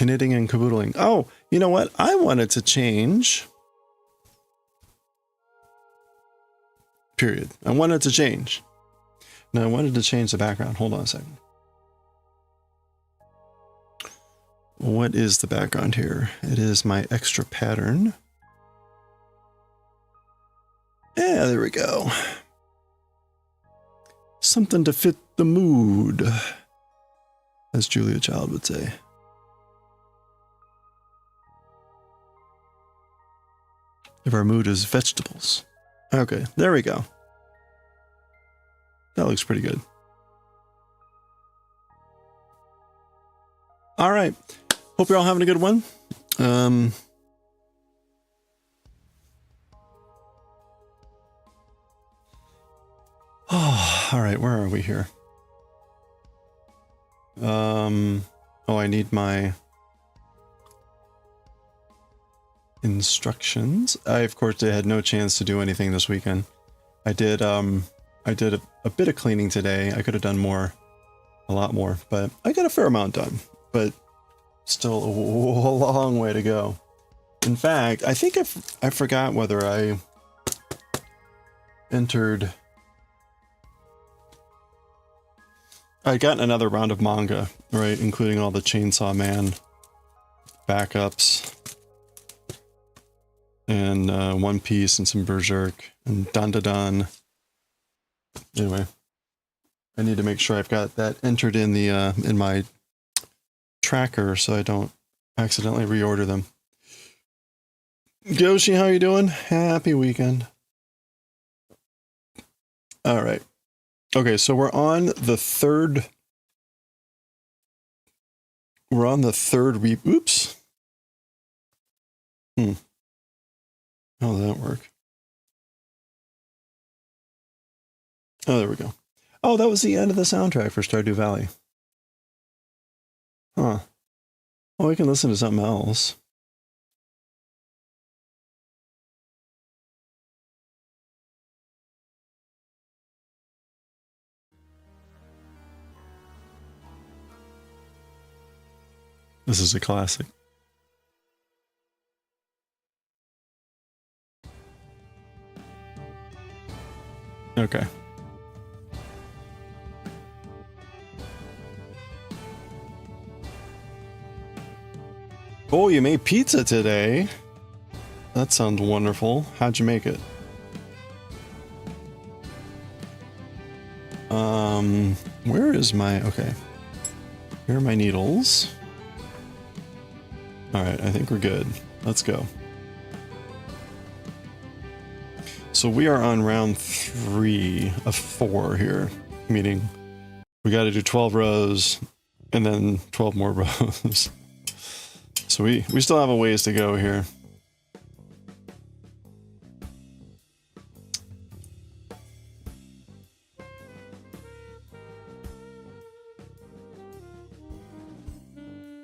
knitting and caboodling. Oh, you know what? I wanted to change. Period. I wanted to change. No, I wanted to change the background. Hold on a second. What is the background here? It is my extra pattern. Yeah, there we go. Something to fit the mood, as Julia Child would say. If our mood is vegetables. Okay, there we go. That looks pretty good. All right. Hope you're all having a good one. Oh, all right. Where are we here? Oh, I need my instructions. I, of course, had no chance to do anything this weekend. I did a bit of cleaning today. I could have done more, a lot more, but I got a fair amount done. But still a long way to go. In fact, I think I forgot whether I entered. I got another round of manga, right, including all the Chainsaw Man backups, and One Piece and some Berserk and Dan Dan Dan. Anyway, I need to make sure I've got that entered in the in my tracker so I don't accidentally reorder them. Yoshi, how you doing? Happy weekend. All right. Okay, so we're on the third. We're on the third oops. How did that work? Oh, there we go. Oh, that was the end of the soundtrack for Stardew Valley. Huh. Oh, we can listen to something else. This is a classic. Okay. Oh, you made pizza today. That sounds wonderful. How'd you make it? Where is my... Okay. Here are my needles. Alright, I think we're good. Let's go. So we are on round 3 of 4 here. Meaning, we gotta do 12 rows, and then 12 more rows. So we still have a ways to go here.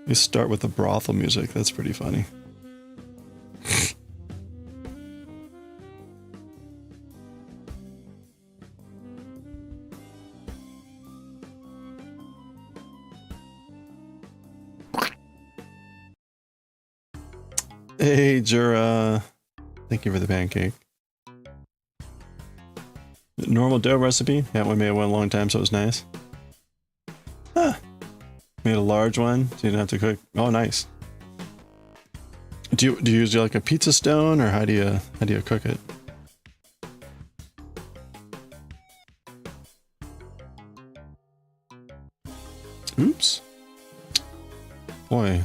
We start with the brothel music. That's pretty funny. Hey, Jura. Thank you for the pancake. Normal dough recipe? Yeah, we made one a long time, so it was nice. Huh. Made a large one, so you didn't have to cook. Oh, nice. Do you use like a pizza stone, or how do you cook it? Oops. Boy.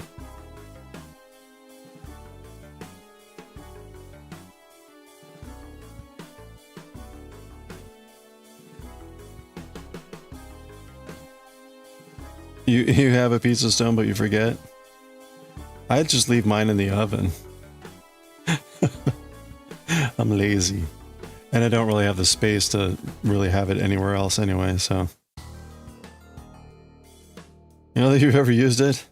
You have a pizza stone, but you forget? I'd just leave mine in the oven. I'm lazy. And I don't really have the space to really have it anywhere else anyway, so... You know that you've ever used it?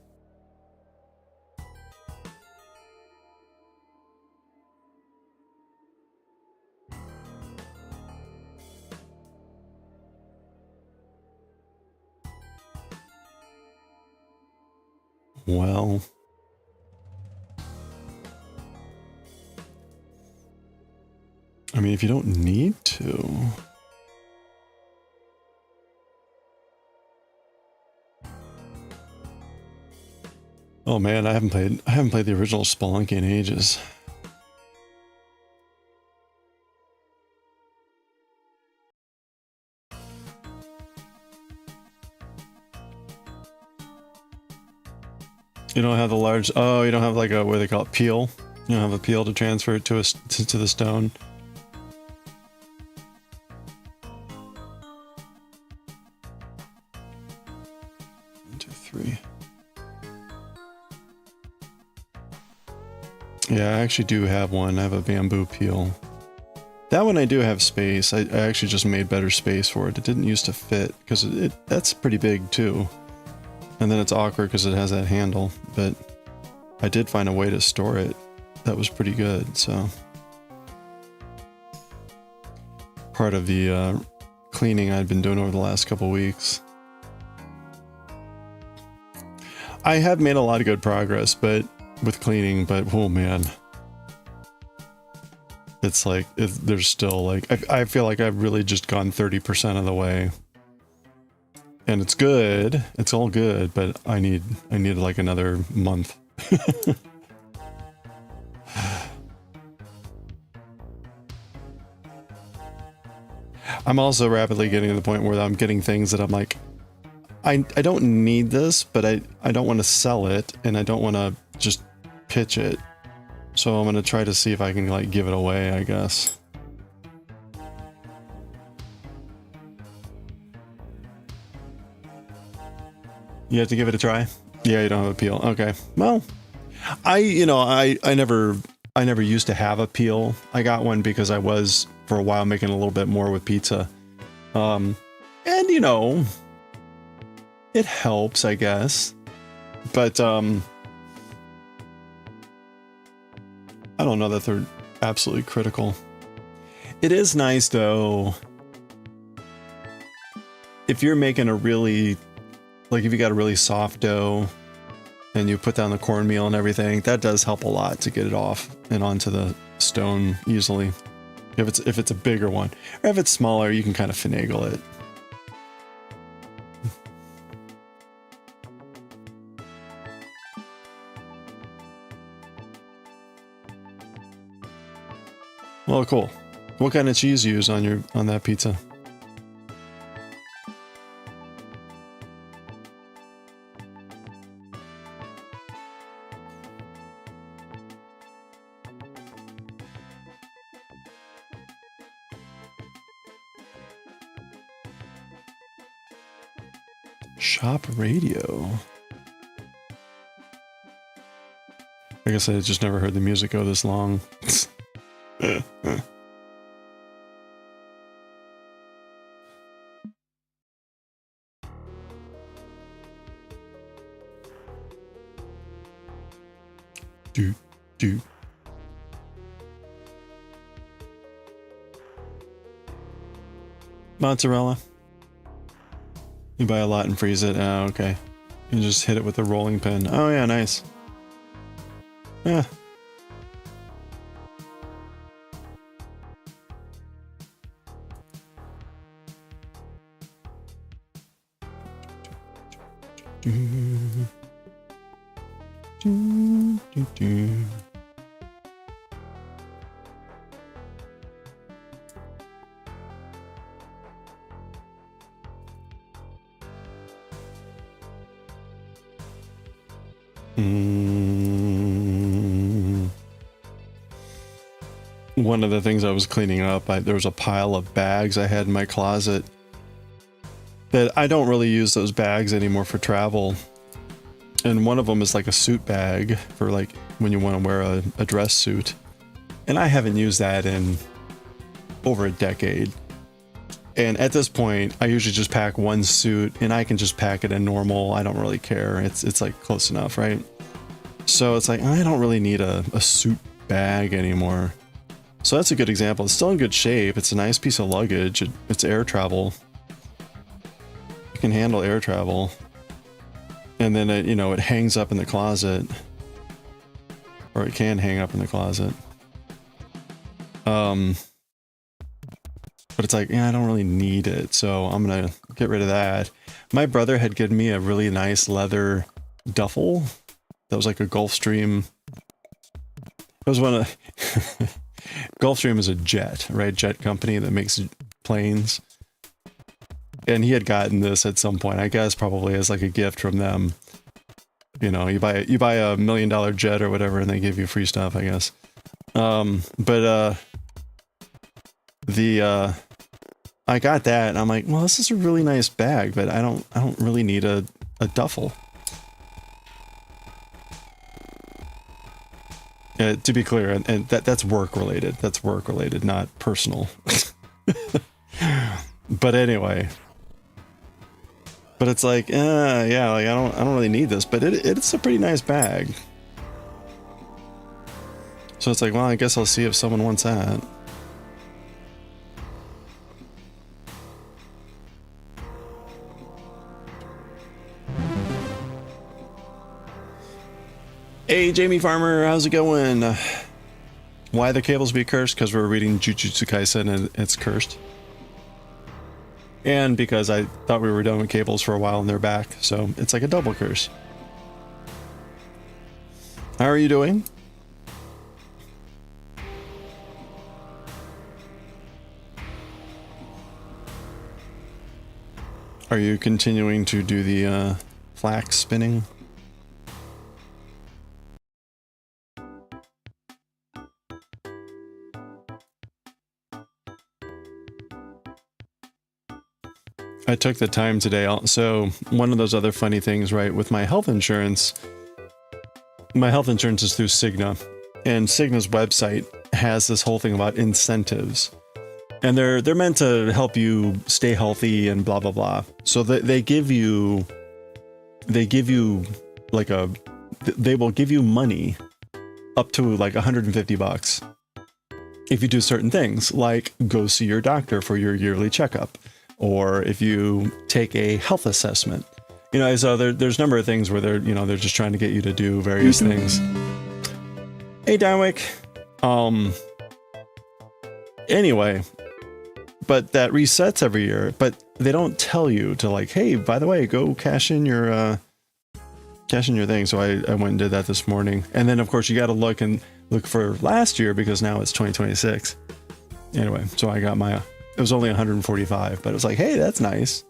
Well, I mean, if you don't need to. Oh man, I haven't played the original Spelunky in ages. You don't have the large, oh, you don't have like a, what do they call it, peel? You don't have a peel to transfer it to to the stone. One, two, three. Yeah, I actually do have one. I have a bamboo peel. That one I do have space. I actually just made better space for it. It didn't used to fit because that's pretty big too. And then it's awkward because it has that handle, but I did find a way to store it that was pretty good, so. Part of the cleaning I'd been doing over the last couple weeks. I have made a lot of good progress, but with cleaning, but oh man. It's like, there's still like, I feel like I've really just gone 30% of the way. And it's good, it's all good, but I need like another month. I'm also rapidly getting to the point where I'm getting things that I'm like, I don't need this, but I don't want to sell it, and I don't want to just pitch it. So I'm going to try to see if I can like give it away, I guess. You have to give it a try? Yeah, you don't have a peel. Okay. Well, I never used to have a peel. I got one because I was for a while making a little bit more with pizza. And you know, it helps, I guess. But I don't know that they're absolutely critical. It is nice though if you're making a really, like if you got a really soft dough and you put down the cornmeal and everything, that does help a lot to get it off and onto the stone easily. If it's a bigger one, or if it's smaller, you can kind of finagle it. Well, cool. What kind of cheese you use on that pizza? Shop radio. I guess I just never heard the music go this long. Do. Mozzarella. You buy a lot and freeze it. Oh, okay. You just hit it with a rolling pin. Oh yeah, nice. Yeah. One of the things I was cleaning up, there was a pile of bags I had in my closet that I don't really use those bags anymore for travel. And one of them is like a suit bag for like when you want to wear a dress suit. And I haven't used that in over a decade. And at this point, I usually just pack one suit and I can just pack it in normal. I don't really care. It's like close enough, right? So it's like, I don't really need a suit bag anymore. So that's a good example. It's still in good shape. It's a nice piece of luggage. It's air travel. It can handle air travel. And then it, it hangs up in the closet. Or it can hang up in the closet. it's like, yeah, I don't really need it, so I'm gonna get rid of that. My brother had given me a really nice leather duffel that was like a Gulfstream. It was one of Gulfstream is a jet, right? Jet company that makes planes. And he had gotten this at some point, I guess probably as like a gift from them. You know, you buy a $1 million jet or whatever and they give you free stuff, I guess. I got that and I'm like, well, this is a really nice bag, but I don't really need a duffel. To be clear, and that's work related. That's work related, not personal. But anyway. But it's like, yeah, like I don't really need this, but it's a pretty nice bag. So it's like, well, I guess I'll see if someone wants that. Hey, Jamie Farmer, how's it going? Why the cables be cursed? Because we're reading Jujutsu Kaisen and it's cursed. And because I thought we were done with cables for a while and they're back, so it's like a double curse. How are you doing? Are you continuing to do the flax spinning? I took the time today. So one of those other funny things, right, with my health insurance is through Cigna, and Cigna's website has this whole thing about incentives, and they're meant to help you stay healthy and blah blah blah. So they will give you money up to like $150 if you do certain things, like go see your doctor for your yearly checkup, or if you take a health assessment. You know, so there's a number of things where they're just trying to get you to do various things. Hey, Daioh. Anyway, but that resets every year, but they don't tell you to like, hey, by the way, go cash in your thing. So I went and did that this morning. And then of course you got to look for last year because now it's 2026. Anyway, so I got it was only 145, but it was like, hey, that's nice.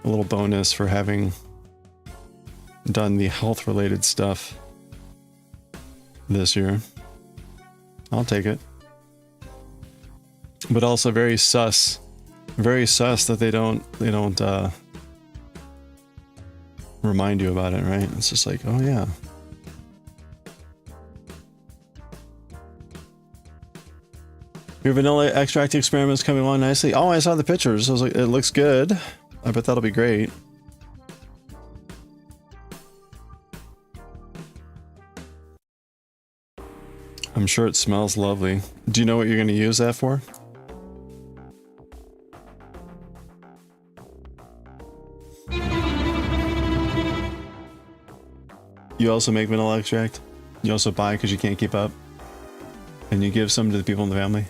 A little bonus for having done the health related stuff this year. I'll take it. But also very sus that they don't remind you about it, right? It's just like, oh yeah. Your vanilla extract experiment's coming along nicely. Oh, I saw the pictures. I was like, it looks good. I bet that'll be great. I'm sure it smells lovely. Do you know what you're going to use that for? You also make vanilla extract? You also buy because you can't keep up? And you give some to the people in the family?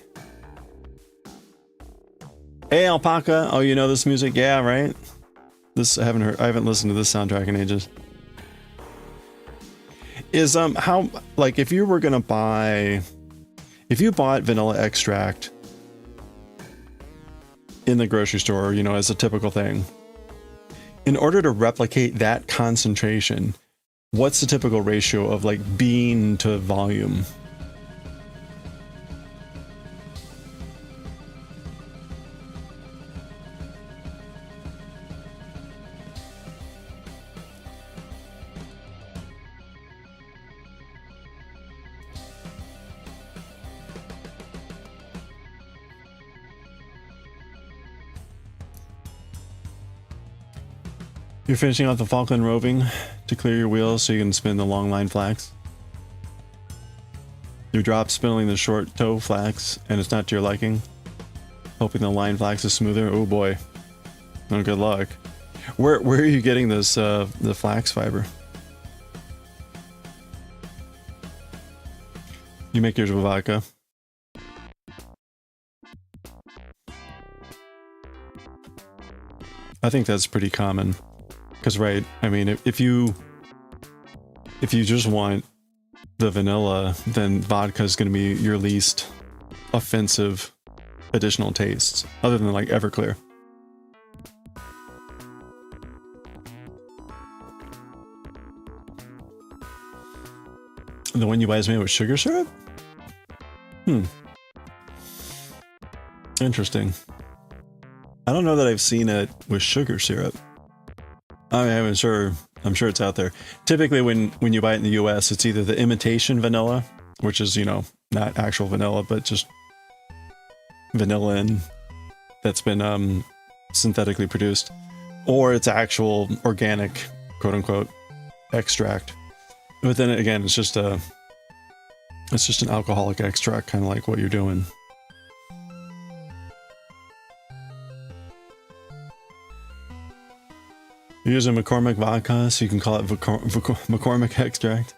Hey, Alpaca! Oh, you know this music? Yeah, right? I haven't listened to this soundtrack in ages. Is, how, like, if you bought vanilla extract in the grocery store, you know, as a typical thing, in order to replicate that concentration, what's the typical ratio of, like, bean to volume? You're finishing off the Falkland roving to clear your wheels so you can spin the long line flax. You drop spinning the short toe flax and it's not to your liking. Hoping the line flax is smoother. Oh boy. Oh, good luck. Where are you getting this the flax fiber? You make yours with vodka. I think that's pretty common. Because, right, I mean, if you just want the vanilla, then vodka is going to be your least offensive additional tastes, other than like Everclear. The one you buy is made with sugar syrup? Interesting. I don't know that I've seen it with sugar syrup. I mean, I'm sure it's out there. Typically when you buy it in the US, it's either the imitation vanilla, which is, you know, not actual vanilla, but just vanilla that's been synthetically produced, or it's actual organic, quote unquote, extract. But then again, it's just an alcoholic extract, kind of like what you're doing. You're using McCormick vodka, so you can call it McCormick extract.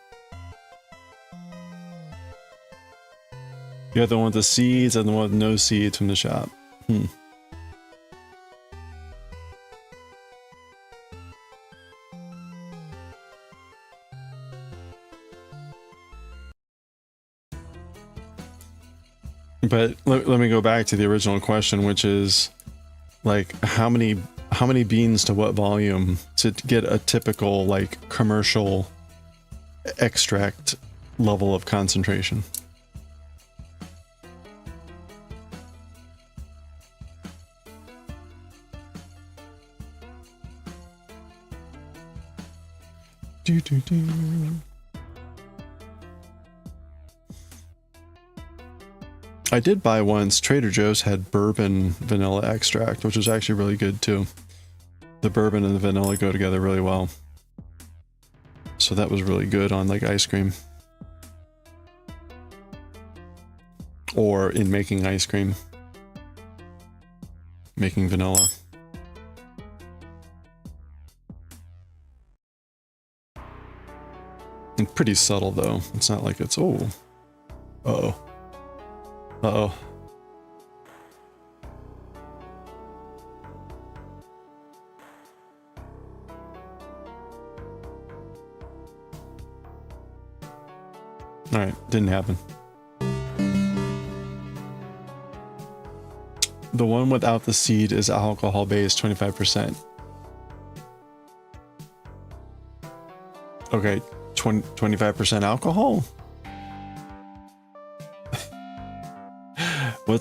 You have the one with the seeds and the one with no seeds from the shop. But let me go back to the original question, which is like how many beans to what volume to get a typical like commercial extract level of concentration. I did buy once. Trader Joe's had bourbon vanilla extract, which was actually really good too. The bourbon and the vanilla go together really well. So that was really good on like ice cream. Or in making ice cream. Making vanilla. And pretty subtle though. It's not like it's, oh. Uh-oh. Uh-oh. Alright, didn't happen. The one without the seed is alcohol based, 25%. Okay, 25% alcohol?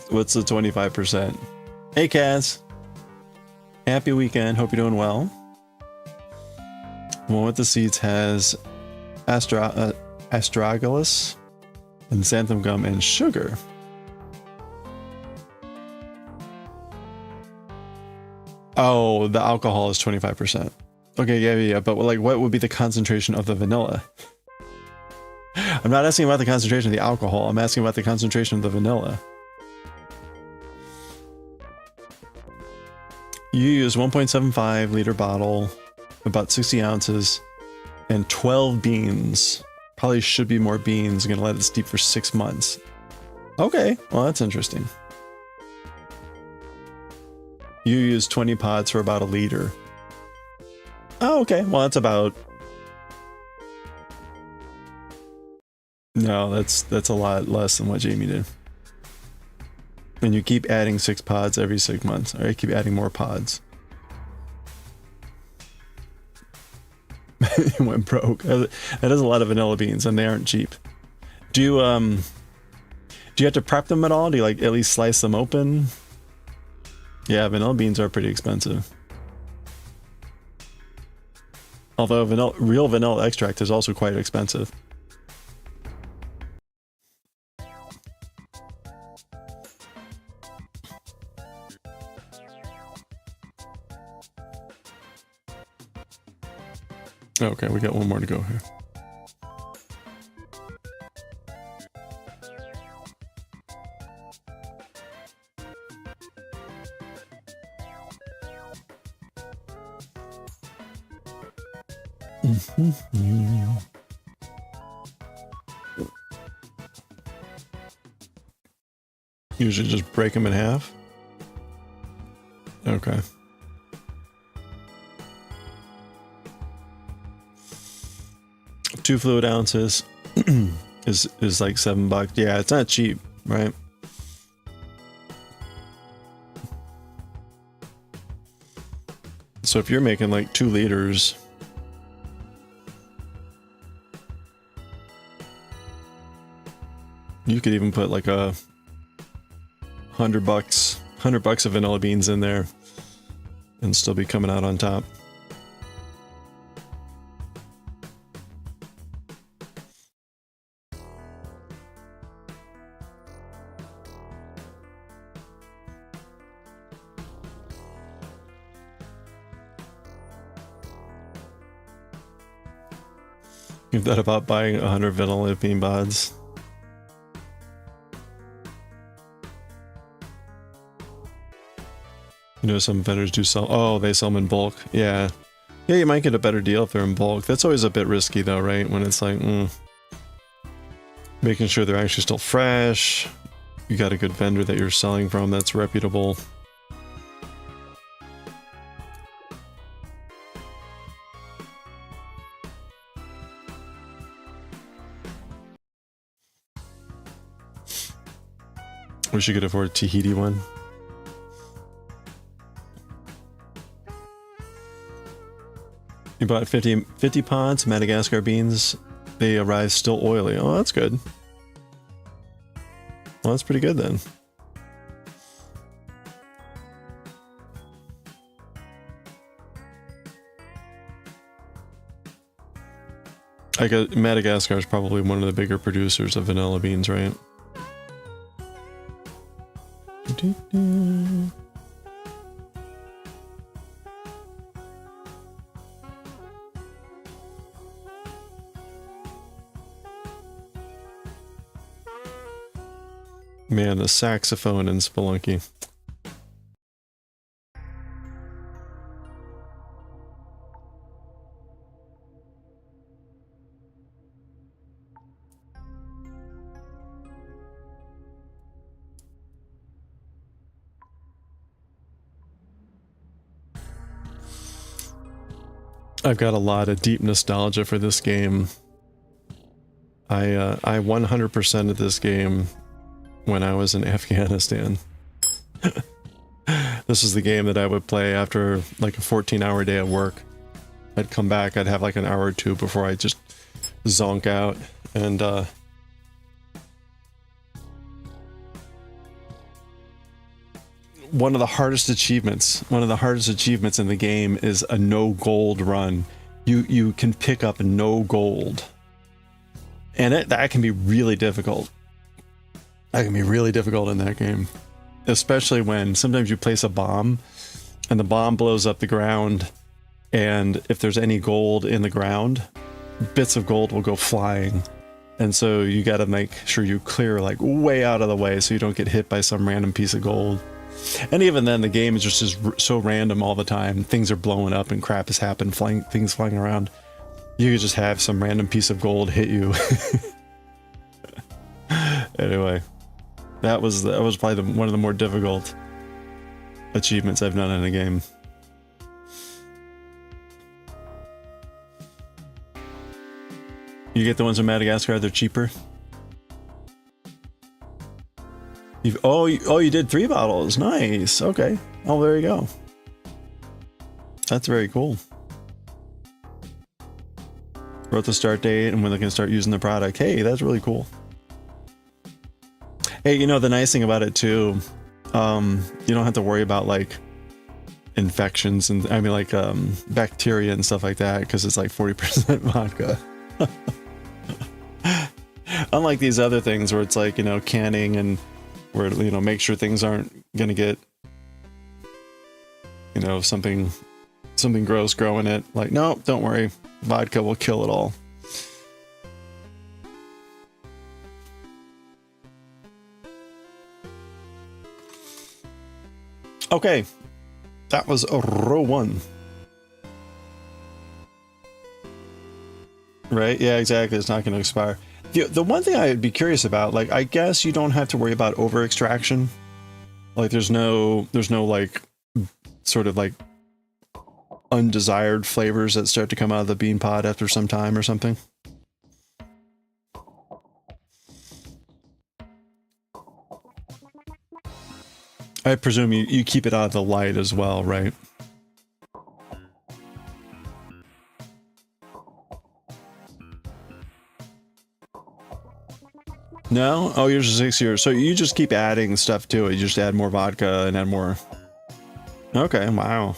What's the 25%? Hey Kaz! Happy weekend, hope you're doing well. The one with the seeds has astragalus and xanthan gum and sugar. Oh, the alcohol is 25%. Okay, yeah, but like what would be the concentration of the vanilla? I'm not asking about the concentration of the alcohol, I'm asking about the concentration of the vanilla. You use 1.75 liter bottle, about 60 ounces, and 12 beans. Probably should be more beans. I'm gonna let it steep for 6 months. Okay, well that's interesting. You use 20 pods for about a liter. Oh, okay, well that's about... No, that's a lot less than what Jamie did. And you keep adding 6 pods every 6 months. Or you keep adding more pods. It went broke. That is a lot of vanilla beans, and they aren't cheap. Do you have to prep them at all? Do you like at least slice them open? Yeah, vanilla beans are pretty expensive. Although real vanilla extract is also quite expensive. Okay, we got one more to go here. Usually just break them in half. Okay. 2 fluid ounces is like $7. Yeah, it's not cheap, right? So if you're making like 2 liters, you could even put like a $100 of vanilla beans in there and still be coming out on top. You've thought about buying 100 vanilla bean pods? You know, some vendors do sell. Oh, they sell them in bulk. Yeah. Yeah, you might get a better deal if they're in bulk. That's always a bit risky, though, right? When it's like, making sure they're actually still fresh. You got a good vendor that you're selling from that's reputable. Wish you could afford a Tahiti one. You bought 50 pods, Madagascar beans. They arrive still oily. Oh, that's good. Well, that's pretty good then. I guess Madagascar is probably one of the bigger producers of vanilla beans, right? Man, the saxophone in Spelunky. I've got a lot of deep nostalgia for this game. I 100% of this game when I was in Afghanistan. This is the game that I would play after like a 14-hour day at work. I'd come back, I'd have like an hour or two before I just zonk out, and one of the hardest achievements in the game is a no gold run. You can pick up no gold, and that can be really difficult. That can be really difficult in that game, especially when sometimes you place a bomb and the bomb blows up the ground, and if there's any gold in the ground, bits of gold will go flying, and so you got to make sure you clear like way out of the way so you don't get hit by some random piece of gold. And even then, the game is just so random all the time. Things are blowing up and crap has happened, things flying around. You could just have some random piece of gold hit you. Anyway, that was probably one of the more difficult achievements I've done in a game. You get the ones in Madagascar, they're cheaper. You did 3 bottles. Nice. Okay. Oh, there you go. That's very cool. Wrote the start date and when they can start using the product. Hey, that's really cool. Hey, you know, the nice thing about it too, you don't have to worry about like infections and bacteria and stuff like that, because it's like 40% vodka. Unlike these other things where it's like, you know, canning and where, you know, make sure things aren't gonna get, you know, something gross growing it. Like, no, don't worry, vodka will kill it all. Okay, that was row 1. Right? Yeah, exactly. It's not going to expire. The one thing I'd be curious about, like, I guess you don't have to worry about over extraction. Like, there's no like sort of like undesired flavors that start to come out of the bean pod after some time or something. I presume you keep it out of the light as well, right? No? Oh, yours is 6 years. So you just keep adding stuff to it. You just add more vodka and add more. Okay, wow.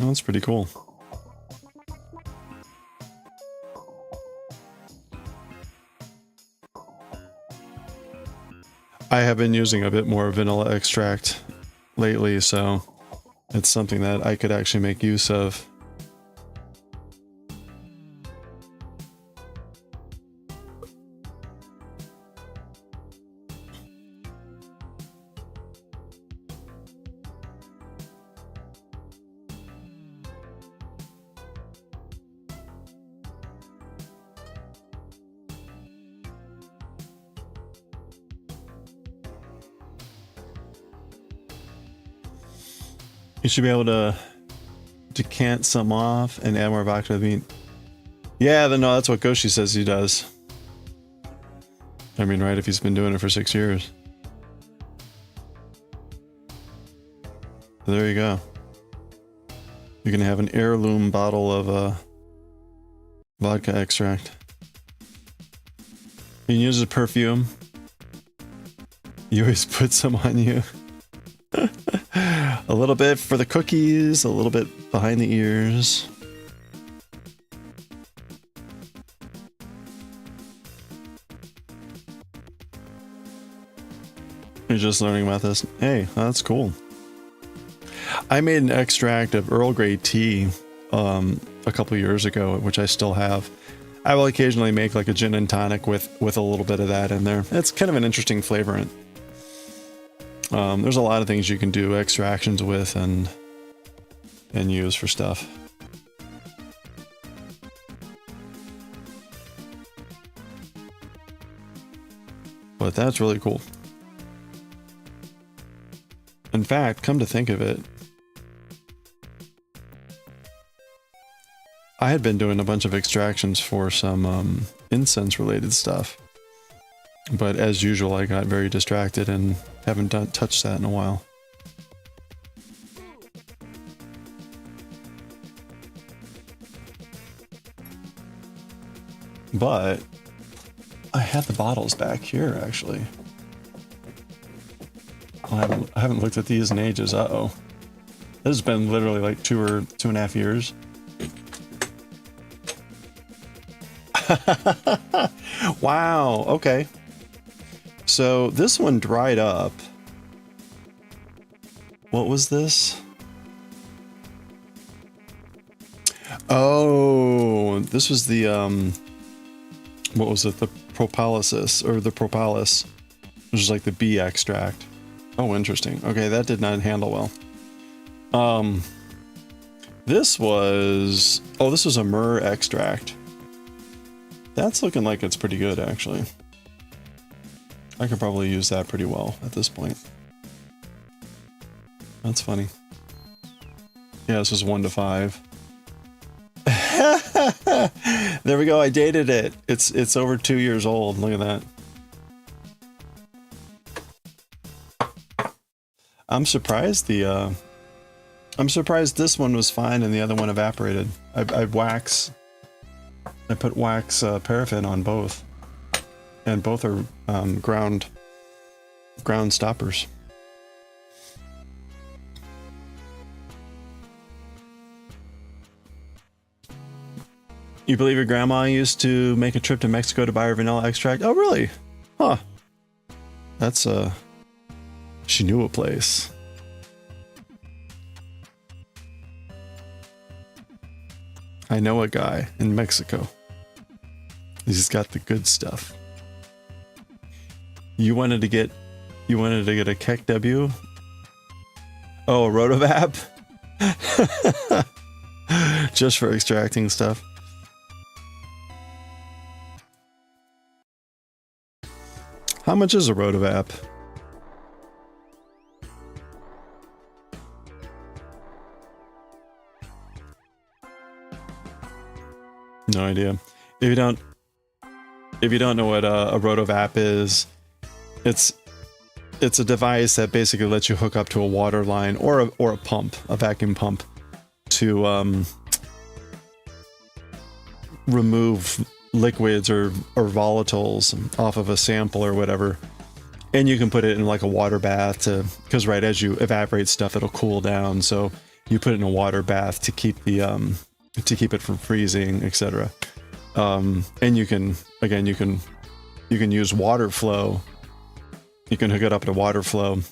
Oh, that's pretty cool. I have been using a bit more vanilla extract lately, so it's something that I could actually make use of. You should be able to decant some off and add more vodka to the meat. Yeah, no, that's what Goshi says he does. I mean, right, if he's been doing it for 6 years. So there you go. You can have an heirloom bottle of vodka extract. You can use a perfume. You always put some on you. A little bit for the cookies, a little bit behind the ears. You're just learning about this. Hey, that's cool. I made an extract of Earl Grey tea a couple years ago, which I still have. I will occasionally make like a gin and tonic with a little bit of that in there. It's kind of an interesting flavorant. There's a lot of things you can do extractions with and use for stuff. But that's really cool. In fact, come to think of it, I had been doing a bunch of extractions for some incense related stuff. But as usual, I got very distracted and haven't touched that in a while. But I had the bottles back here, actually. I haven't looked at these in ages. Uh-oh. This has been literally like 2.5 years. Wow, okay. So this one dried up. What was this? Oh, this was the what was it? The propolis, or the propolis, which is like the bee extract. Oh, interesting. Okay, that did not handle well. This was, oh, this was a myrrh extract. That's looking like it's pretty good, actually. I could probably use that pretty well at this point. That's funny. Yeah, this was 1 to 5. There we go. I dated it. It's over 2 years old. Look at that. I'm surprised this one was fine and the other one evaporated. I put wax paraffin on both, and both are ground stoppers. You believe your grandma used to make a trip to Mexico to buy her vanilla extract? Oh, really? Huh. That's she knew a place. I know a guy in Mexico. He's got the good stuff. You wanted to get a Keck W? Oh, a Rotovap? Just for extracting stuff. How much is a Rotovap? No idea. If you don't know what a Rotovap is, it's it's a device that basically lets you hook up to a water line or a pump, a vacuum pump, to remove liquids or volatiles off of a sample or whatever. And you can put it in like a water bath because right as you evaporate stuff, it'll cool down. So you put it in a water bath to keep it from freezing, etc. And you can use water flow. You can hook it up to water flow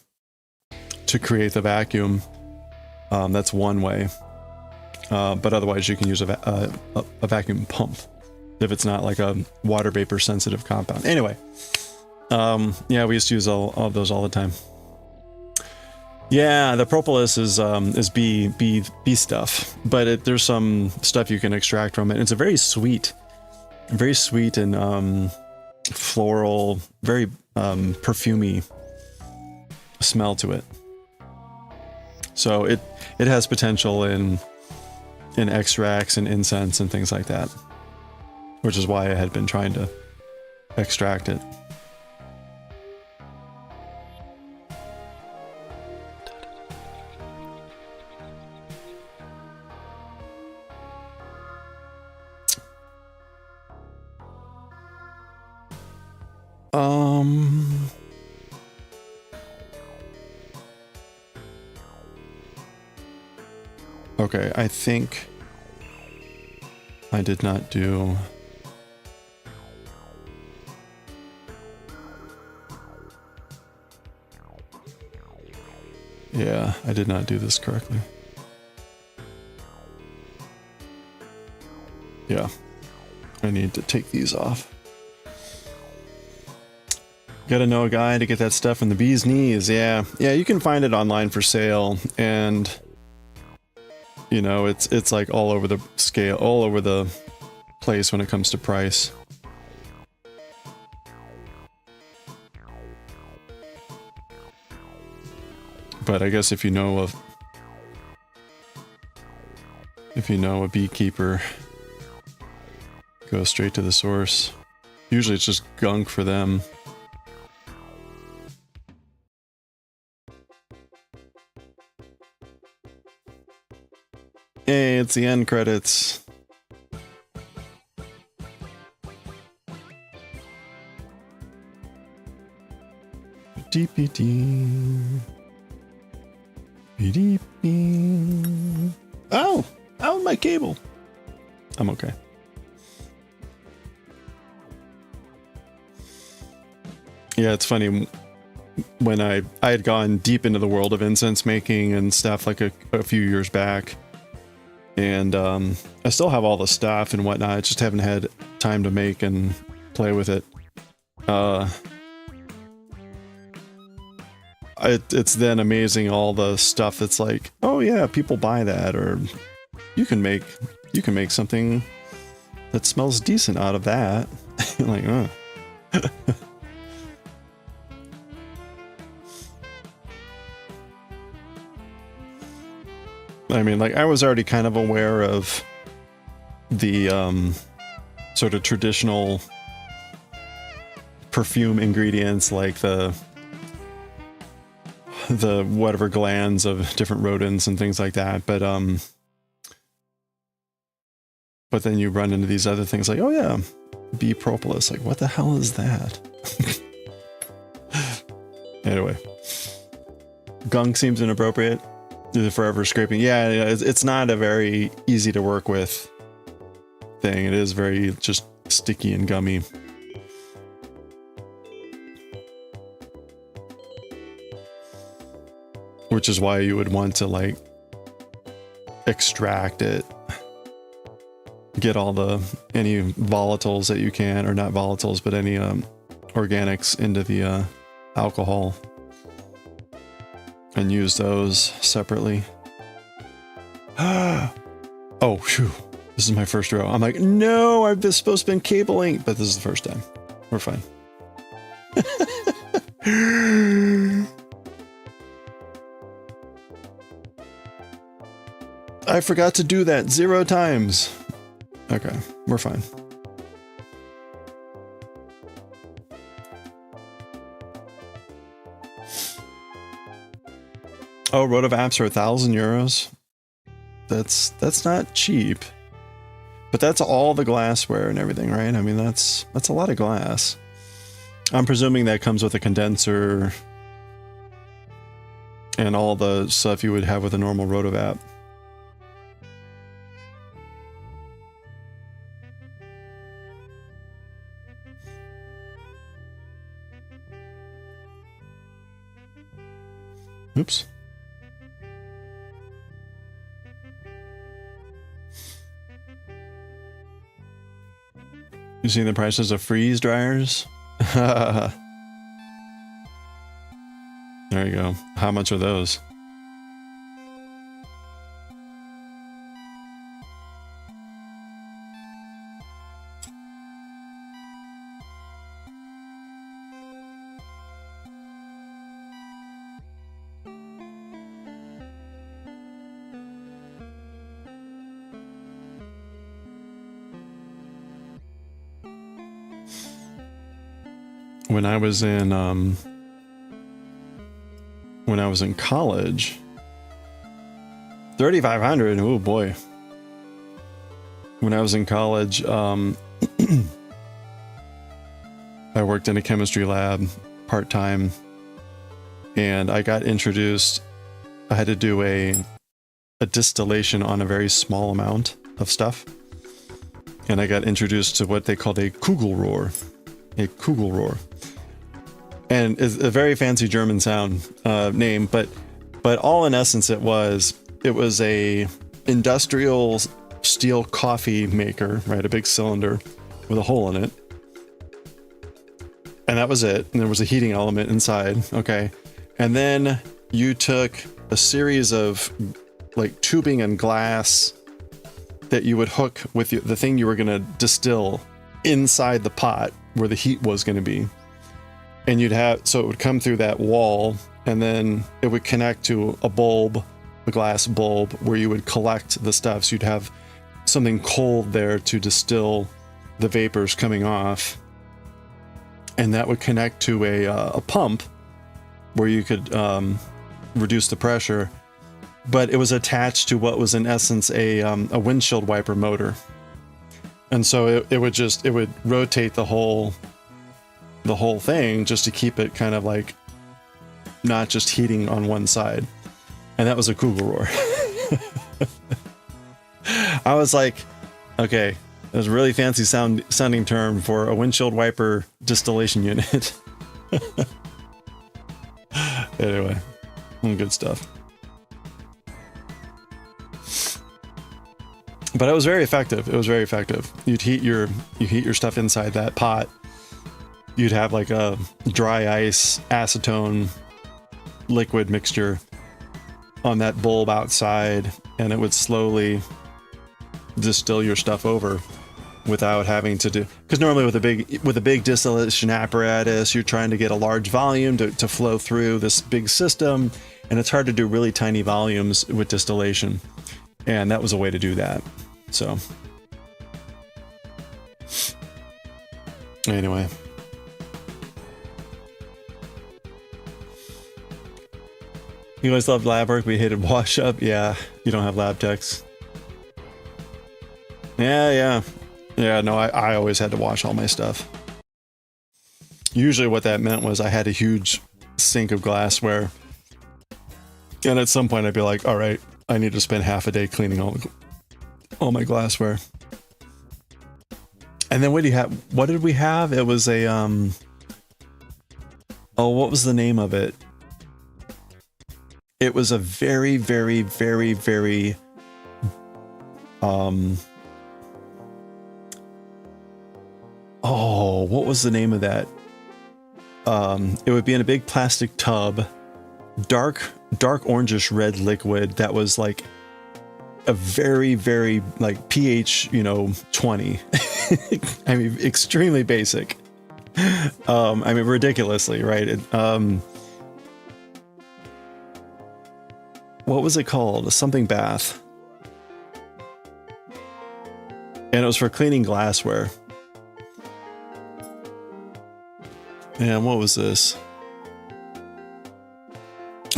to create the vacuum. That's one way. But otherwise, you can use a vacuum pump if it's not like a water vapor sensitive compound. Anyway, yeah, we used to use all of those all the time. Yeah, the propolis is bee stuff, but there's some stuff you can extract from it. It's a very sweet and floral, very perfumey smell to it. So it has potential in extracts and incense and things like that, which is why I had been trying to extract it. Okay, I think I did not do... Yeah, I did not do this correctly. Yeah, I need to take these off. Gotta know a guy to get that stuff from the bee's knees. Yeah, you can find it online for sale, and you know, it's like all over the scale, all over the place when it comes to price. But I guess if you know a beekeeper, go straight to the source. Usually it's just gunk for them. Hey, it's the end credits. DPD. Oh! Out my cable! I'm okay. Yeah, it's funny. When I had gone deep into the world of incense making and stuff like a few years back. And I still have all the stuff and whatnot. I just haven't had time to make and play with it. It's then amazing all the stuff that's like, oh yeah, people buy that, or you can make something that smells decent out of that. Like, I mean, like, I was already kind of aware of the sort of traditional perfume ingredients, like the whatever glands of different rodents and things like that, but then you run into these other things like, oh yeah, bee propolis, like what the hell is that? Anyway, gunk seems inappropriate. The forever scraping, yeah, it's not a very easy to work with thing. It is very just sticky and gummy. Which is why you would want to like extract it, get all any volatiles that you can, or not volatiles, but any organics into the alcohol, and use those separately. Oh, phew. This is my first row. I'm like, no, I've been supposed to been cabling, but this is the first time. We're fine. I forgot to do that 0 times. Okay, we're fine. Oh, Rotovapps are 1,000 euros. That's not cheap. But that's all the glassware and everything, right? I mean, that's a lot of glass. I'm presuming that comes with a condenser and all the stuff you would have with a normal Rotovap. Oops. You seen the prices of freeze dryers? There you go. How much are those? When I was in college, 3,500. Oh boy. When I was in college, I worked in a chemistry lab part-time, and I got introduced. I had to do a distillation on a very small amount of stuff, and I got introduced to what they called a Kugelrohr. A Kugelrohr. And it's a very fancy German sound name, but all in essence it was a industrial steel coffee maker, right? A big cylinder with a hole in it. And that was it. And there was a heating element inside. Okay. And then you took a series of like tubing and glass that you would hook with the thing you were going to distill inside the pot where the heat was going to be. And you'd have, so it would come through that wall, and then it would connect to a bulb, a glass bulb, where you would collect the stuff. So you'd have something cold there to distill the vapors coming off. And that would connect to a pump where you could reduce the pressure. But it was attached to what was in essence a windshield wiper motor. And so it would rotate the whole thing just to keep it kind of like not just heating on one side. And that was a Kugelrohr. I was like, okay, it was a really fancy sounding term for a windshield wiper distillation unit. Anyway, good stuff. But it was very effective. It was very effective. You'd heat your stuff inside that pot. You'd have like a dry ice acetone liquid mixture on that bulb outside, and it would slowly distill your stuff over without having to do, because normally with a big distillation apparatus, you're trying to get a large volume to flow through this big system, and it's hard to do really tiny volumes with distillation, and that was a way to do that. So anyway, you guys loved lab work. We hated wash up. Yeah, you don't have lab techs. Yeah. No, I always had to wash all my stuff. Usually what that meant was I had a huge sink of glassware, and at some point I'd be like, all right, I need to spend half a day cleaning all my glassware. And then what did we have? It was a what was the name of it? It was a very, very, very, very what was the name of that? It would be in a big plastic tub, dark orangish red liquid that was like a very, very like pH, 20. I mean, extremely basic. I mean, ridiculously, right? What was it called? Something bath. And it was for cleaning glassware. And what was this?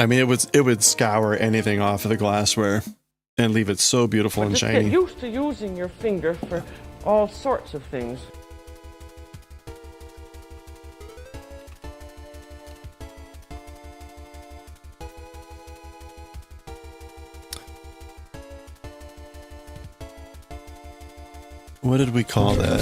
I mean, it would scour anything off of the glassware and leave it so beautiful and shiny. Get used to using your finger for all sorts of things. What did we call that?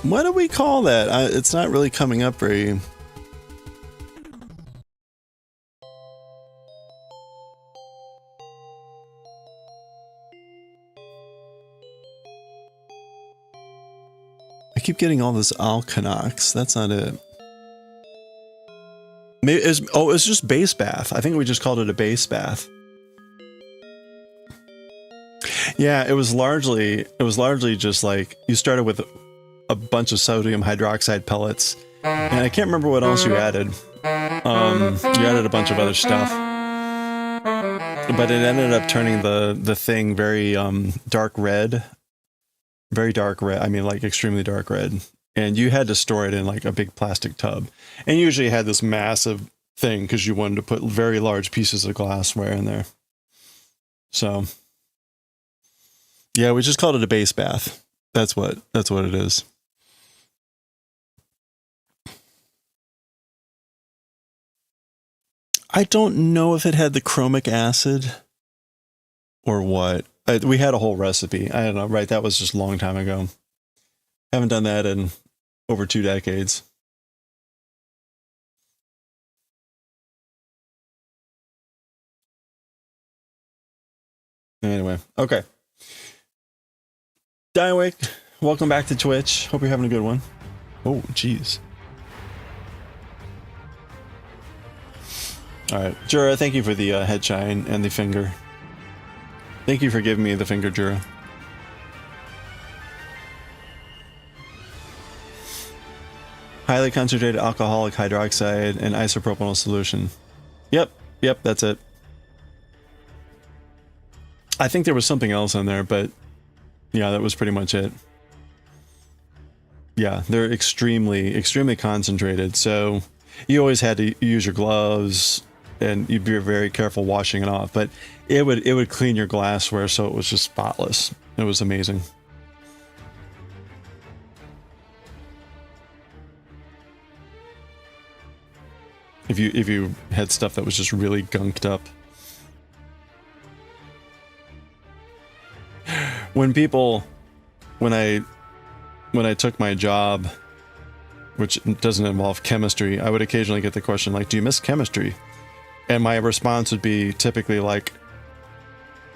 What do we call that? It's not really coming up very... I keep getting all this Alcanox. That's not it. Maybe it's just base bath. I think we just called it a base bath. Yeah, it was largely just like you started with a bunch of sodium hydroxide pellets, and I can't remember what else you added. You added a bunch of other stuff, but it ended up turning the thing very dark red. Very dark red. I mean, like extremely dark red. And you had to store it in like a big plastic tub. And you usually had this massive thing because you wanted to put very large pieces of glassware in there. So, yeah, we just called it a base bath. That's what it is. I don't know if it had the chromic acid or what. We had a whole recipe. I don't know, right? That was just a long time ago. Haven't done that in over 2 decades. Anyway, okay. Daioh, welcome back to Twitch. Hope you're having a good one. Oh, jeez. All right, Jura, thank you for the head shine and the finger. Thank you for giving me the finger, Jura. Highly concentrated alcoholic hydroxide and isopropyl solution. Yep, that's it. I think there was something else in there, but yeah, that was pretty much it. Yeah, they're extremely, extremely concentrated, so you always had to use your gloves and you'd be very careful washing it off, but it would clean your glassware so it was just spotless. It was amazing. If you had stuff that was just really gunked up. When I took my job, which doesn't involve chemistry, I would occasionally get the question like, do you miss chemistry? And my response would be typically like,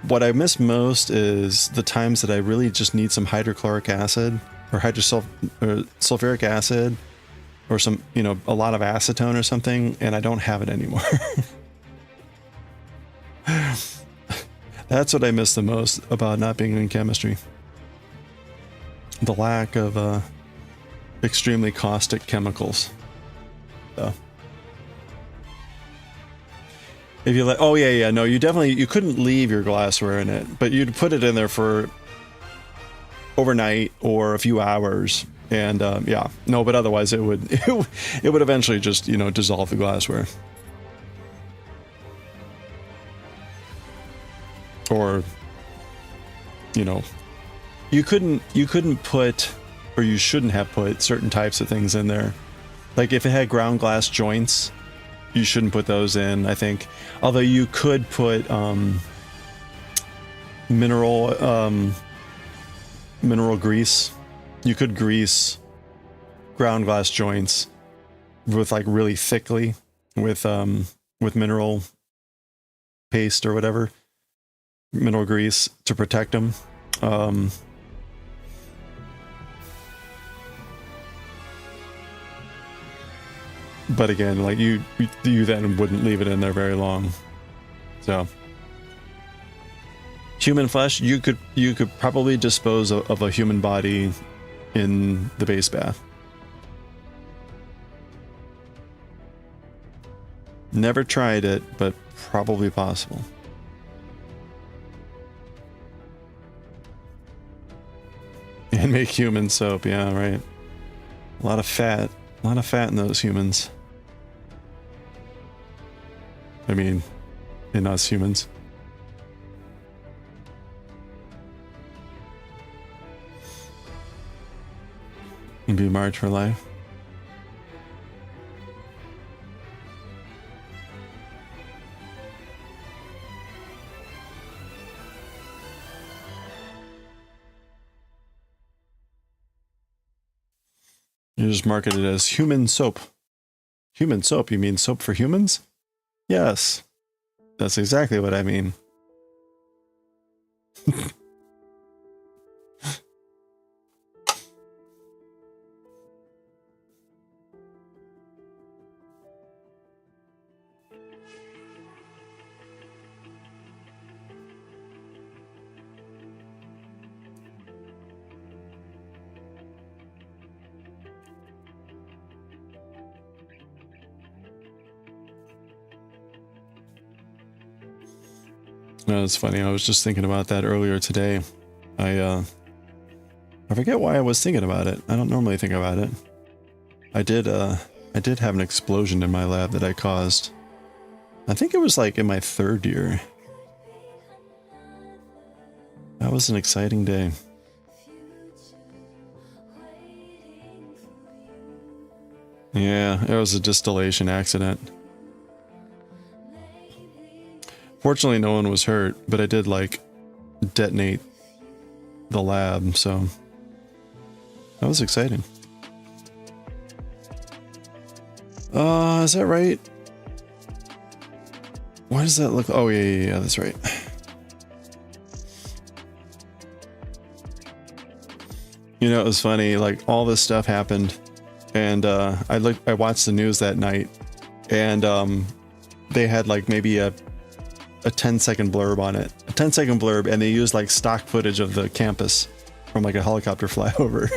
what I miss most is the times that I really just need some hydrochloric acid or sulfuric acid or some, a lot of acetone or something, and I don't have it anymore. That's what I miss the most about not being in chemistry. The lack of extremely caustic chemicals. So. If you no, you couldn't leave your glassware in it, but you'd put it in there for overnight or a few hours, and but otherwise it would eventually just dissolve the glassware, or you couldn't put, or you shouldn't have put certain types of things in there, like if it had ground glass joints. You shouldn't put those in, I think. Although you could put mineral grease. You could grease ground glass joints with like really thickly with mineral paste or whatever, mineral grease to protect them. But again, like you then wouldn't leave it in there very long. So human flesh, you could probably dispose of a human body in the base bath. Never tried it, but probably possible. And make human soap, yeah, right. A lot of fat in those humans. I mean, in us humans. And be marred for life. You just market it as human soap. Human soap? You mean soap for humans? Yes. That's exactly what I mean. No, it's funny. I was just thinking about that earlier today. I forget why I was thinking about it. I don't normally think about it. I did have an explosion in my lab that I caused. I think it was like in my 3rd year. That was an exciting day. Yeah, it was a distillation accident. Fortunately, no one was hurt, but I did, like, detonate the lab, so that was exciting. Is that right? Why does that look... Oh, yeah, that's right. You know, it was funny, like, all this stuff happened, and I watched the news that night, and they had, like, maybe a 10-second blurb on it. A 10-second blurb, and they used like stock footage of the campus from like a helicopter flyover.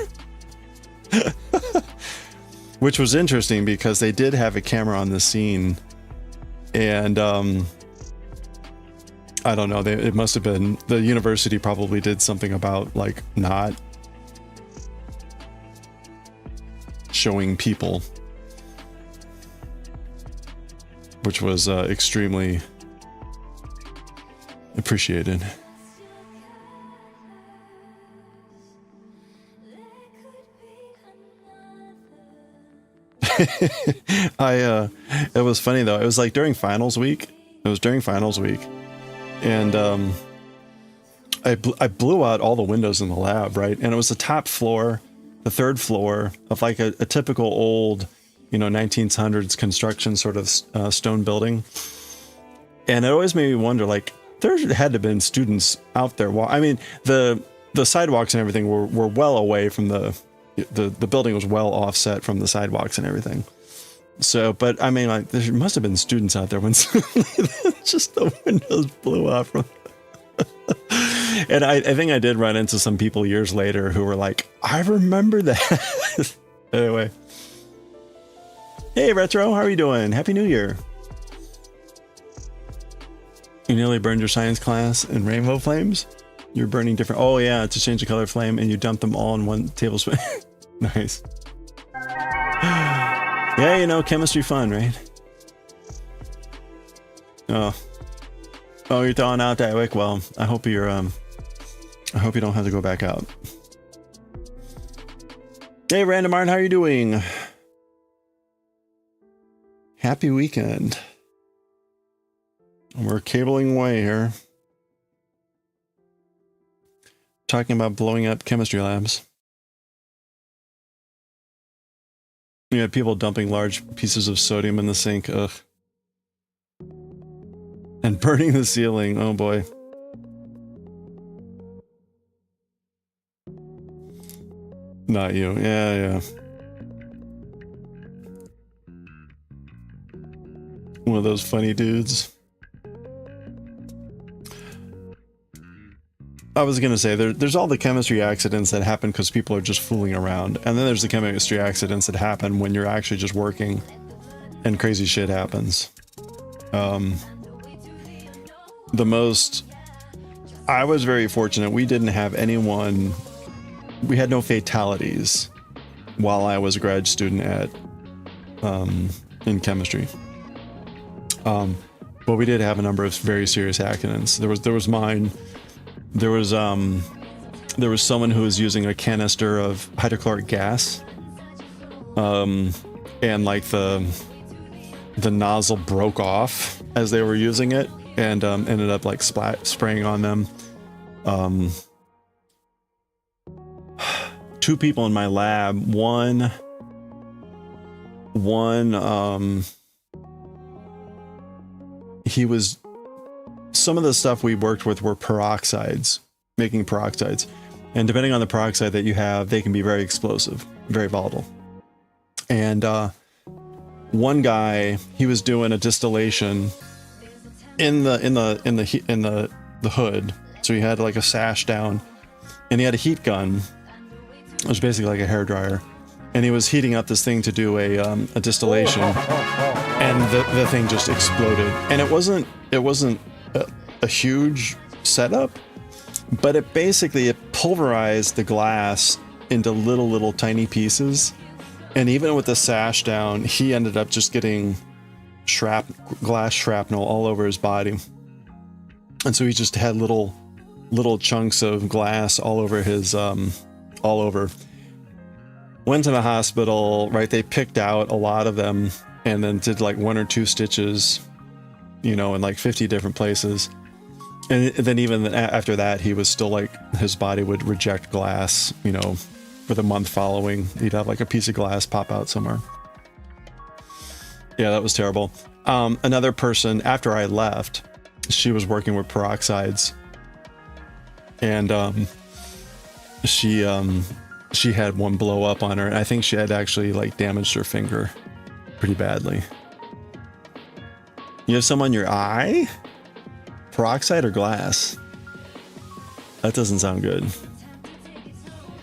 Which was interesting because they did have a camera on the scene. And I don't know, it must have been, the university probably did something about like not showing people. Which was extremely appreciated. It was funny though. It was like during finals week. It was during finals week, and I blew out all the windows in the lab, right? And it was the top floor, the 3rd floor of like a typical old, you know, 1900s construction sort of stone building. And it always made me wonder, like, there had to have been students out there. Well, I mean, the sidewalks and everything were well away from the building was well offset from the sidewalks and everything. So, but I mean, like, there must have been students out there when just the windows blew off. And I think I did run into some people years later who were like, I remember that. Anyway. Hey, Retro, how are you doing? Happy New Year. You nearly burned your science class in rainbow flames? You're burning different... Oh, yeah, to change the color flame, and you dump them all in 1 tablespoon. Nice. Yeah, you know, chemistry fun, right? Oh, you're throwing out that wick. Well, I hope you're, I hope you don't have to go back out. Hey, Random Art, how are you doing? Happy weekend. We're cabling away here. Talking about blowing up chemistry labs. You had people dumping large pieces of sodium in the sink. Ugh. And burning the ceiling. Oh boy. Not you. Yeah. One of those funny dudes. I was gonna say, there's all the chemistry accidents that happen because people are just fooling around. And then there's the chemistry accidents that happen when you're actually just working and crazy shit happens. I was very fortunate. We didn't have anyone, we had no fatalities while I was a grad student at, in chemistry. But we did have a number of very serious accidents. There was mine. There was someone who was using a canister of hydrochloric gas. And like the nozzle broke off as they were using it and ended up like spraying on them. 2 people in my lab, one he was, some of the stuff we worked with were peroxides, making peroxides, and depending on the peroxide that you have, they can be very explosive, very volatile. And one guy, he was doing a distillation in the hood, so he had like a sash down, and he had a heat gun. It was basically like a hairdryer, and he was heating up this thing to do a distillation, and the thing just exploded. And it wasn't a huge setup, but it pulverized the glass into little tiny pieces. And even with the sash down, he ended up just getting glass shrapnel all over his body. And so he just had little chunks of glass all over his, all over. Went to the hospital, right? They picked out a lot of them and then did like 1 or 2 stitches, in like 50 different places. And then even after that, he was still like, his body would reject glass, for the month following. He'd have like a piece of glass pop out somewhere. Yeah, that was terrible. Another person, after I left, she was working with peroxides, and she had one blow up on her, and I think she had actually like damaged her finger pretty badly. You have some on your eye? Peroxide or glass? That doesn't sound good.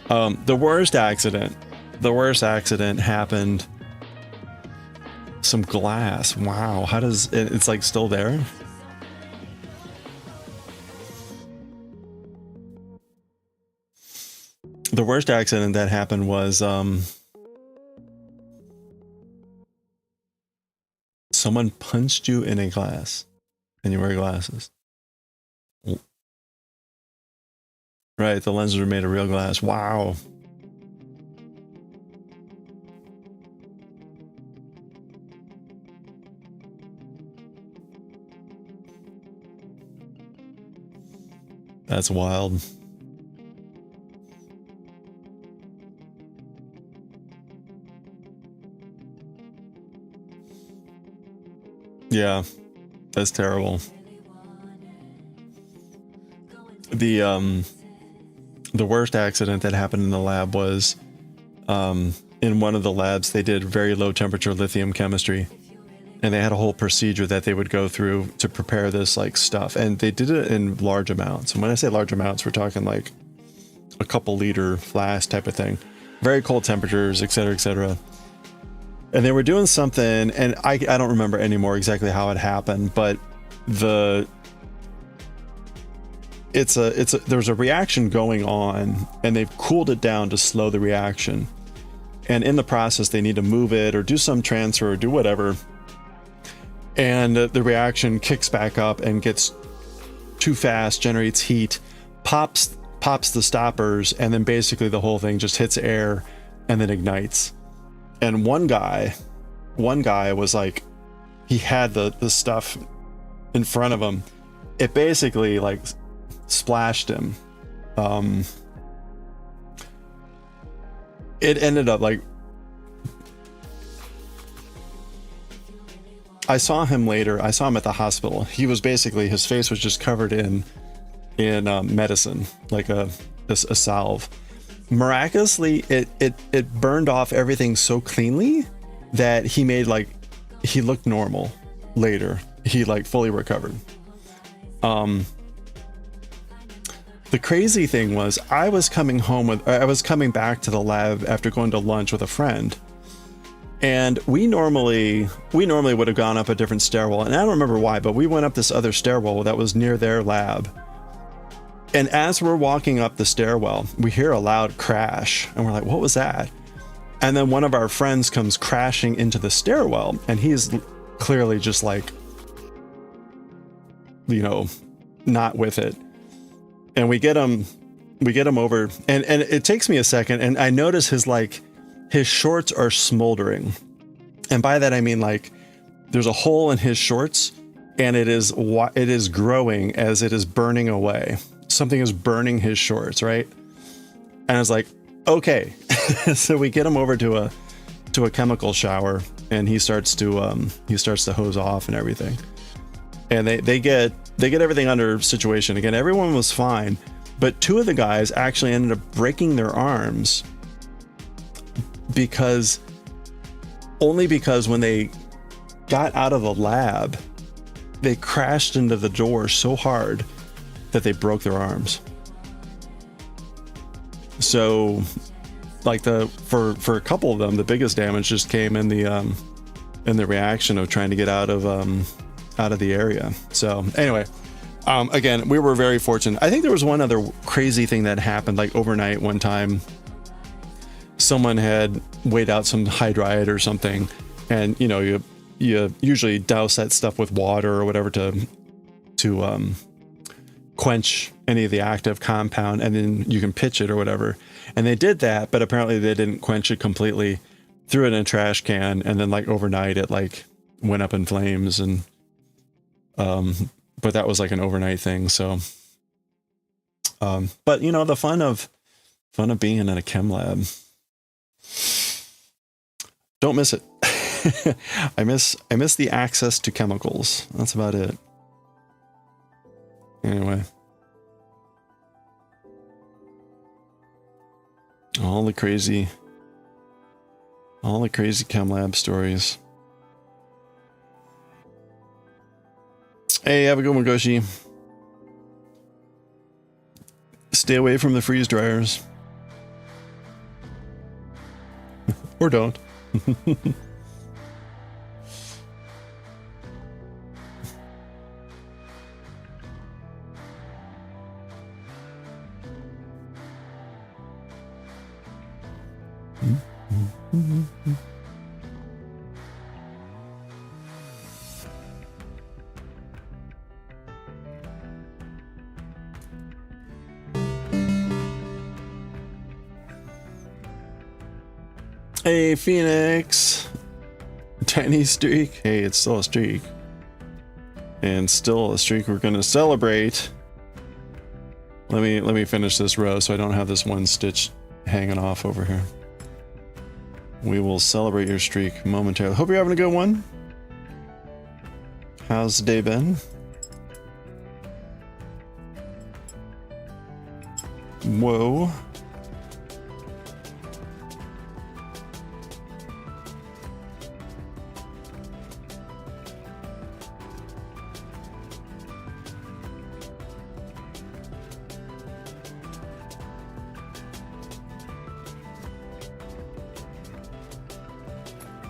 The worst accident happened. Some glass. Wow. How does it's like still there? The worst accident that happened was someone punched you in a glass and you wear glasses. Right, the lenses are made of real glass. Wow. That's wild. Yeah, that's terrible. The worst accident that happened in the lab was in one of the labs. They did very low temperature lithium chemistry, and they had a whole procedure that they would go through to prepare this like stuff, and they did it in large amounts. And when I say large amounts, we're talking like a couple liter flask type of thing, very cold temperatures, etc., etc. And they were doing something, and I don't remember anymore exactly how it happened, but there's a reaction going on, and they've cooled it down to slow the reaction. And in the process, they need to move it or do some transfer or do whatever. And the reaction kicks back up and gets too fast, generates heat, pops the stoppers, and then basically the whole thing just hits air and then ignites. And one guy was like, he had the stuff in front of him. It basically like splashed him. It ended up like, I saw him later. I saw him at the hospital. He was basically, his face was just covered in medicine, like a salve. Miraculously, it burned off everything so cleanly that he looked normal later. He like fully recovered. The crazy thing was, I was coming back to the lab after going to lunch with a friend, And we normally would have gone up a different stairwell, and I don't remember why, but we went up this other stairwell that was near their lab. And as we're walking up the stairwell, we hear a loud crash, and we're like, what was that? And then one of our friends comes crashing into the stairwell, and he's clearly just like, you know, not with it. And we get him over, and it takes me a second, and I notice his shorts are smoldering. And by that I mean, like, there's a hole in his shorts, and it is growing as it is burning away. Something is burning his shorts, right? And I was like, okay. So we get him over to a chemical shower, and he starts to hose off and everything. And they get everything under situation. Again, everyone was fine, but two of the guys actually ended up breaking their arms because when they got out of the lab, they crashed into the door so hard that they broke their arms. So, like, for a couple of them, the biggest damage just came in the reaction of trying to get out of the area. So anyway, again, we were very fortunate. I think there was one other crazy thing that happened, like overnight one time. Someone had weighed out some hydride or something, and you know, you usually douse that stuff with water or whatever to quench any of the active compound, and then you can pitch it or whatever. And they did that, but apparently they didn't quench it completely. Threw it in a trash can, and then like overnight it like went up in flames. And but that was like an overnight thing. So but you know, the fun of being in a chem lab, don't miss it. I miss the access to chemicals. That's about it. Anyway, all the crazy chem lab stories. Hey, have a good one, Goshi. Stay away from the freeze dryers. Or don't. Hey, Phoenix. Tiny streak. Hey, it's still a streak. And still a streak we're gonna celebrate. Let me finish this row so I don't have this one stitch hanging off over here. We will celebrate your streak momentarily. Hope you're having a good one. How's the day been? Whoa.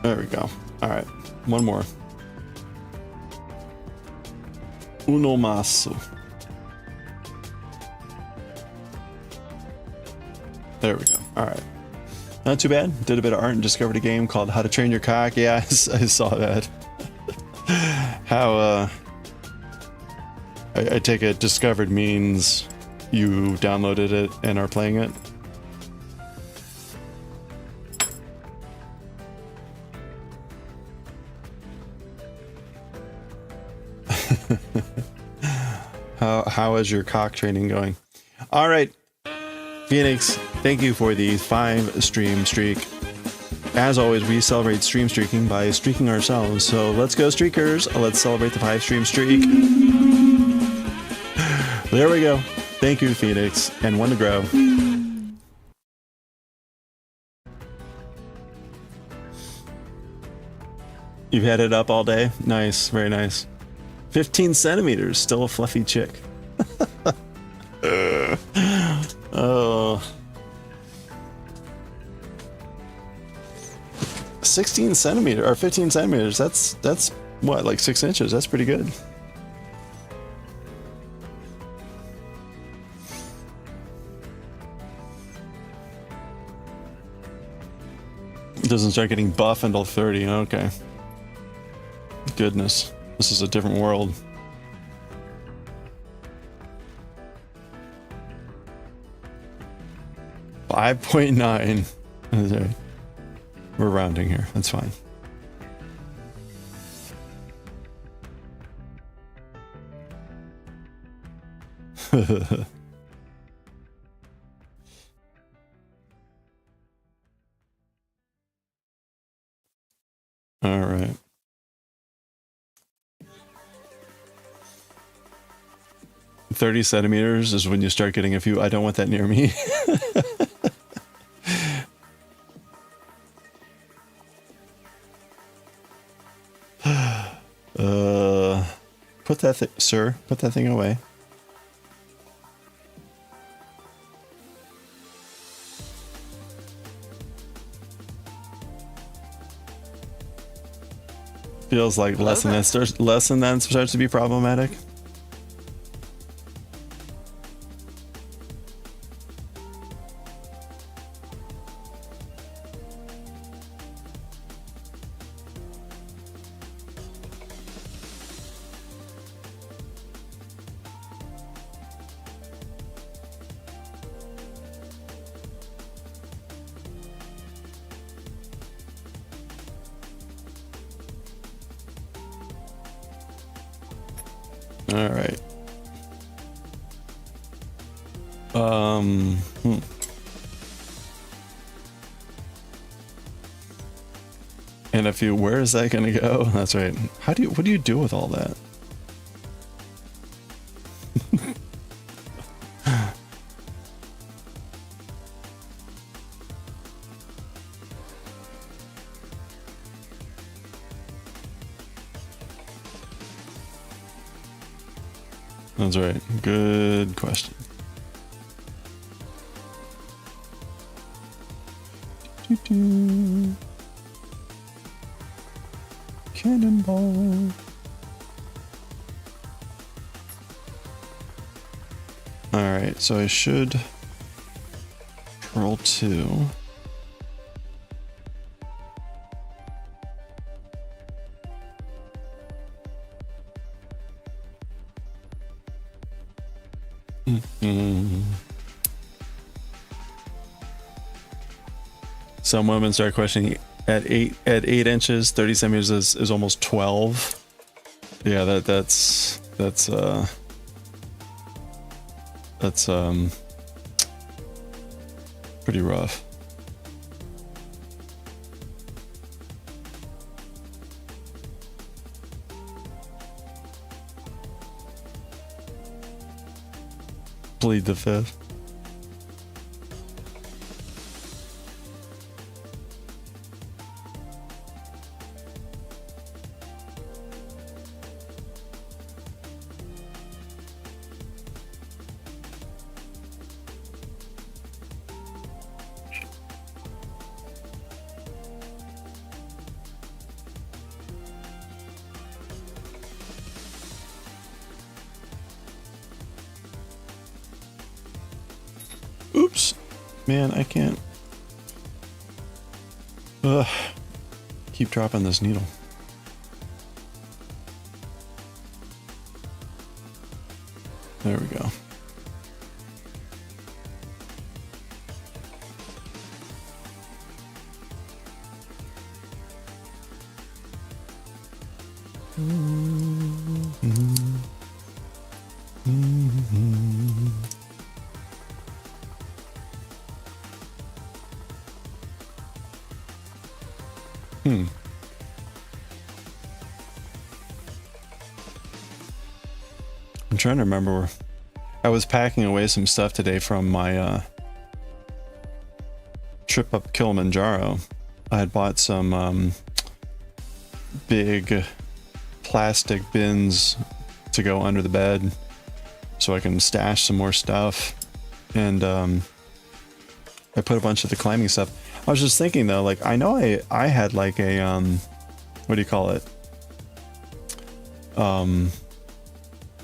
There we go. All right, one more. Uno masso. There we go. All right. Not too bad. Did a bit of art and discovered a game called How to Train Your Cock. Yeah, I saw that. How, I take it discovered means you downloaded it and are playing it. How is your cock training going? All right, Phoenix, thank you for the 5 stream streak. As always, we celebrate stream streaking by streaking ourselves. So let's go, streakers. Let's celebrate the 5 stream streak. There we go. Thank you, Phoenix, and one to grow. You've had it up all day? Nice, very nice. 15 centimeters, still a fluffy chick. Oh. 16 centimeters or 15 centimeters. That's what, like 6 inches. That's pretty good. It doesn't start getting buff until 30. Okay. Goodness. This is a different world. .9. We're rounding here. That's fine. All right. .30 centimeters is when you start getting a few. I don't want that near me. Put that thing, sir. Put that thing away. Feels like less than that starts to be problematic. All right. And if you, where is that gonna go? That's right. What do you do with all that? That's right. Good question. Cannonball. Alright, so I should roll 2. Some women start questioning at 8 inches, 30 centimeters is almost 12. Yeah, that's pretty rough. Plead the fifth. Oops, man, I can't. Ugh. Keep dropping this needle. There we go. I'm trying to remember. I was packing away some stuff today from my trip up Kilimanjaro. I had bought some big plastic bins to go under the bed so I can stash some more stuff. And I put a bunch of the climbing stuff. I was just thinking though, like I know I had like a what do you call it?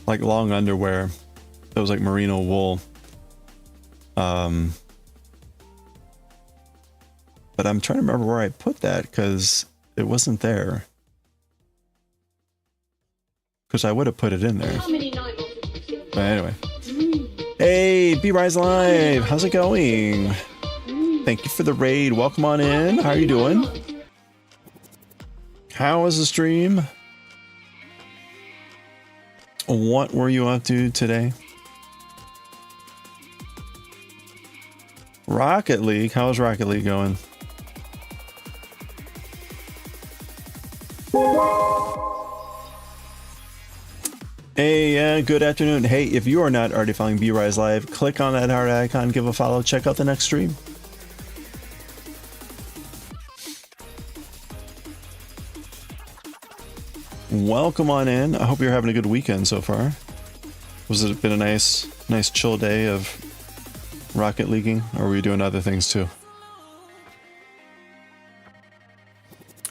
Like long underwear that was like merino wool. But I'm trying to remember where I put that because it wasn't there. Because I would have put it in there. But anyway. Hey, B-Rise Live! How's it going? Thank you for the raid. Welcome on in. How are you doing? How was the stream? What were you up to today? Rocket League? How's Rocket League going? Hey, good afternoon. Hey, if you are not already following B-Rise Live, click on that heart icon, give a follow, check out the next stream. Welcome on in. I hope you're having a good weekend so far. Was it been a nice chill day of Rocket Leaguing, or were you doing other things too?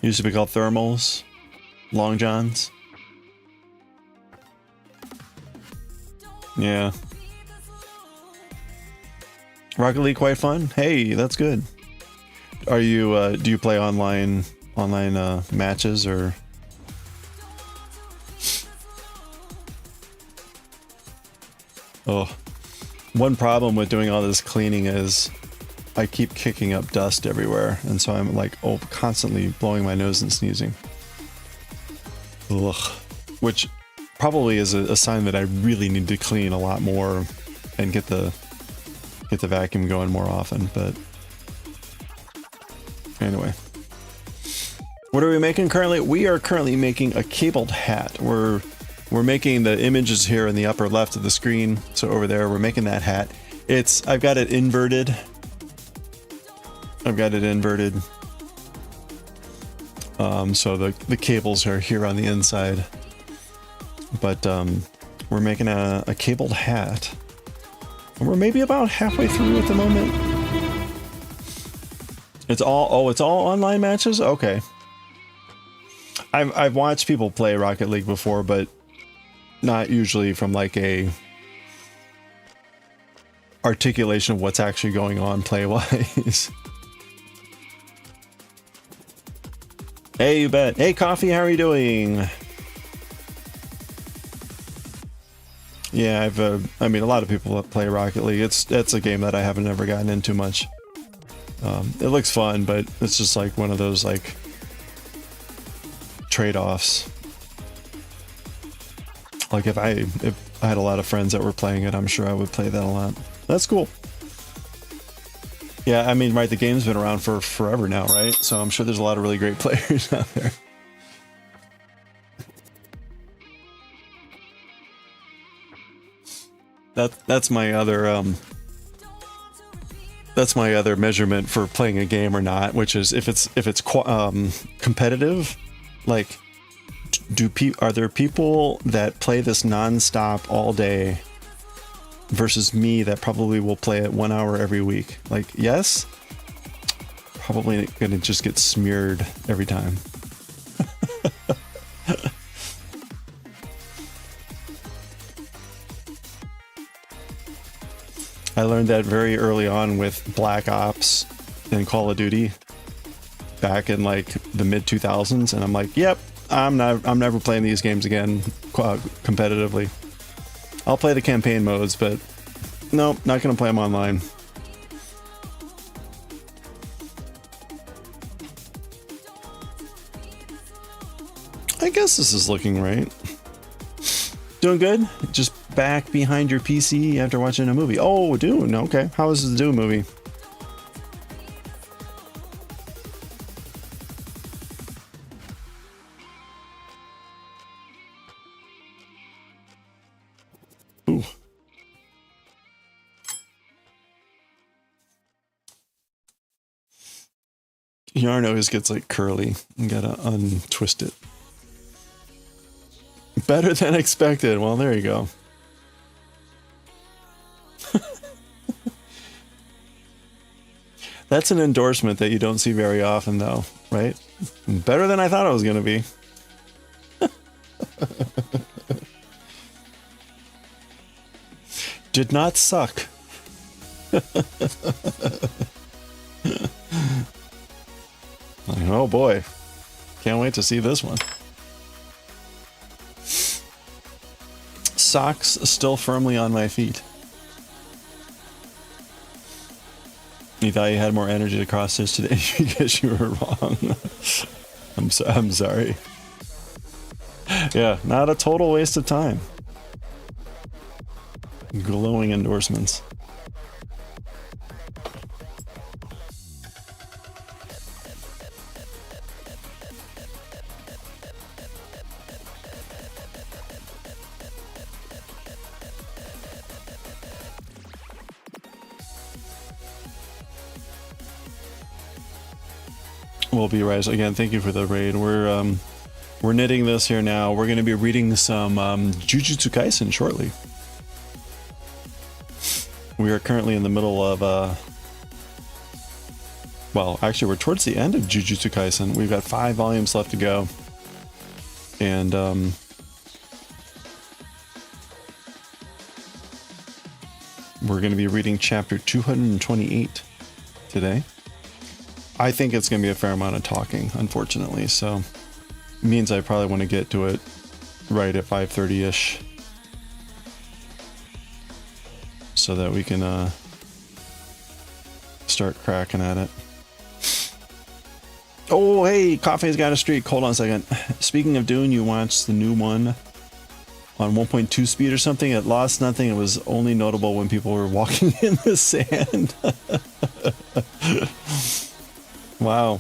Used to be called thermals, long johns. Yeah. Rocket League quite fun. Hey, that's good. Are you do you play online matches or? Oh, one problem with doing all this cleaning is I keep kicking up dust everywhere, and so I'm like constantly blowing my nose and sneezing. Ugh. Which probably is a sign that I really need to clean a lot more and get the vacuum going more often. But anyway, what are we making currently? We are currently making a cabled hat. We're making the images here in the upper left of the screen. So over there, we're making that hat. I've got it inverted. So the cables are here on the inside. But we're making a cabled hat. And we're maybe about halfway through at the moment. It's all online matches? Okay. I've watched people play Rocket League before, but not usually from like a articulation of what's actually going on play-wise. Hey, you bet. Hey, Coffee, how are you doing? Yeah, I mean, a lot of people play Rocket League. It's a game that I haven't ever gotten into much. It looks fun, but it's just like one of those like trade-offs. Like if I had a lot of friends that were playing it, I'm sure I would play that a lot. That's cool. Yeah, I mean, right, the game's been around for forever now, right? So I'm sure there's a lot of really great players out there. That's my other measurement for playing a game or not, which is if it's competitive, like are there people that play this non-stop all day versus me that probably will play it 1 hour every week? Like, yes, probably gonna just get smeared every time. I learned that very early on with Black Ops and Call of Duty back in like the mid 2000s, and I'm like, yep, I'm never playing these games again competitively. I'll play the campaign modes, but no, not gonna play them online. I guess this is looking right. Doing good? Just back behind your PC after watching a movie. Oh, Dune. Okay. How was the Dune movie? Ooh. Yarn always gets like curly. You gotta untwist it. Better than expected. Well, there you go. That's an endorsement that you don't see very often, though, right? Better than I thought it was going to be. Did not suck. Oh boy. Can't wait to see this one. Socks still firmly on my feet. You thought you had more energy to cross stitch today because you were wrong. I'm sorry. Yeah, not a total waste of time. Glowing endorsements. We'll be right again. Thank you for the raid. We're knitting this here now. We're going to be reading some Jujutsu Kaisen shortly. We are currently in the middle of well, actually, we're towards the end of Jujutsu Kaisen. We've got 5 volumes left to go, and we're going to be reading chapter 228 today. I think it's going to be a fair amount of talking, unfortunately, so it means I probably want to get to it right at 5:30-ish so that we can start cracking at it. Oh, hey, Coffee's got a streak. Hold on a second. Speaking of Dune, you watched the new one on 1.2 speed or something. It lost nothing. It was only notable when people were walking in the sand. Wow.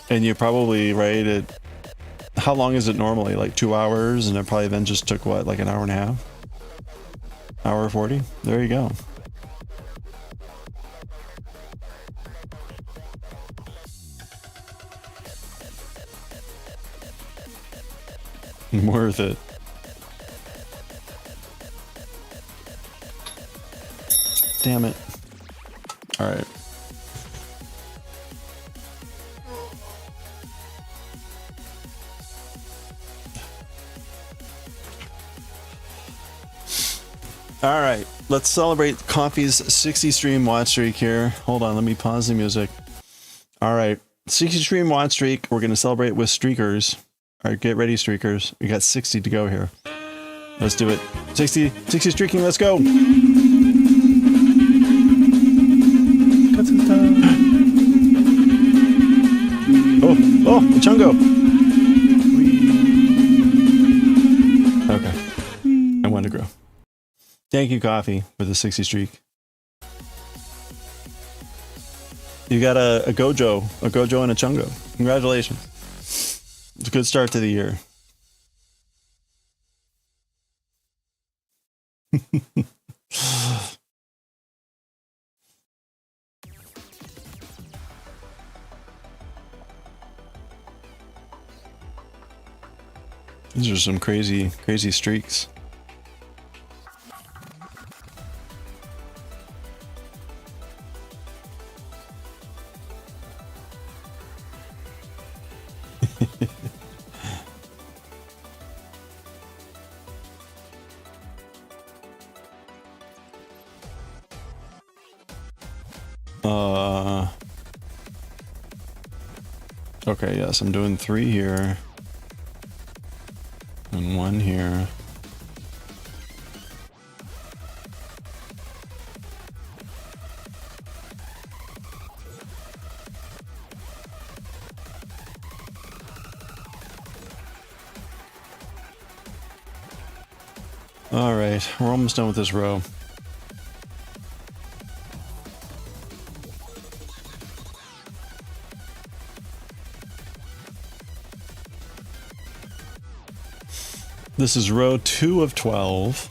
And you're probably right. How long is it normally? Like 2 hours? And it probably then just took what, like an hour and a half? Hour 40? There you go. Worth it. Damn it. All right. All right, let's celebrate Coffee's 60 stream watch streak here. Hold on, let me pause the music. All right, 60 stream watch streak. We're going to celebrate with streakers. All right, get ready, streakers. We got 60 to go here. Let's do it. 60 streaking, let's go. Oh, Chungo. Okay, I want to grow. Thank you, Coffee, for the 60 streak. You got a Gojo and a Chungo. Congratulations. It's a good start to the year. These are some crazy streaks. Okay, yes, I'm doing 3 here. And 1 here. All right, we're almost done with this row. This is row 2 of 12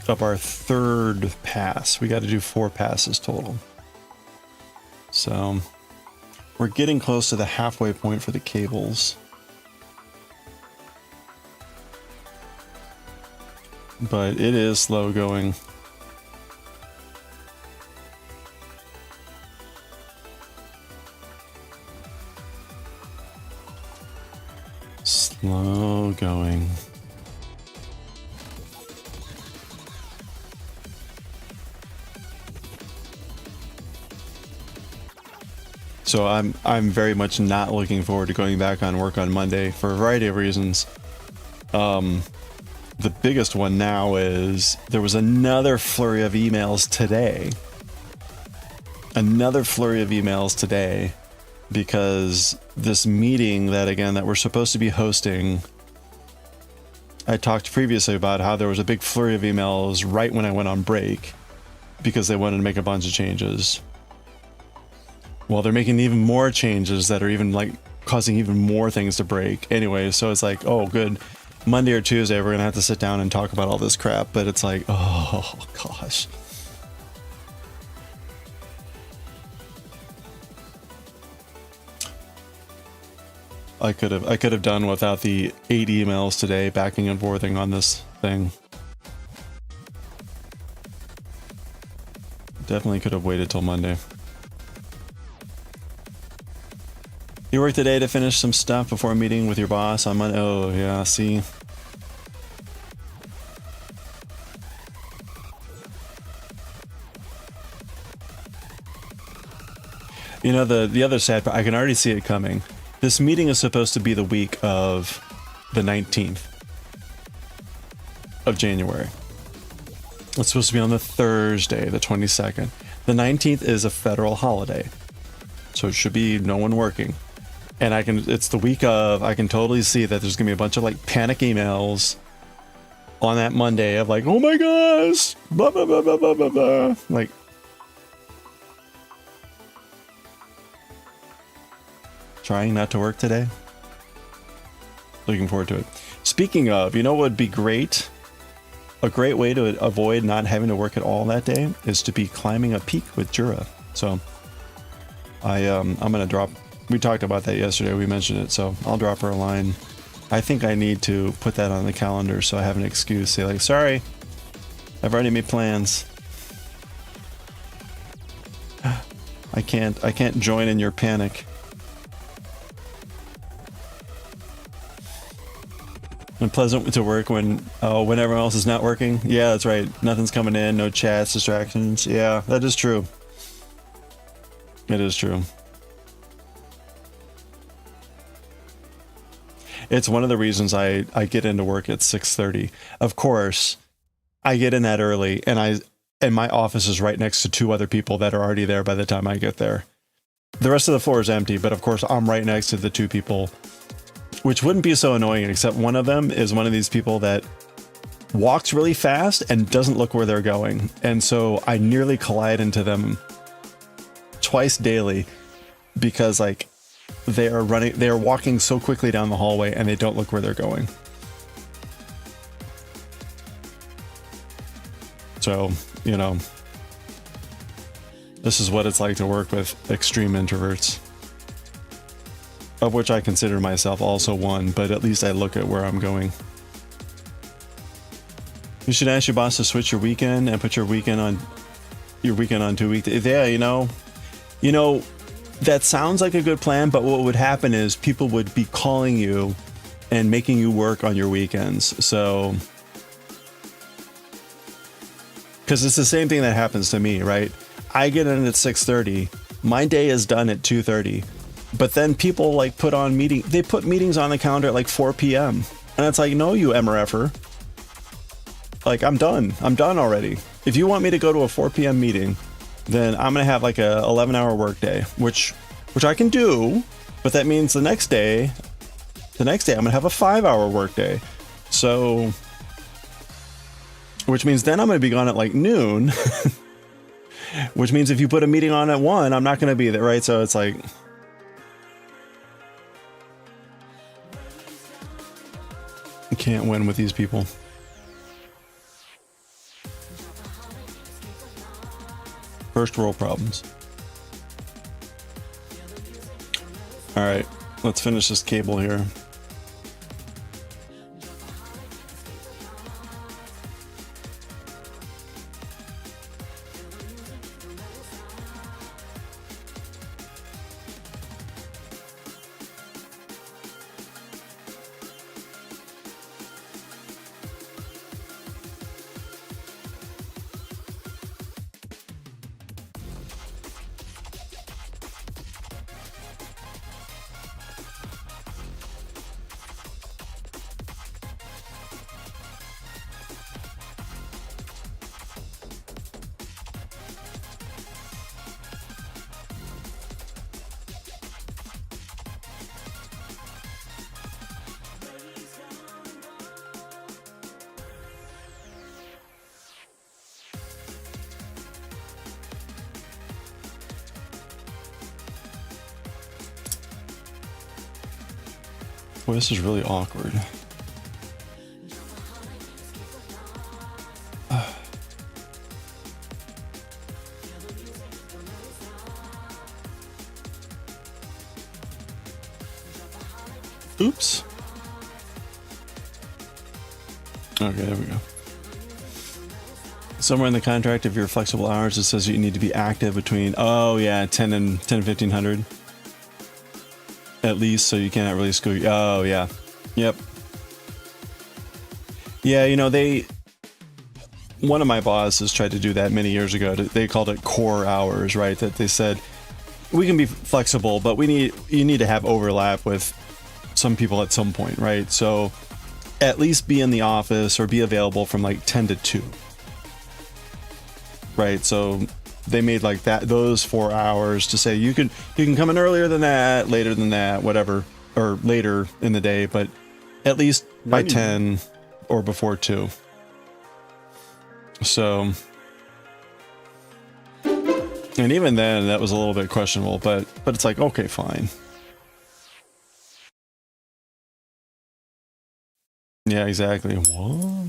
of our 3rd pass. We got to do 4 passes total. So we're getting close to the halfway point for the cables. But it is slow going. Slow going. So I'm very much not looking forward to going back on work on Monday for a variety of reasons. The biggest one now is there was another flurry of emails today. Because this meeting that we're supposed to be hosting, I talked previously about how there was a big flurry of emails right when I went on break because they wanted to make a bunch of changes. Well, they're making even more changes that are even like causing even more things to break. Anyway, so it's like, oh, good. Monday or Tuesday, we're going to have to sit down and talk about all this crap. But it's like, oh, gosh. I could have done without the 8 emails today backing and forthing on this thing. Definitely could have waited till Monday. You work today to finish some stuff before a meeting with your boss on Monday. Oh, yeah, see. You know, the other sad part, I can already see it coming. This meeting is supposed to be the week of the 19th of January. It's supposed to be on the Thursday, the 22nd. The 19th is a federal holiday, so it should be no one working. And it's the week of, I can totally see that there's gonna be a bunch of like panic emails on that Monday of like, oh my gosh, blah, blah, blah, blah, blah, blah, blah. Like, trying not to work today. Looking forward to it. Speaking of, you know what would be great? A great way to avoid not having to work at all that day is to be climbing a peak with Jura. So I'm gonna drop. We talked about that yesterday. We mentioned it, so I'll drop her a line. I think I need to put that on the calendar so I have an excuse. Say like, sorry, I've already made plans. I can't join in your panic. And pleasant to work when everyone else is not working. Yeah, that's right. Nothing's coming in, no chats, distractions. Yeah, that is true. It is true. It's one of the reasons I get into work at 6:30. Of course, I get in that early, and my office is right next to 2 other people that are already there by the time I get there. The rest of the floor is empty, but of course I'm right next to the 2 people, which wouldn't be so annoying, except one of them is one of these people that walks really fast and doesn't look where they're going. And so I nearly collide into them twice daily because like they are walking so quickly down the hallway and they don't look where they're going. So, you know, this is what it's like to work with extreme introverts. Of which I consider myself also one, but at least I look at where I'm going. You should ask your boss to switch your weekend and put your weekend on 2 weekdays. Yeah, you know, that sounds like a good plan, but what would happen is people would be calling you and making you work on your weekends. So, because it's the same thing that happens to me, right? I get in at 6:30. My day is done at 2:30. But then people like put meetings on the calendar at like 4 p.m. And it's like, no, you MRFer. Like, I'm done already. If you want me to go to a 4 p.m. meeting, then I'm going to have like a 11-hour work day, which I can do, but that means the next day I'm going to have a 5-hour work day. So, which means then I'm going to be gone at like noon, which means if you put a meeting on at 1, I'm not going to be there, right? So it's like, I can't win with these people. First world problems. All right, let's finish this cable here. Boy, this is really awkward. Oops. Okay, there we go. Somewhere in the contract, if you're flexible hours, it says you need to be active between, oh yeah, 10 and 1500 at least, so you cannot really school. Oh yeah. Yep. Yeah, you know, one of my bosses tried to do that many years ago. They called it core hours, right? That they said, we can be flexible, but you need to have overlap with some people at some point, right? So at least be in the office or be available from like 10 to 2. Right, so they made like those 4 hours to say you can come in earlier than that, later than that, whatever, or later in the day, but at least by 10 or before 2. So, and even then, that was a little bit questionable, but it's like, okay, fine. Yeah, exactly. What?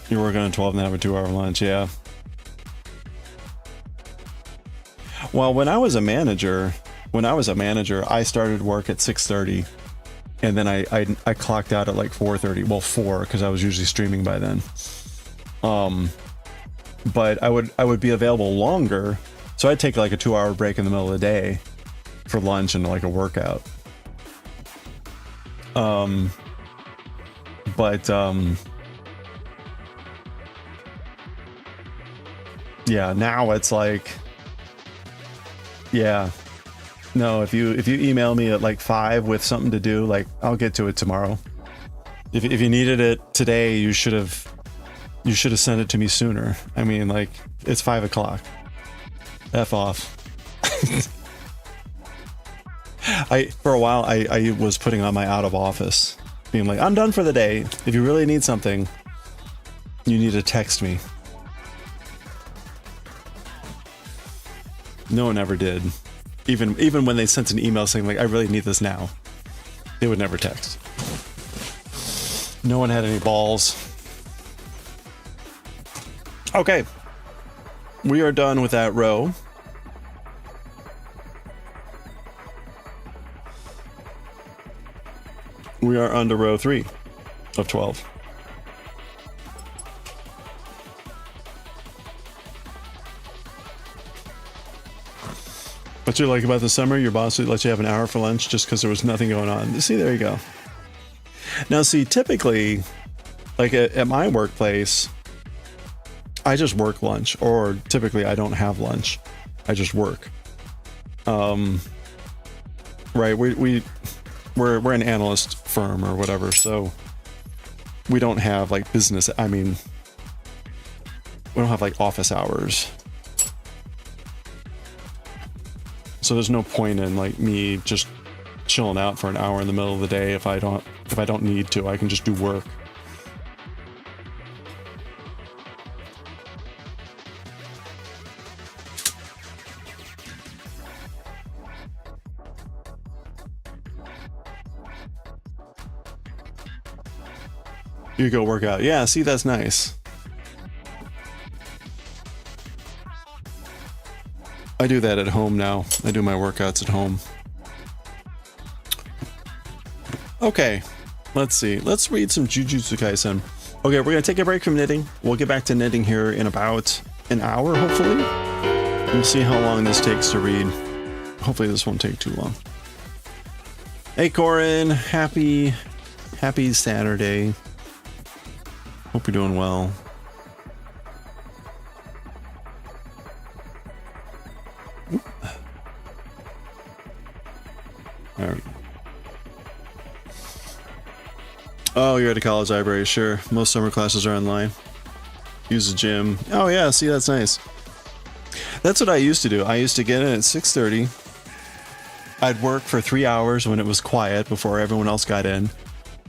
You're working on 12 and have a 2-hour lunch, yeah. Well, when I was a manager, I started work at 6:30, and then I clocked out at like 4:30. Well, 4 because I was usually streaming by then. But I would be available longer, so I'd take like a 2-hour break in the middle of the day for lunch and like a workout. Yeah, now it's like, yeah, no, if you email me at like 5 with something to do, like I'll get to it tomorrow. If you needed it today, you should have sent it to me sooner. I mean, like, it's 5 o'clock. F off. For a while I was putting on my out of office, being like, I'm done for the day. If you really need something, you need to text me. No one ever did. Even when they sent an email saying like, I really need this now, they would never text. No one had any balls. Okay. We are done with that row. We are on to row 3 of 12. What you like about the summer, your boss would let you have an hour for lunch just because there was nothing going on. See, there you go. Now, see, typically, like at my workplace, I just work lunch, or typically I don't have lunch. I just work. Right, we're an analyst firm or whatever, so we don't have like business. I mean, we don't have like office hours. So there's no point in like me just chilling out for an hour in the middle of the day if I don't need to. I can just do work. You go work out. Yeah, see, that's nice. I do that at home now. I do my workouts at home. Okay, let's see. Let's read some Jujutsu Kaisen. Okay, we're gonna take a break from knitting. We'll get back to knitting here in about an hour, hopefully. We'll see how long this takes to read. Hopefully this won't take too long. Hey Corin, happy Saturday. Hope you're doing well. There we go. Oh, you're at a college library, sure. Most summer classes are online. Use the gym. Oh yeah, see, that's nice. That's what I used to do. I used to get in at 6:30. I'd work for 3 hours when it was quiet before everyone else got in.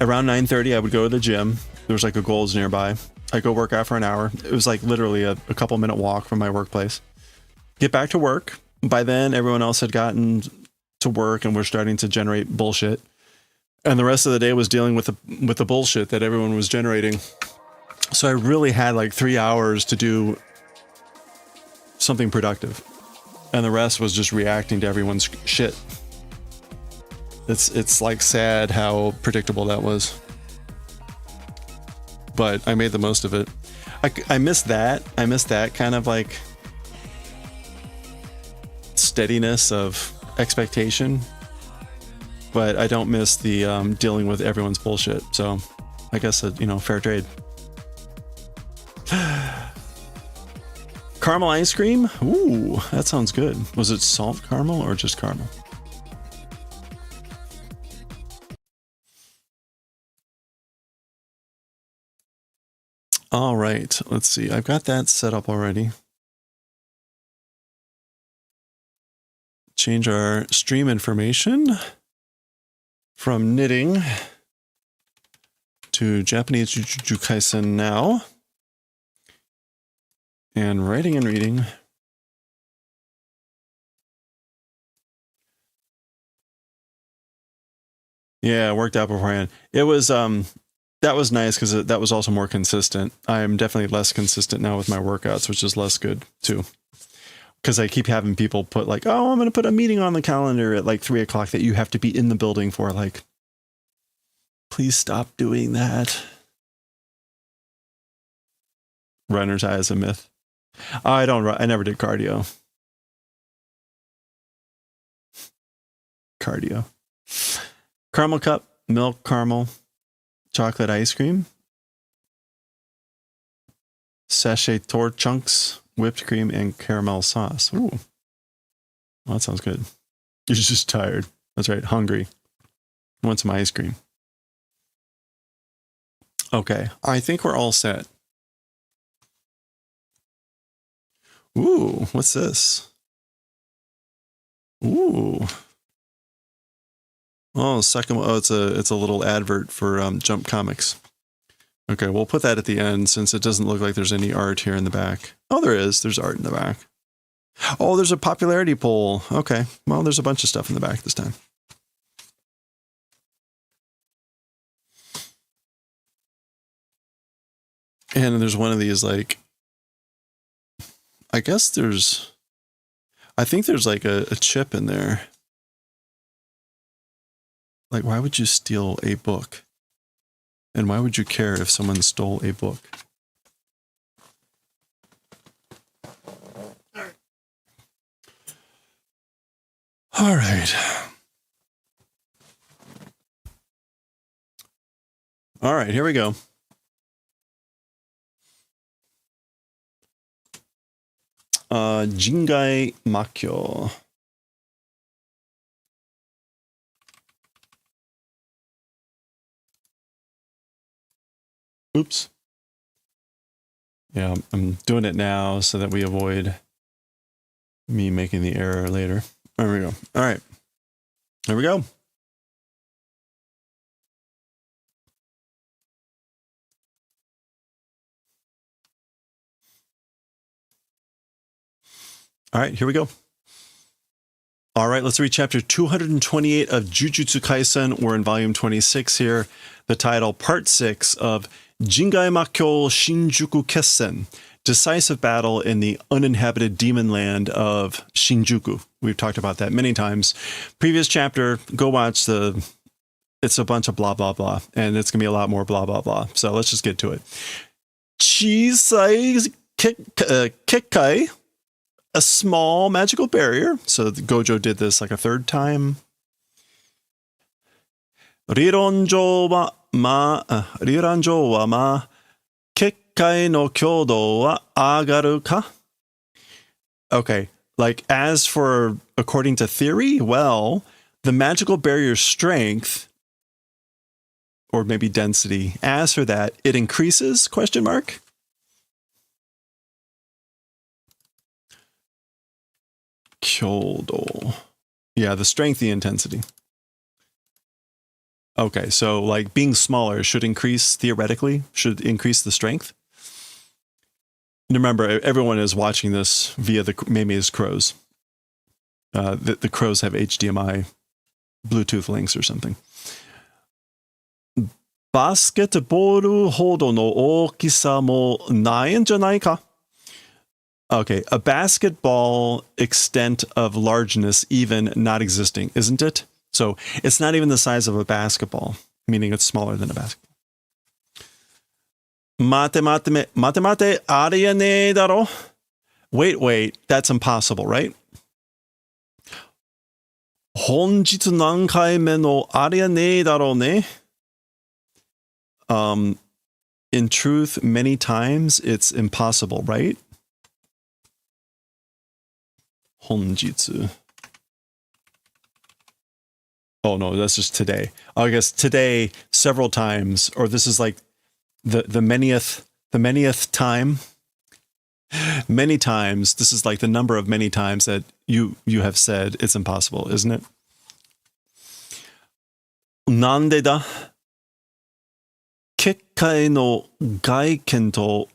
Around 9:30, I would go to the gym. There was like a Gold's nearby. I'd go work out for an hour. It was like literally a couple minute walk from my workplace. Get back to work. By then, everyone else had gotten to work and we're starting to generate bullshit. And the rest of the day was dealing with the bullshit that everyone was generating. So I really had like 3 hours to do something productive. And the rest was just reacting to everyone's shit. It's like sad how predictable that was. But I made the most of it. I miss that. I miss that kind of like steadiness of expectation. But I don't miss the dealing with everyone's bullshit. So I guess, fair trade. Caramel ice cream? Ooh, that sounds good. Was it salt caramel or just caramel? All right, let's see. I've got that set up already. Change our stream information from knitting to Japanese Jujutsu Kaisen now. And writing and reading. Yeah, it worked out beforehand. It was, that was nice because that was also more consistent. I'm definitely less consistent now with my workouts, which is less good too. Because I keep having people put like, oh, I'm going to put a meeting on the calendar at like 3 o'clock that you have to be in the building for. Like, please stop doing that. Runner's high is a myth. I never did cardio. Caramel cup, milk caramel, chocolate ice cream, sachet tort chunks, whipped cream, and caramel sauce. Ooh. Well, that sounds good. You're just tired. That's right. Hungry. Want some ice cream. Okay. I think we're all set. Ooh, what's this? Ooh. Oh, second one. Oh, it's a little advert for Jump Comics. Okay, we'll put that at the end since it doesn't look like there's any art here in the back. Oh, there is. There's art in the back. Oh, there's a popularity poll. Okay, well, there's a bunch of stuff in the back this time. And there's one of these like, I think there's like a chip in there. Like, why would you steal a book? And why would you care if someone stole a book? All right. All right, here we go. Jingai Makyo. Oops. Yeah, I'm doing it now so that we avoid me making the error later. There we go. All right. There we go. All right, here we go. All right, let's read chapter 228 of Jujutsu Kaisen. We're in volume 26 here. The title, part 6 of Jingai Makyo Shinjuku Kessen, decisive battle in the uninhabited demon land of Shinjuku. We've talked about that many times. Previous chapter, go watch it's a bunch of blah, blah, blah, and it's going to be a lot more blah, blah, blah. So let's just get to it. Chisai Kekkai, a small magical barrier. So Gojo did this like a third time. Riranjo wa ma kekkai no kyodo wa agaru ka? Okay, like as for according to theory, well, the magical barrier's strength, or maybe density, as for that, it increases, question mark? Kyodo. Yeah, the strength, the intensity. Okay, so like being smaller should increase, theoretically, should increase the strength. And remember, everyone is watching this via the Mei's crows. The crows have HDMI Bluetooth links or something. バスケットボールほどの大きさもないんじゃないか? Okay, a basketball extent of largeness even not existing, isn't it? So it's not even the size of a basketball, meaning it's smaller than a basketball. 待て待て、ありえねえだろ? Wait, that's impossible, right? 本日何回目のありえねえだろうね? In truth, many times it's impossible, right? 本日. Oh no, that's just today. I guess today several times, or this is like the manyth time. Many times, this is like the number of many times that you have said it's impossible, isn't it? なんでだ? 結界の外見と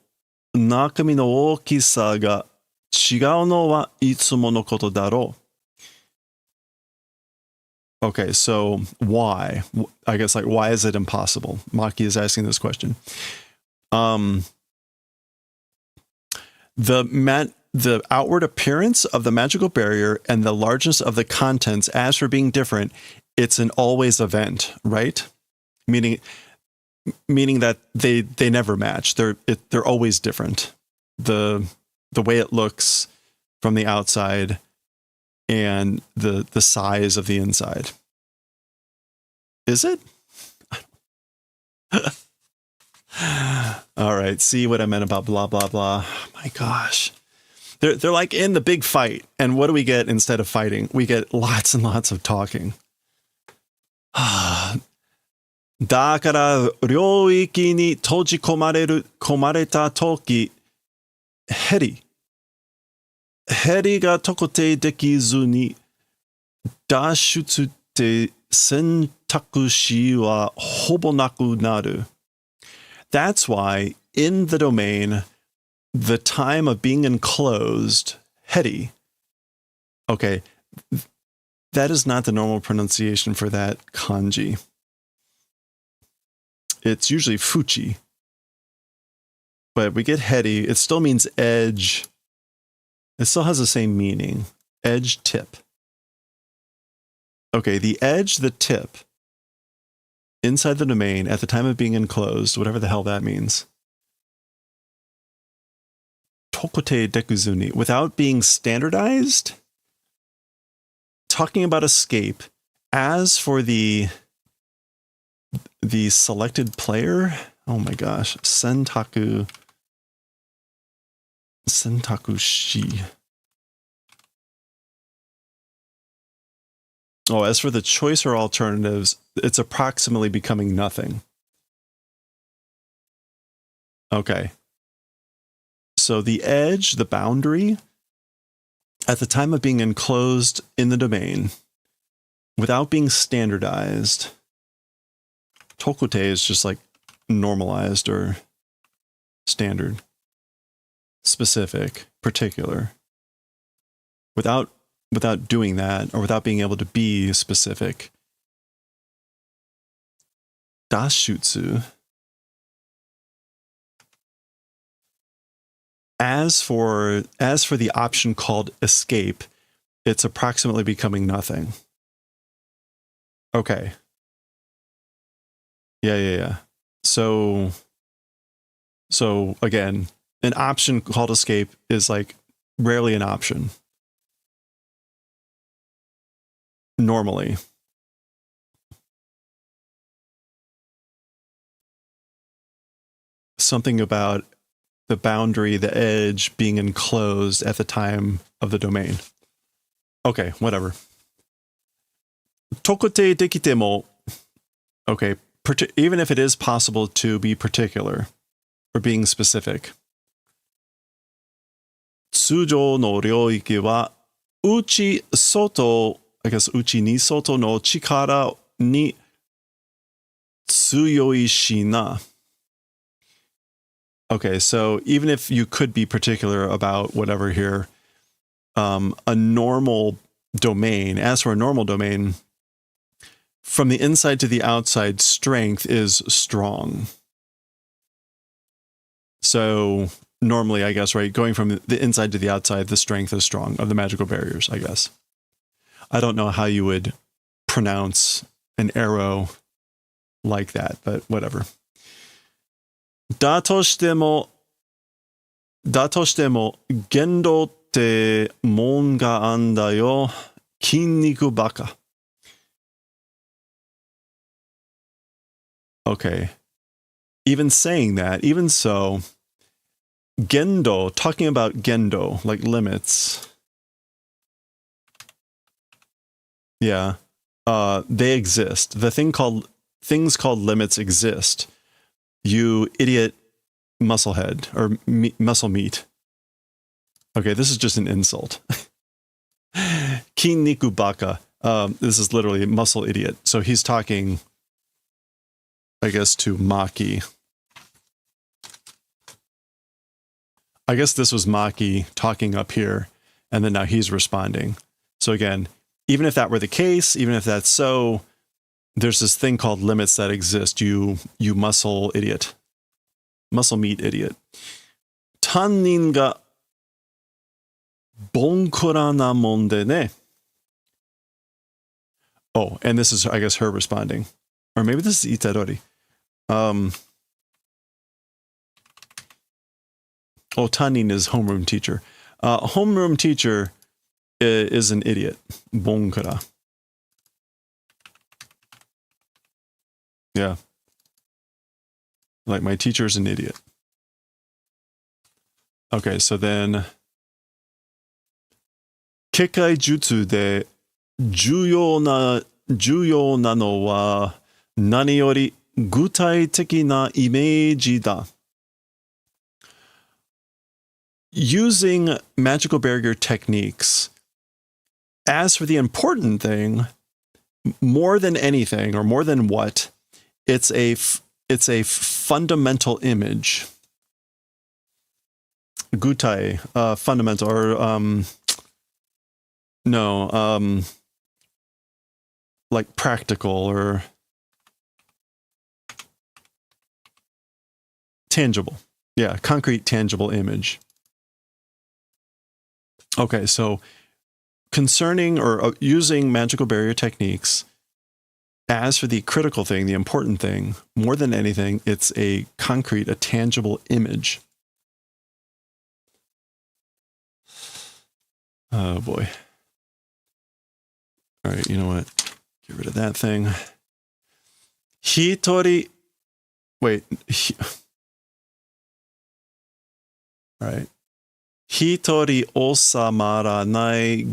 中身の大きさが違うのはいつものことだろう? Okay, so why? I guess like why is it impossible? Maki is asking this question. The outward appearance of the magical barrier and the largeness of the contents, as for being different, it's an always event, right? Meaning that they never match. They're always different. The way it looks from the outside and the size of the inside. Is it? All right, see what I meant about blah blah blah. My gosh. They're like in the big fight, and what do we get instead of fighting? We get lots and lots of talking. だから領域に閉じ込まれたとき、ヘリが特定できずに脱出って選択肢はほぼなくなる. That's why in the domain, the time of being enclosed, heri. Okay, that is not the normal pronunciation for that kanji. It's usually fuchi. But we get heri, it still means edge. It still has the same meaning. Edge, tip. Okay, the edge, the tip, inside the domain at the time of being enclosed, whatever the hell that means. Tokote dekuzuni, without being standardized. Talking about escape. As for the selected player, oh my gosh, Sentaku shi. Oh, as for the choice or alternatives, it's approximately becoming nothing. Okay. So the edge, the boundary, at the time of being enclosed in the domain, without being standardized, Tokote is just like normalized or standard, specific, particular. Without doing that, or without being able to be specific. Dashutsu. As for the option called escape, it's approximately becoming nothing. Okay. Yeah. So again, an option called escape is like rarely an option. Normally. Something about the boundary, the edge being enclosed at the time of the domain. Okay, whatever. Tokote dekitemo. Okay, even if it is possible to be particular or being specific. Tsujo no ryoiki wa uchi soto, I guess uchi ni soto no chikara ni tsuyoi shi na. Okay, so even if you could be particular about whatever here, a normal domain, as for a normal domain, from the inside to the outside, strength is strong. So normally, I guess, right, going from the inside to the outside, the strength is strong of the magical barriers, I guess. I don't know how you would pronounce an arrow like that, but whatever. だとしても言動ってもんがあんだよ。筋肉バカ。Okay. Even saying that, even so, Gendo, talking about Gendo, like limits. Yeah. They exist. Things called limits exist. You idiot musclehead or muscle meat. Okay, this is just an insult. Kinniku baka. This is literally muscle idiot. So he's talking, I guess, to Maki. I guess this was Maki talking up here, and then now he's responding. So again, even if that were the case, even if that's so, there's this thing called limits that exist. You muscle idiot. Muscle meat idiot. Tannin ga bonkora na mon de ne. Oh, and this is, I guess, her responding. Or maybe this is Itadori. Tanin is homeroom teacher. Homeroom teacher is an idiot. Bonkora. Yeah. Like my teacher's an idiot. Okay, so then 結界術で重要なのは何より具体的なイメージだ。Using magical barrier techniques, as for the important thing, more than anything or more than what, it's a fundamental image. Gutai, fundamental, or like practical or tangible. Yeah, concrete, tangible image. Okay, so concerning or using magical barrier techniques, as for the critical thing, the important thing, more than anything, it's a concrete, a tangible image. Oh boy. All right, you know what? Get rid of that thing. Hitori. Wait. All right. Hitori osamara nai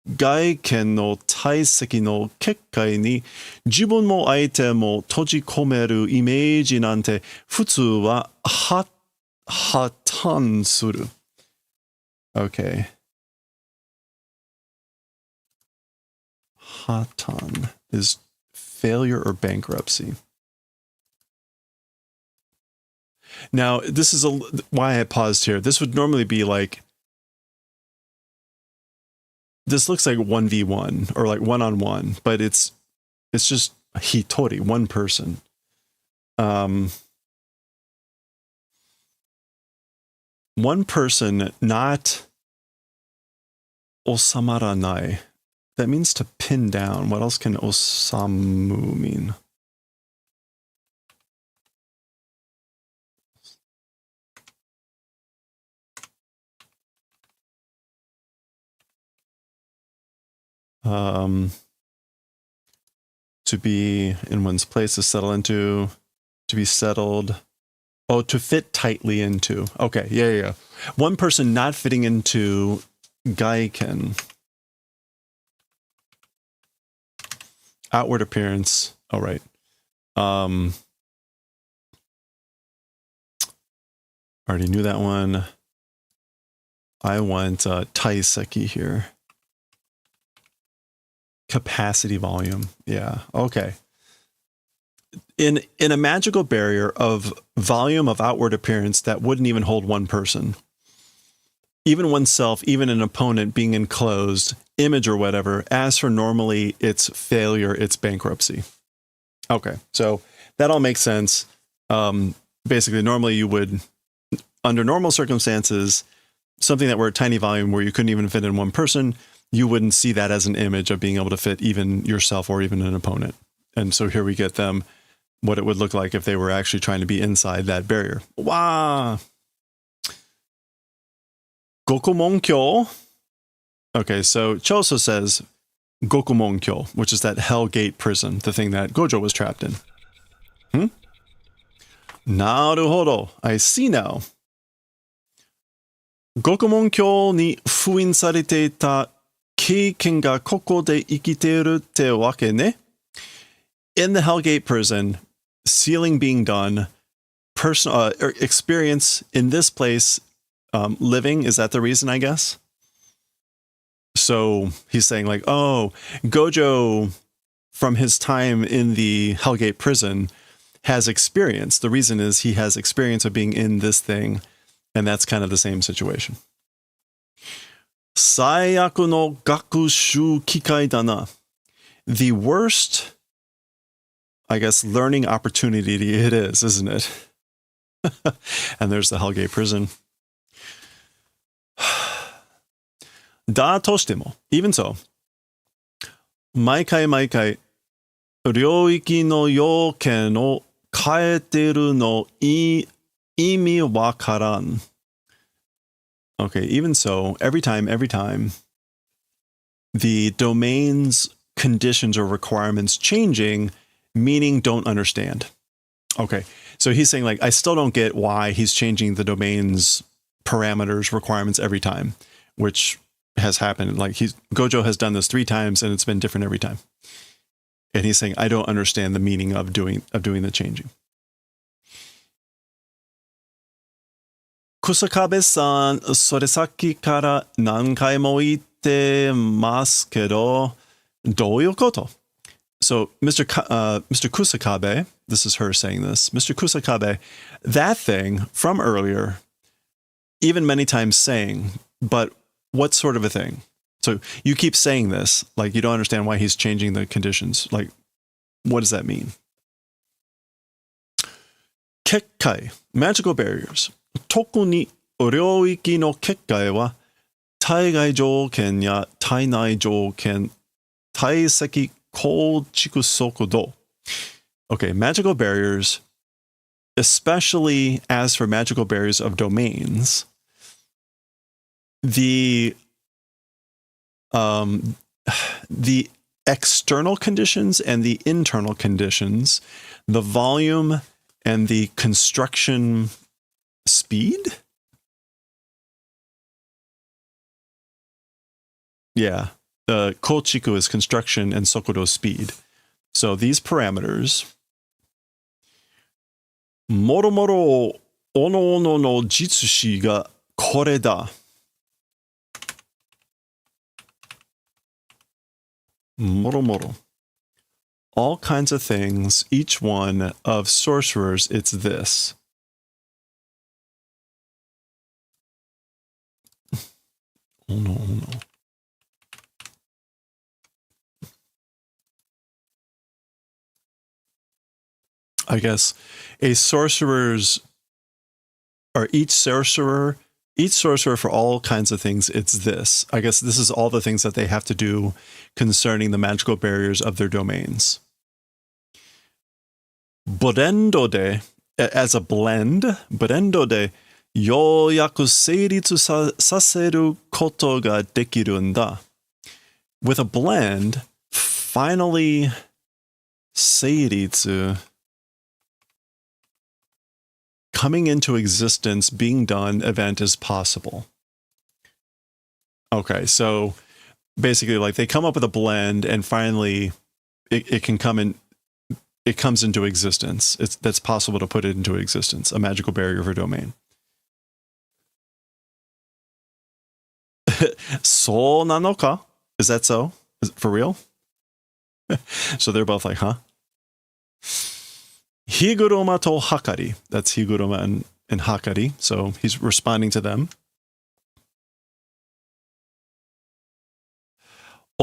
gaiken no taiseki no kekkai ni jibun mo aite mo tojikomeru imeiji nante futsu wa hatan suru. Okay. Hatan is failure or bankruptcy. Now, this is why I paused here. This would normally be like, this looks like 1v1 or like one-on-one, but it's just hitori, one person. One person, not osamaranai. That means to pin down. What else can osamu mean? To be in one's place, to settle into, to be settled. Oh, to fit tightly into. Okay, yeah. One person not fitting into gaiken. Outward appearance. Oh, right. Already knew that one. I want taiseki here. Capacity volume. Yeah. Okay. In a magical barrier of volume of outward appearance that wouldn't even hold one person, even oneself, even an opponent being enclosed, image or whatever. As for normally, it's failure, it's bankruptcy. Okay, so that all makes sense. Basically, normally you would, under normal circumstances, something that were a tiny volume where you couldn't even fit in one person, you wouldn't see that as an image of being able to fit even yourself or even an opponent. And so here we get them, what it would look like if they were actually trying to be inside that barrier. Wow. Gokumonkyo. Okay, so Choso says Gokumonkyo, which is that Hell Gate prison, the thing that Gojo was trapped in. Naruhodo. I see now. Gokumonkyo ni fuin sarete ita keiken ga koko de ikiteru te wake ne? In the Hellgate prison, sealing being done, personal experience in this place, living, is that the reason, I guess? So he's saying like, oh, Gojo from his time in the Hellgate prison has experience. The reason is he has experience of being in this thing, and that's kind of the same situation. Saiyaku no gakushu kikai dana. The worst, I guess, learning opportunity it is, isn't it? And there's the Hellgate prison. Da toshitemo, even so, maikai, ryoiki no youken o kaeteru no imi wakaran. Okay, even so, every time, the domain's conditions or requirements changing, meaning don't understand. Okay, so he's saying like, I still don't get why he's changing the domain's parameters, requirements every time, which has happened. Like Gojo has done this 3 times and it's been different every time. And he's saying, I don't understand the meaning of doing the changing. Kusakabe-san, sore saki kara nankai mo itte masu kedo, douyu koto? So Mr. Kusakabe, this is her saying this, Mr. Kusakabe, that thing from earlier, even many times saying, but what sort of a thing? So you keep saying this, like you don't understand why he's changing the conditions. Like, what does that mean? Kekkai, magical barriers. Toku ni ryoiki no kekkai wa taigai jouken ya tainai jouken taiseki kouchiku soku do. Okay, magical barriers, especially as for magical barriers of domains, the external conditions and the internal conditions, the volume and the construction speed. Yeah, kochiku is construction and sokudo speed. So these parameters, moromoro ono ono no jitsushi ga kore da. Moro. All kinds of things, each one of sorcerers, it's this. Oh no. I guess each sorcerer for all kinds of things, it's this. I guess this is all the things that they have to do concerning the magical barriers of their domains. Borendo de, as a blend, borendo de, yoyaku seiritsu saseru koto ga dekiru n da. With a blend, finally, seiritsu, coming into existence, being done, event is possible. Okay, so basically, like they come up with a blend, and finally, it can come in. It comes into existence. That's possible to put it into existence. A magical barrier for domain. So nanoka? Is that so? Is it for real? So they're both like, huh? Higuruma to Hakari. That's Higuruma and Hakari. So he's responding to them.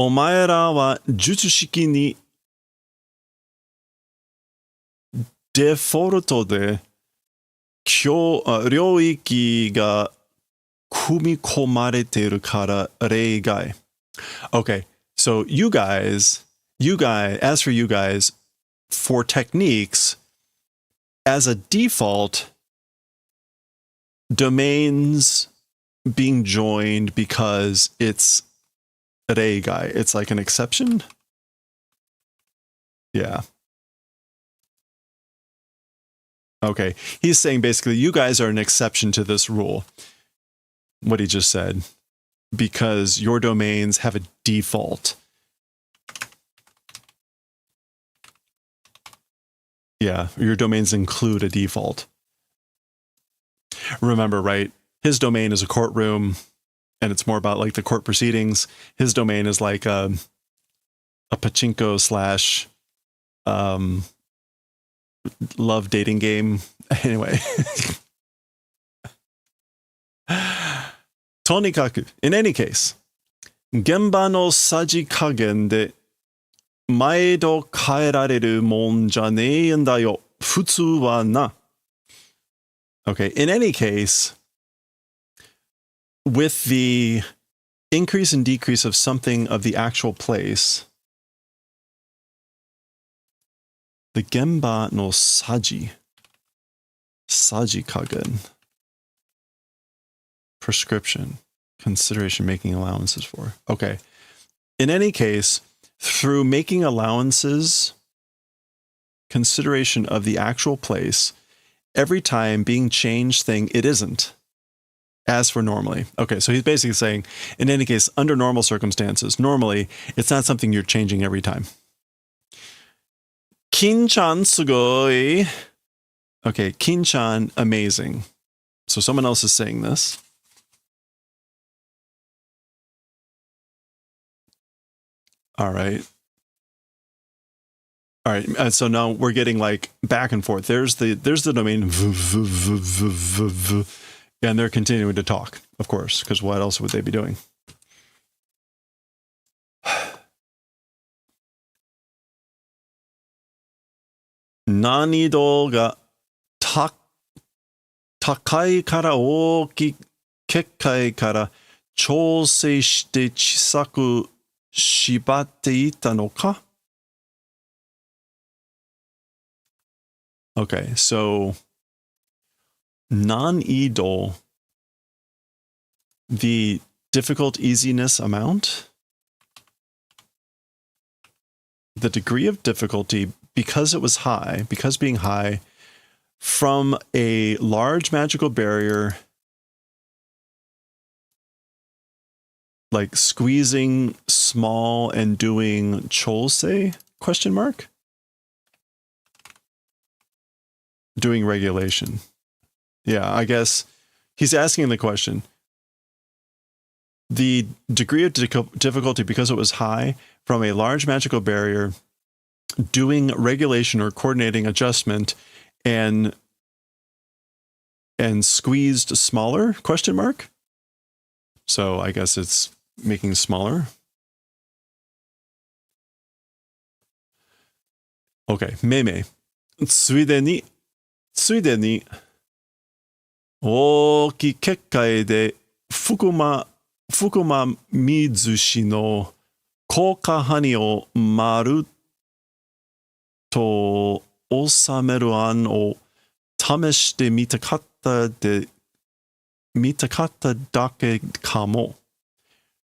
お前らは術式にデフォルトで領域が組み込まれているから例外。Okay, so as for you guys, for techniques, as a default, domains being joined because it's例外. It's like an exception. Yeah. Okay. He's saying basically you guys are an exception to this rule. What he just said. Because your domains have a default. Yeah, your domains include a default. Remember, right? His domain is a courtroom, and it's more about like the court proceedings. His domain is like a pachinko slash love dating game. Anyway. とにかく in any case, 現場のさじ加減で毎度変えられるもんじゃねえんだよ。普通はな。Okay, in any case, with the increase and decrease of something of the actual place, the 現場のさじ加減 prescription, consideration, making allowances for. Okay. In any case, through making allowances, consideration of the actual place, every time being changed thing, it isn't. As for normally. Okay, so he's basically saying, in any case, under normal circumstances, normally, it's not something you're changing every time. Kin-chan sugoi. Okay, Kin-chan, amazing. So someone else is saying this. All right. So now we're getting like back and forth. There's the domain, and they're continuing to talk, of course, because what else would they be doing? Nanido ga takai kara ooki kekkai kara chousei shite chisaku shibatte ita no ka? Okay, so non-idol, the difficult easiness amount, the degree of difficulty, because it was high, because being high, from a large magical barrier, like squeezing small and doing chousei, question mark? Doing regulation. Yeah, I guess he's asking the question. The degree of difficulty, because it was high, from a large magical barrier, doing regulation or coordinating adjustment, and squeezed smaller, question mark? So I guess it's making smaller. Okay, めいめい。ついでに大きい結界で福間水氏の効果範囲をまると収める案を試してみたかっただけかも。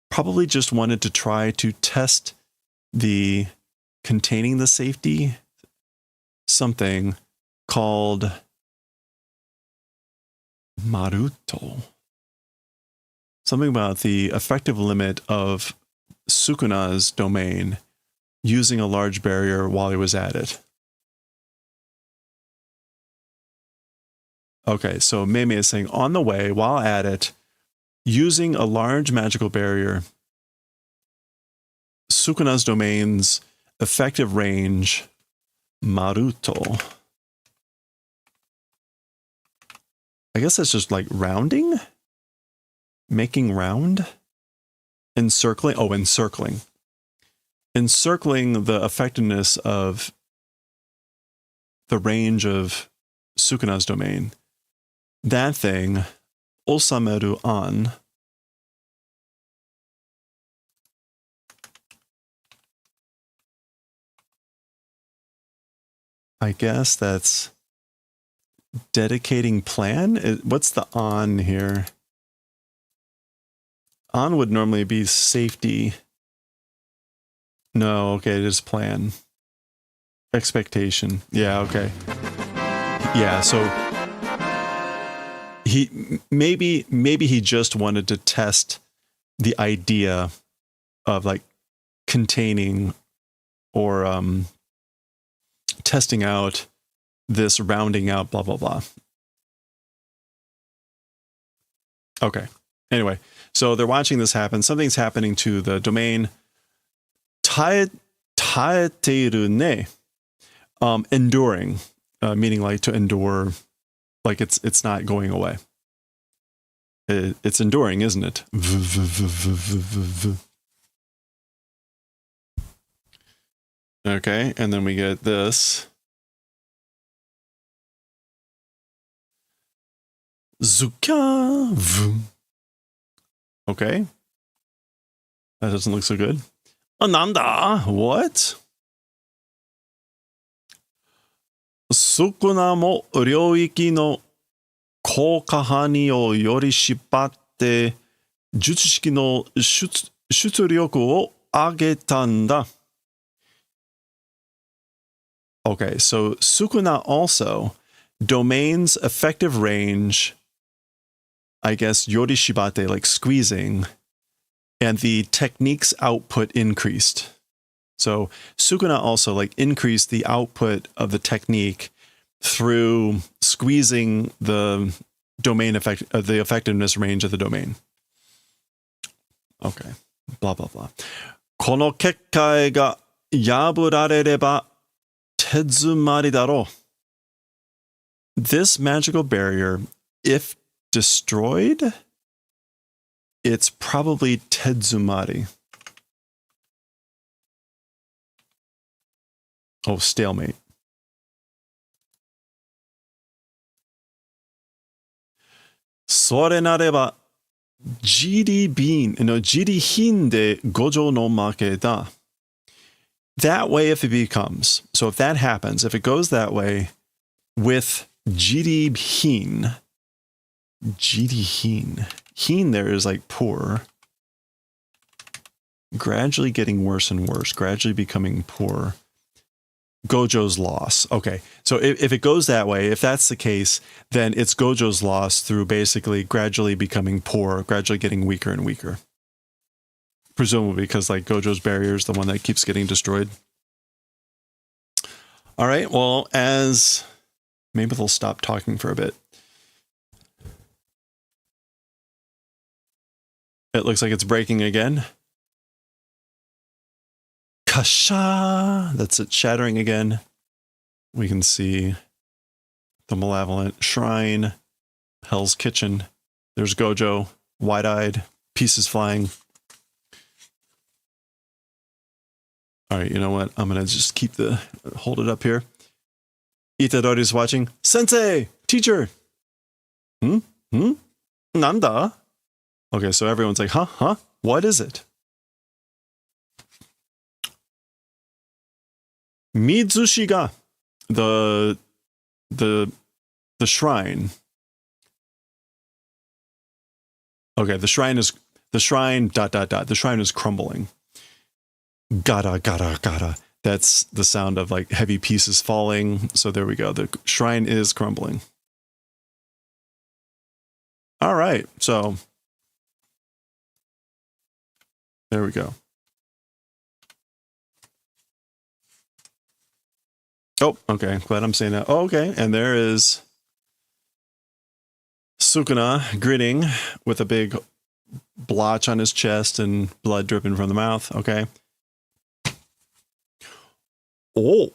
Probably just wanted to try to test the containing the safety something called Maruto. Something about the effective limit of Sukuna's domain using a large barrier while he was at it. Okay, so Meimei is saying, on the way, while at it, using a large magical barrier, Sukuna's domain's effective range, Maruto. I guess that's just like rounding? Making round? Encircling? Oh, encircling. encircling the effectiveness of the range of Sukuna's domain. That thing, osameru an, I guess that's dedicating plan. What's the on here? On would normally be safety. No, okay, it is plan. Expectation. Yeah, okay. Yeah, so he maybe he just wanted to test the idea of like containing or testing out this rounding out blah blah blah. Okay. Anyway, so they're watching this happen. Something's happening to the domain. Taeteiru ne. Enduring, meaning like to endure, like it's not going away. It's enduring, isn't it? Okay, and then we get this. Zuka. Okay. That doesn't look so good. Ananda, what? Sukuna mo ryoiki no kokahani o yorishibatte jutsushiki no shutsuryoku o agetanda. Okay, so Sukuna also, domain's effective range, I guess yorishibate, like squeezing, and the technique's output increased. So Sukuna also like increased the output of the technique through squeezing the domain the effectiveness range of the domain. Okay, blah blah blah. Kono kekkae ga yaburarereba tezumari daro. This magical barrier, if destroyed, it's probably tezumari. Oh, stalemate. Sore nareba jiri hin de gojo no make da. That way, if it becomes, so if that happens, if it goes that way with jiri hin, hin there is like poor, gradually getting worse and worse, gradually becoming poor. Gojo's loss. Okay, so if it goes that way, if that's the case, then it's Gojo's loss through basically gradually becoming poor, gradually getting weaker and weaker. Presumably because like Gojo's barrier is the one that keeps getting destroyed. All right, well, as maybe they'll stop talking for a bit. It looks like it's breaking again. Kasha! That's it, shattering again. We can see the malevolent shrine, Hell's Kitchen. There's Gojo, wide-eyed, pieces flying. All right, you know what? I'm going to just hold it up here. Itadori's watching. Sensei! Teacher! Nanda? Okay, so everyone's like, huh? What is it? Mitsushiga, the shrine. Okay, the shrine. The shrine is crumbling. Gara. That's the sound of like heavy pieces falling. So there we go. The shrine is crumbling. All right, so there we go. Oh, okay. Glad I'm saying that. Oh, okay. And there is Sukuna grinning with a big blotch on his chest and blood dripping from the mouth. Okay. Oh.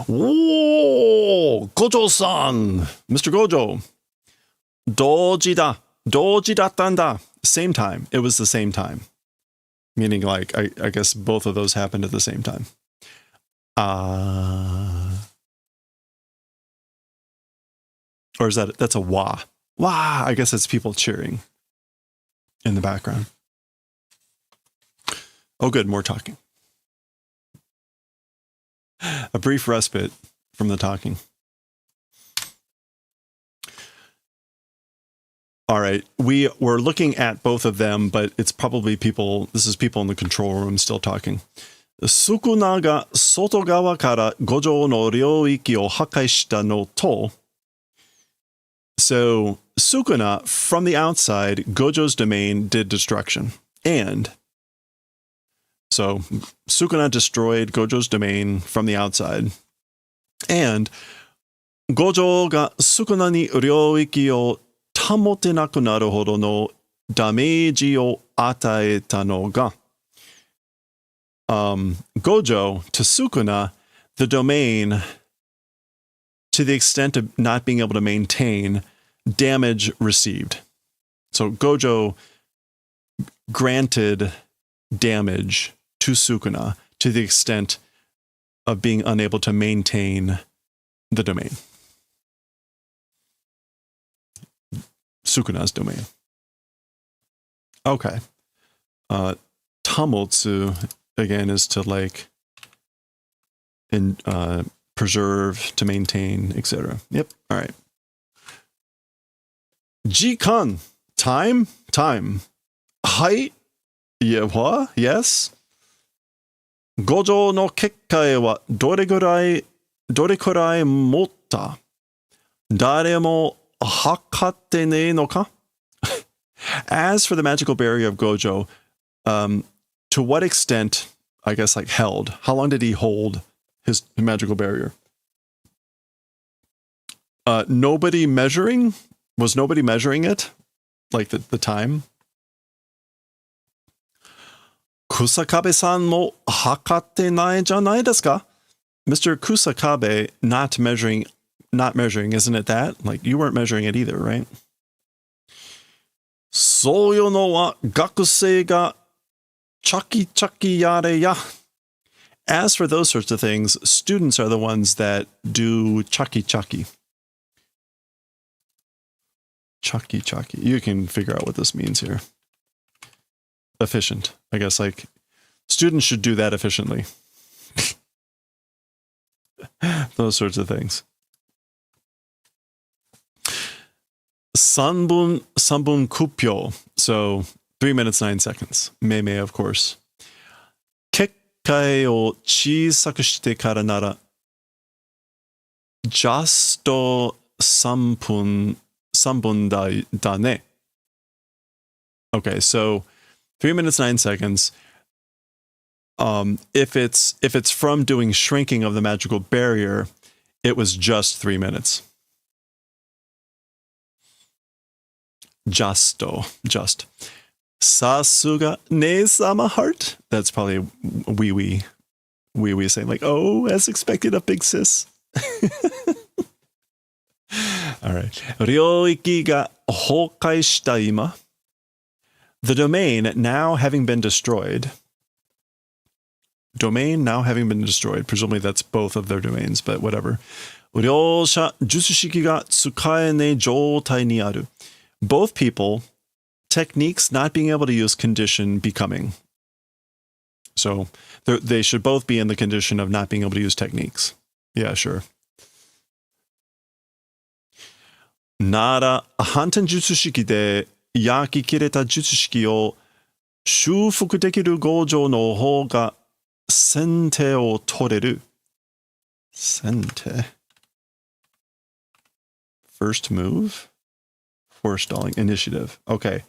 Whoa, Gojo-san. Mr. Gojo. Doji dattanda. same time. It was the same time. Meaning like, I guess both of those happened at the same time. Or is that's a wah. Wah! I guess it's people cheering in the background. Oh good, more talking. A brief respite from the talking. All right, we were looking at both of them, but it's probably people, this is people in the control room still talking. Sukuna ga sotogawa kara gojo no ryoiki o hakai shita no to. So, Sukuna, from the outside, Gojo's domain did destruction. And so, Sukuna destroyed Gojo's domain from the outside. And Gojo ga Sukuna ni ryoiki o tamote naku naru hodo no dameji o ataeta no ga. Gojo to Sukuna, the domain, to the extent of not being able to maintain damage received. So Gojo granted damage to Sukuna to the extent of being unable to maintain the domain. Sukuna's domain. Okay. Tamotsu, again, is to like preserve, to maintain, etc. Yep. All right. Jikan. Time. Hai. Yeah, what? Yes. Gojo no kekkai wa dorekurai motta? Dare mo hakatte ne no ka? As for the magical barrier of Gojo, to what extent, I guess, like held? How long did he hold his magical barrier? Nobody measuring? Was nobody measuring it? Like the time? Kusakabe-san mo hakatte nai janai desu ka? Mr. Kusakabe not measuring, isn't it that? Like, you weren't measuring it either, right? Soyo no wa gakusei ga chaki yare ya. As for those sorts of things, students are the ones that do chaki. Chaki. You can figure out what this means here. Efficient. I guess, like, students should do that efficiently. Those sorts of things. Sanbun kupyo. So 3 minutes, 9 seconds. Meimei, of course. Kekkai o chisaku shite kara nara justo 3分だね. Okay, so 3 minutes, 9 seconds. If it's from doing shrinking of the magical barrier, it was just 3 minutes. Just. Sasuga ne-sama heart. That's probably wee saying like, oh, as expected, a big sis. All right. Ryoiki ga houkai shita ima. The domain now having been destroyed. Presumably that's both of their domains, but whatever. Ryosha jutsushiki ga tsukaenei joutai ni aru. Both people, techniques not being able to use, condition becoming. So they should both be in the condition of not being able to use techniques. Yeah, sure. Nara hanten jutsushiki de yaki kireta jutsushiki o shufuku dekiru gojo no hou ga sente o toreru. Sente. First move? Forestalling initiative. Okay.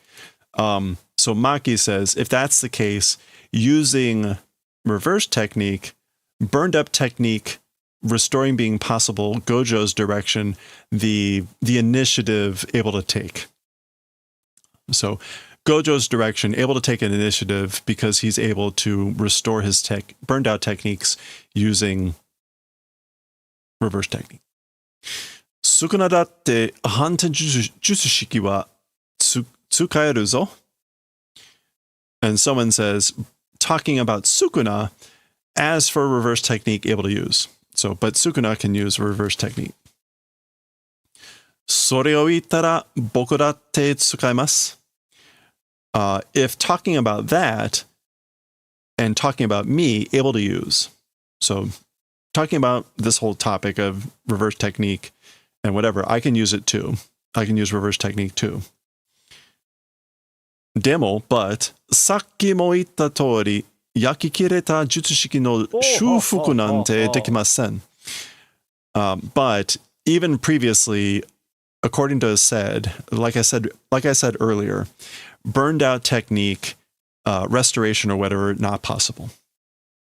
So Maki says, if that's the case, using reverse technique, burned up technique, restoring being possible, Gojo's direction, the initiative able to take. So Gojo's direction able to take an initiative because he's able to restore his burned out techniques using reverse technique. Sukuna datte hanten jutsushiki wa tsukaeru zo. And someone says, talking about Sukuna as for reverse technique able to use. So, but Sukuna can use reverse technique. それを言ったら僕だって使います。If talking about that and talking about me, able to use. So talking about this whole topic of reverse technique and whatever, I can use it too. I can use reverse technique too. でも、but さっきも言った通り、焼き切れた術式の修復なんてできません。But even previously, according to said, like I said earlier, burned out technique, restoration or whatever, not possible.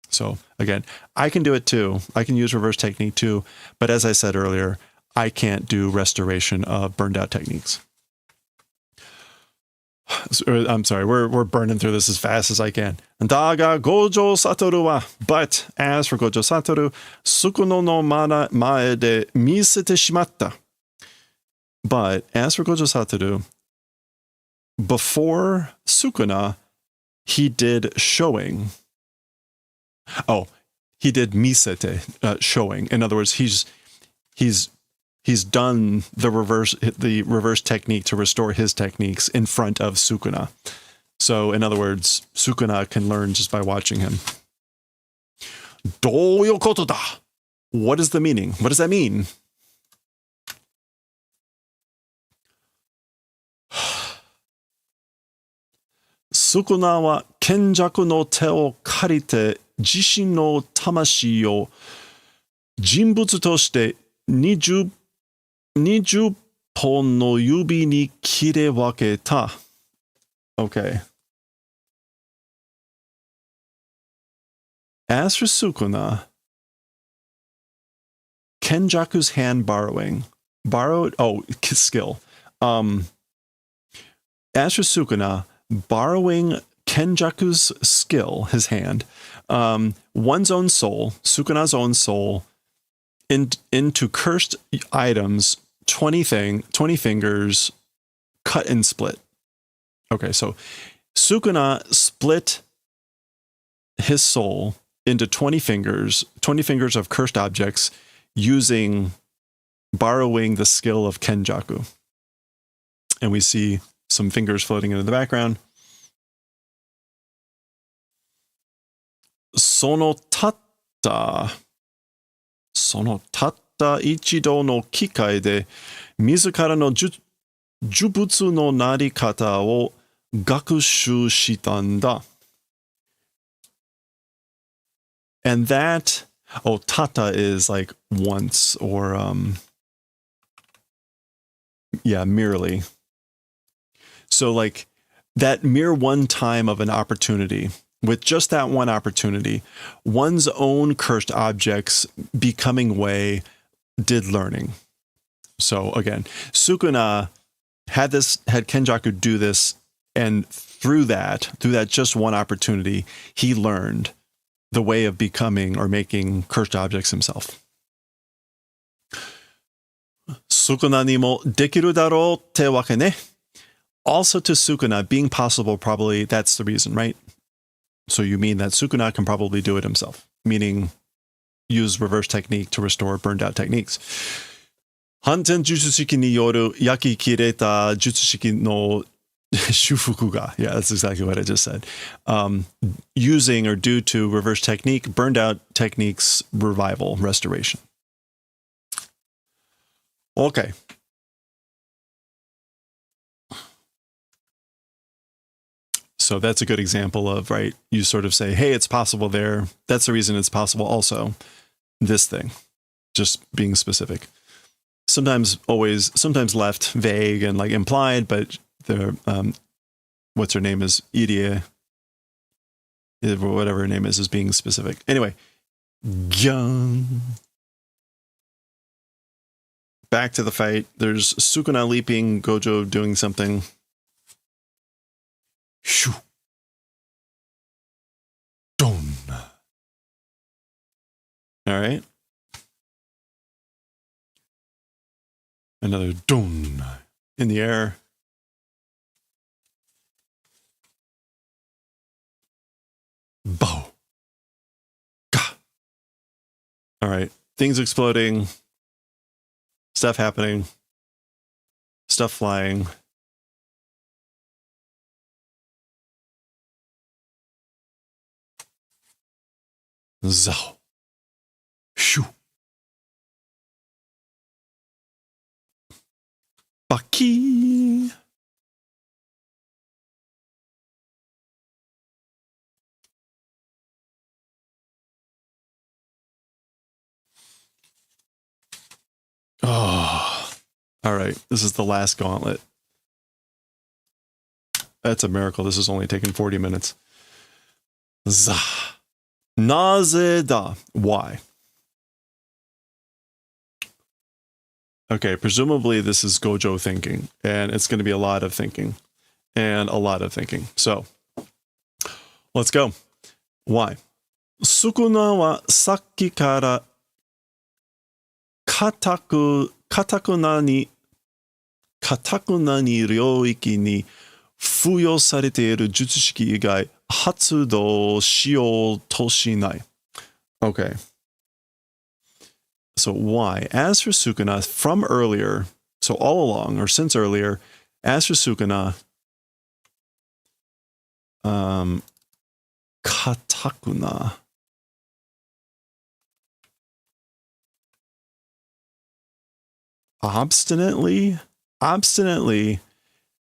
So again, I can do it too. I can use reverse technique too. But as I said earlier, I can't do restoration of burned out techniques. I'm sorry, we're burning through this as fast as I can. だが、Gojo Satoru は、but as for Gojo Satoru, Sukuno no mae de misete shimatta. But as for Gojo Satoru, before Sukuna, he did showing. Oh, he did misete, showing. In other words, he's done the reverse technique to restore his techniques in front of Sukuna. So, in other words, Sukuna can learn just by watching him. どういうことだ? What is the meaning? What does that mean? Sukuna は賢弱の手を借りて自身の魂を人物として20本の指に切り分けた。Okay. As for Sukuna, Kenjaku's hand borrowing. Borrowed, skill. As for Sukuna, borrowing Kenjaku's skill, his hand, one's own soul, Sukuna's own soul, into cursed items, 20 fingers, cut and split. Okay, so Sukuna split his soul into 20 fingers of cursed objects borrowing the skill of Kenjaku. And we see some fingers floating into the background. そのたった一度の機会で自らの呪物のなり方を学習したんだ。And that, tata is like once or, merely. So like that mere one time of an opportunity, with just that one opportunity, one's own cursed objects becoming way did learning. So again, Sukuna had Kenjaku do this, and through that just one opportunity, he learned the way of becoming or making cursed objects himself. Sukuna ni mo dekiru daro te wake ne. Also to Sukuna being possible, probably that's the reason, right? So you mean that Sukuna can probably do it himself, meaning use reverse technique to restore burned out techniques. Hanten jutsushiki ni yoru yaki kireta jutsushiki no shufuku ga. Yeah, that's exactly what I just said. Using or due to reverse technique, burned out techniques, revival, restoration. Okay. So that's a good example of, right, you sort of say, hey, it's possible there. That's the reason it's possible also. This thing, just being specific. Sometimes left vague and like implied, but the, what's her name is Irie, whatever her name is being specific. Anyway, back to the fight. There's Sukuna leaping, Gojo doing something. Shoo. Don. All right. Another don in the air. All right. Things exploding. Stuff happening. Stuff flying. Zao. Shoo. Baki. Oh. All right. This is the last gauntlet. That's a miracle. This is only taking 40 minutes. Za. Naze da. Why? Okay, presumably this is Gojo thinking, and it's going to be a lot of thinking, and a lot of thinking. So, let's go. Why? Sukuna wa sakki kara katakuna ni ryoiki ni fuyo sarete jutsu shiki igai hatsudo shiyou to shinai. Okay. So why? As for Sukuna, from earlier, so all along, or since earlier, as for Sukuna, katakuna. Obstinately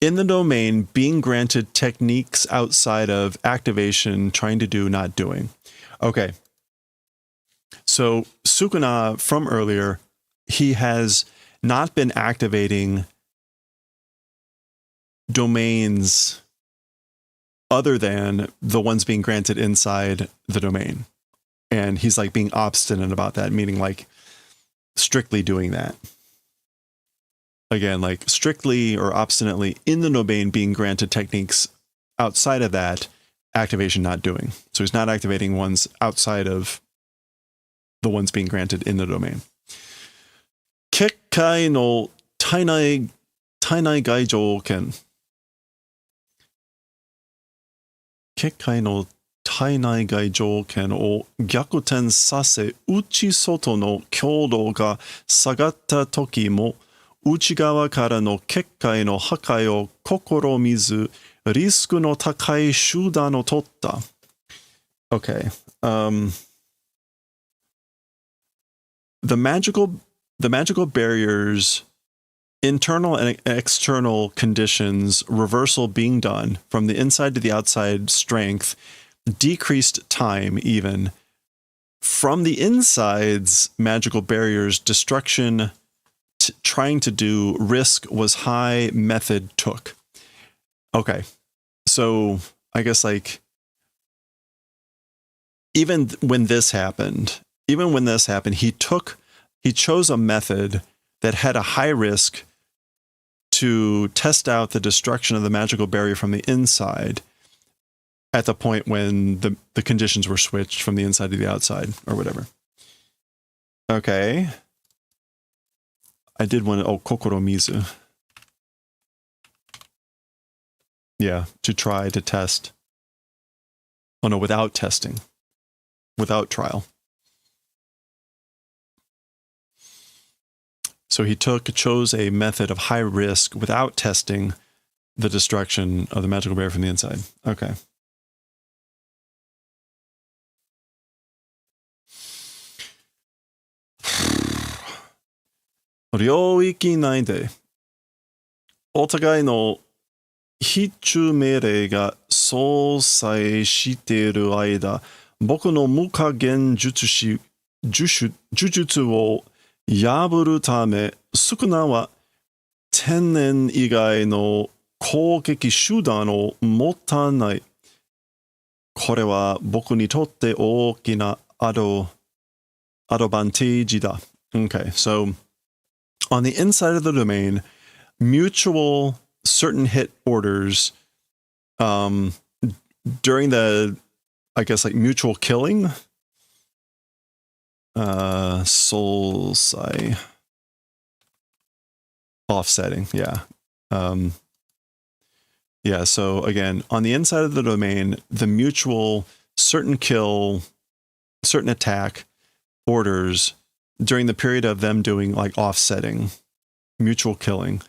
in the domain, being granted techniques outside of activation, trying to do, not doing. Okay. So Sukuna from earlier, he has not been activating domains other than the ones being granted inside the domain. And he's like being obstinate about that, meaning like strictly doing that. Again, like strictly or obstinately in the domain being granted techniques outside of that, activation not doing. So he's not activating ones outside of the ones being granted in the domain. Kekkai no tainai gaijo ken. Kekkai no tainai gaijo ken o gyakuten sase uchi soto no kyodo ga sagatta toki mo uchigawa kara no kekkai no hakai o kokoromizu risku no takai shudan o totta. Okay. The magical barriers, internal and external conditions, reversal being done from the inside to the outside strength, decreased time even. From the inside's magical barriers, destruction, trying to do, risk was high, method took. Okay, so I guess like, even when this happened, he chose a method that had a high risk to test out the destruction of the magical barrier from the inside at the point when the conditions were switched from the inside to the outside or whatever. Okay. I did want to, kokoromizu. Yeah, to try to test. Oh no, without testing. Without trial. So he chose a method of high risk without testing the destruction of the magical barrier from the inside. Okay. Ryoiki内でお互いの必中命令が相殺している間、僕の無加減術を破るため、少なは天然以外の攻撃手段を持たない。これは僕にとって大きなアドバンテージだ。Okay, so on the inside of the domain, mutual certain hit orders during the, I guess, like mutual killing. Soul Sai. Offsetting, yeah. Yeah, so again, on the inside of the domain, the mutual certain kill, certain attack orders during the period of them doing like offsetting, mutual killing.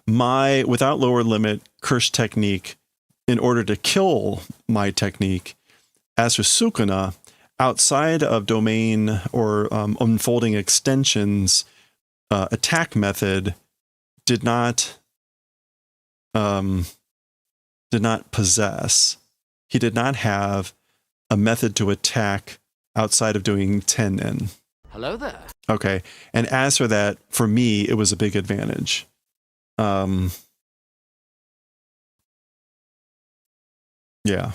My without lower limit curse technique, in order to kill my technique, as for Sukuna, outside of domain or unfolding extensions, attack method did not possess. He did not have a method to attack outside of doing tennen. Hello there. Okay, and as for that, for me, it was a big advantage. Yeah.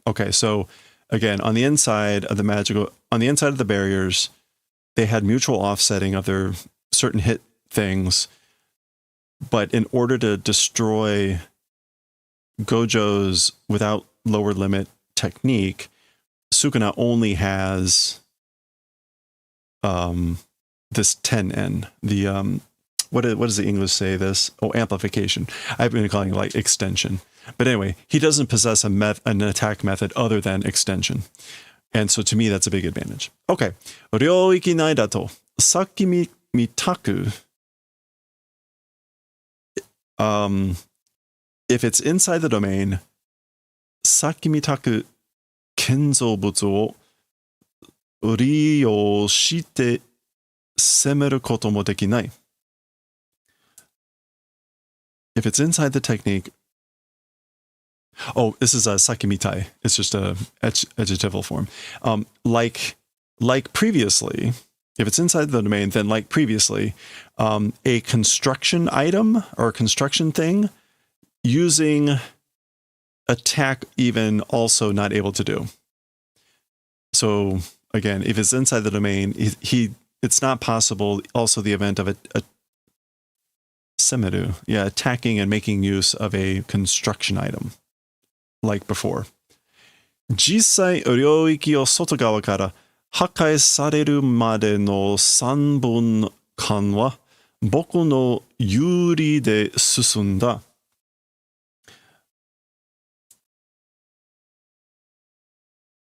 Okay, so again, on the inside of the barriers, they had mutual offsetting of their certain hit things, but in order to destroy Gojo's without lower limit technique, Sukuna only has this tennen, the what does the English say this? Oh, amplification. I've been calling it like extension. But anyway, he doesn't possess an attack method other than extension. And so to me, that's a big advantage. Okay. 領域内だと、さっき見たく、if it's inside the domain, さっき見たく建造物を利用して攻めることもできない。If it's inside the technique, oh, this is a sakimitai. It's just a adjectival form. Like previously, if it's inside the domain, then like previously, a construction item or a construction thing using attack even also not able to do. So again, if it's inside the domain, it's not possible. Also, the event of a semeru, attacking and making use of a construction item, like before. 実際、領域を外側から破壊されるまでの3分間は僕の有利で進んだ。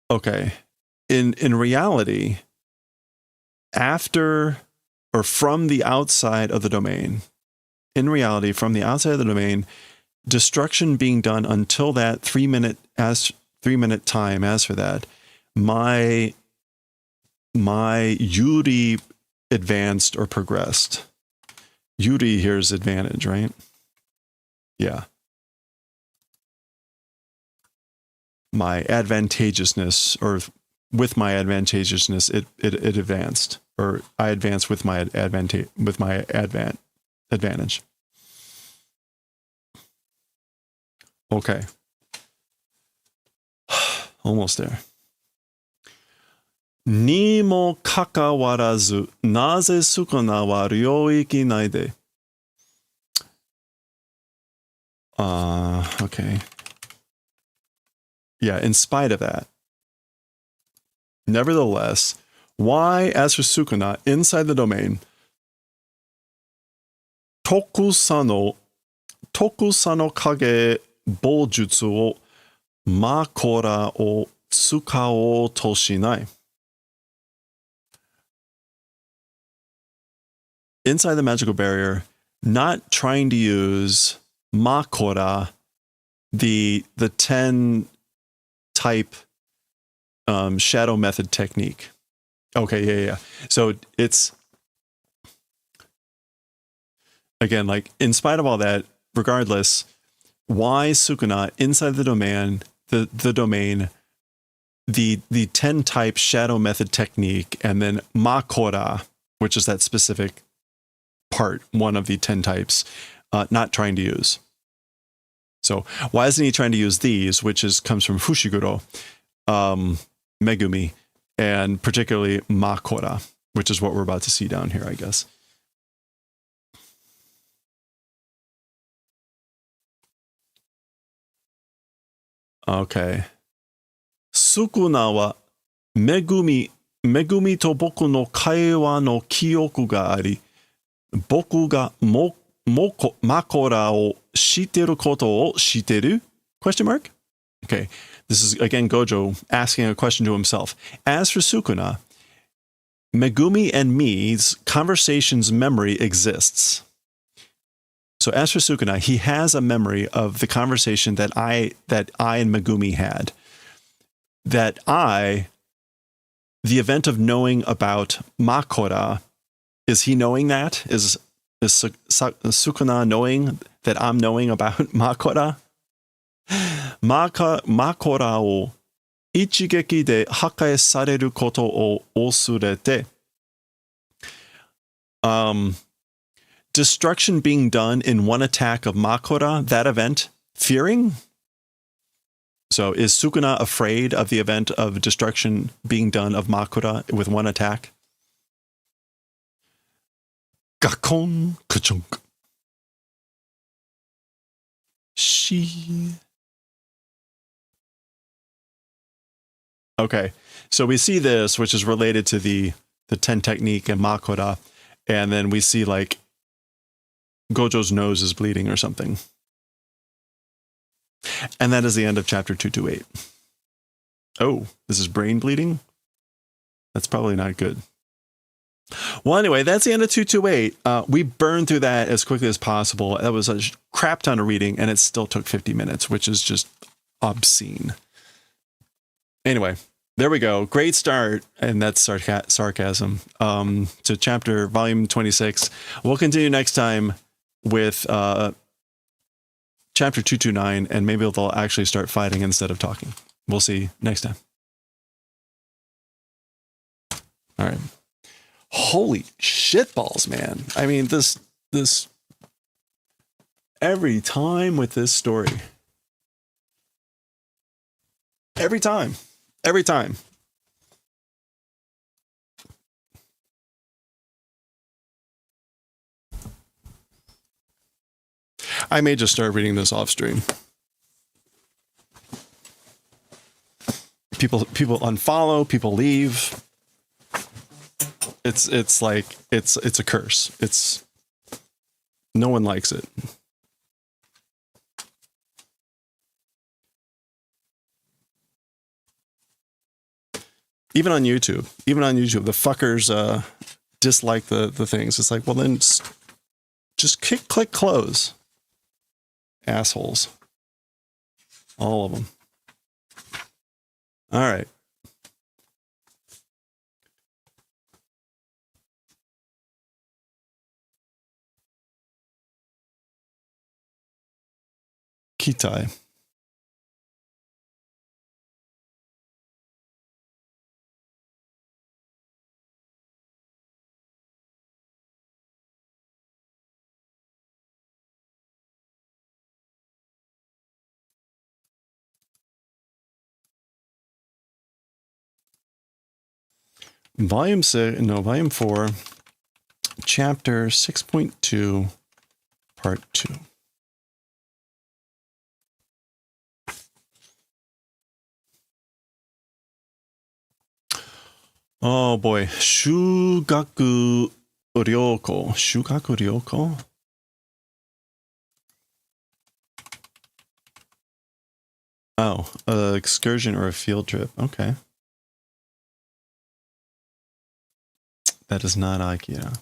Okay. In reality, after or from the outside of the domain, destruction being done until that 3 minute time, as for that, my Yuri advanced or progressed. Yuri here is advantage, right? Yeah. My advantageousness, or with my advantageousness, it advanced, or I advanced with my advantage. Okay. Almost there. にもかかわらず、なぜスクナは領域内で okay. Yeah, in spite of that. Nevertheless, why, as for Sukuna, inside the domain, Tokusa no kage boujutsu wo makora o tsukao to shinai. Inside the magical barrier, not trying to use makora, the 10 type shadow method technique. Okay, yeah. So it's, again, like in spite of all that, regardless, why Sukuna inside the domain, the domain, the 10 type shadow method technique, and then makora, which is that specific part, one of the 10 types, not trying to use. So why isn't he trying to use these, which comes from Fushiguro, Megumi, and particularly Makora, which is what we're about to see down here, I guess. Okay. Sukuna wa Megumi to boku no kaiwa no kyoku ga ari, boku ga makora o shiteru koto o shiteru? Question mark? Okay, this is again Gojo asking a question to himself. As for Sukuna, Megumi and me's conversation's memory exists. So as for Sukuna, he has a memory of the conversation that I and Megumi had. The event of knowing about Makora, is he knowing that? Is Sukuna knowing that I'm knowing about Makora? Makora o ichigeki de hakai sareru koto o osurete. Destruction being done in one attack of Makora, that event, fearing? So is Sukuna afraid of the event of destruction being done of Makora with one attack? Gakon kachunk. She. Okay, so we see this, which is related to the 10 technique and Makora, and then we see like Gojo's nose is bleeding or something. And that is the end of chapter 228. Oh, this is brain bleeding? That's probably not good. Well, anyway, that's the end of 228. We burned through that as quickly as possible. That was a crap ton of reading, and it still took 50 minutes, which is just obscene. Anyway, there we go. Great start, and that's sarcasm, to chapter volume 26. We'll continue next time with chapter 229, and maybe they'll actually start fighting instead of talking. We'll see next time. All right. Holy shitballs, man. I mean, this every time with this story. Every time. I may just start reading this off stream. People unfollow, people leave. It's like it's a curse. No one likes it. Even on YouTube, the fuckers dislike the things. It's like, well, then just click close. Assholes. All of them. All right. Kitai. Volume 4, chapter 6.2, part 2. Oh boy, Shugaku Ryoko. Oh, excursion or a field trip. Okay. That is not Akira.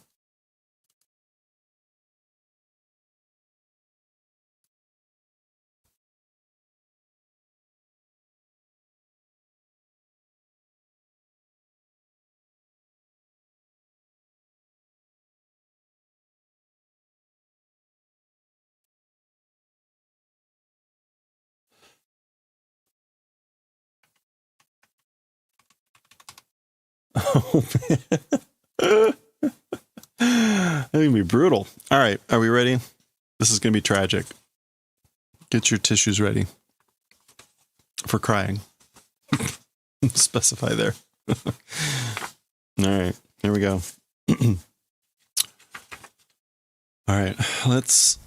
Oh man. That's gonna be brutal. All right, are we ready? This is gonna be tragic. Get your tissues ready for crying. Specify there. All right, here we go. All right, let's.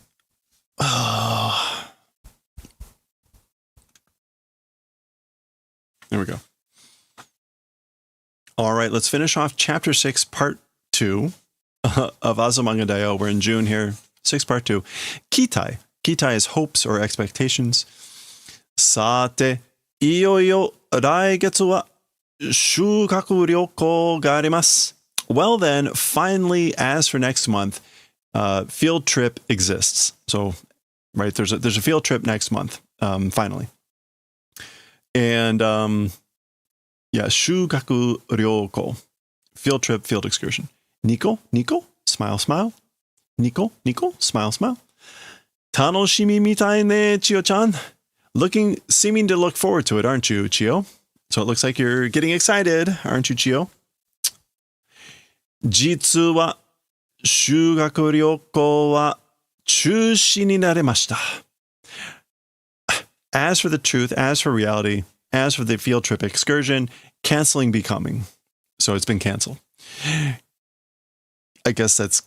There we go. All right, let's finish off chapter 6, part 2 of Azumanga Daioh. We're in June here. 6 part 2. Kitai. Kitai is hopes or expectations. さて、いよいよ来月は修学旅行があります。Well then, finally, as for next month, field trip exists. So, right, there's a field trip next month, finally. And yeah, 修学旅行, field trip, field excursion. Nico, smile, smile. Nico, smile, smile. 楽しみみたいね, Chio-chan. Seeming to look forward to it, aren't you, Chio? So it looks like you're getting excited, aren't you, Chio? 実は修学旅行は中止になりました。As for the truth, as for reality, as for the field trip excursion, canceling be coming. So it's been canceled. I guess is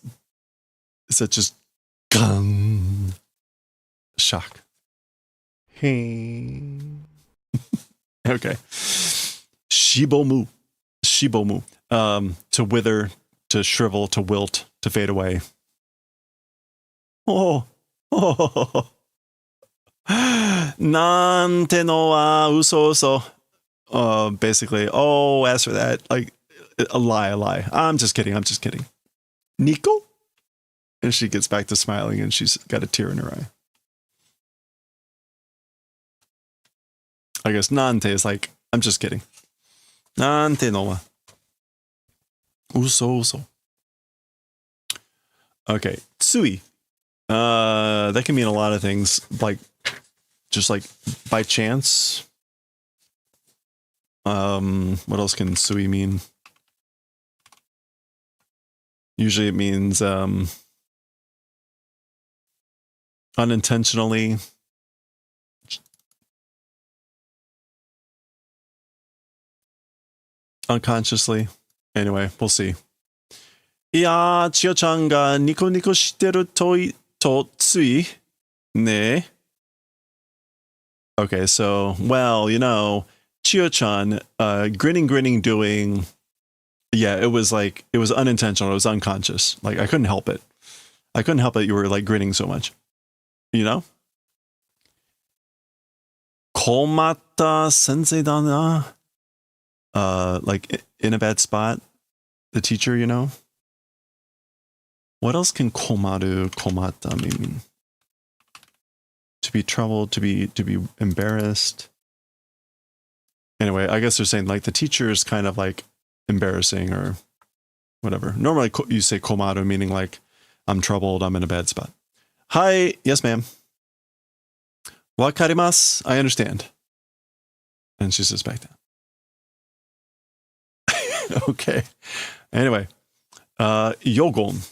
that just gun shock. Hey. Okay. Shibomu. To wither, to shrivel, to wilt, to fade away. Oh. なんてのは嘘。Basically, as for that, like a lie. I'm just kidding. Nico? And she gets back to smiling and she's got a tear in her eye. I guess nante is like, I'm just kidding. Nante no wa uso. Okay, tsui. That can mean a lot of things, like just like by chance. What else can tsui mean? Usually it means unintentionally. Unconsciously. Anyway, we'll see. いやー、千代ちゃんがニコニコしてるとついね。Okay, so, well, Chio-chan, grinning, doing, yeah, it was unintentional. It was unconscious. Like, I couldn't help it. You were, like, grinning so much. You know? 困った先生だな. Like, in a bad spot. The teacher, What else can komatta mean? To be troubled, to be embarrassed. Anyway, I guess they're saying like the teacher is kind of like embarrassing or whatever. Normally you say komaru, meaning like I'm troubled, I'm in a bad spot. Hi, yes ma'am. Wakarimasu, I understand. And she sits back down. Okay. Anyway, yogon.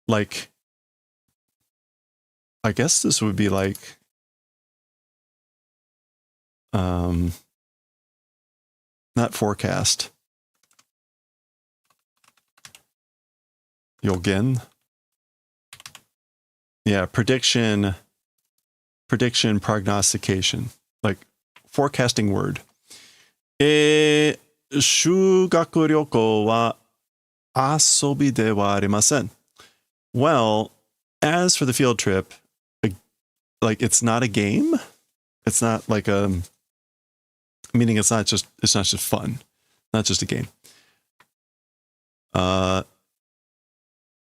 Like, I guess this would be like, not forecast. Yogen. Yeah, prediction, prognostication, like forecasting word. 修学旅行は遊びではありません. Well, as for the field trip, like it's not a game. It's not like meaning it's not just fun, not just a game.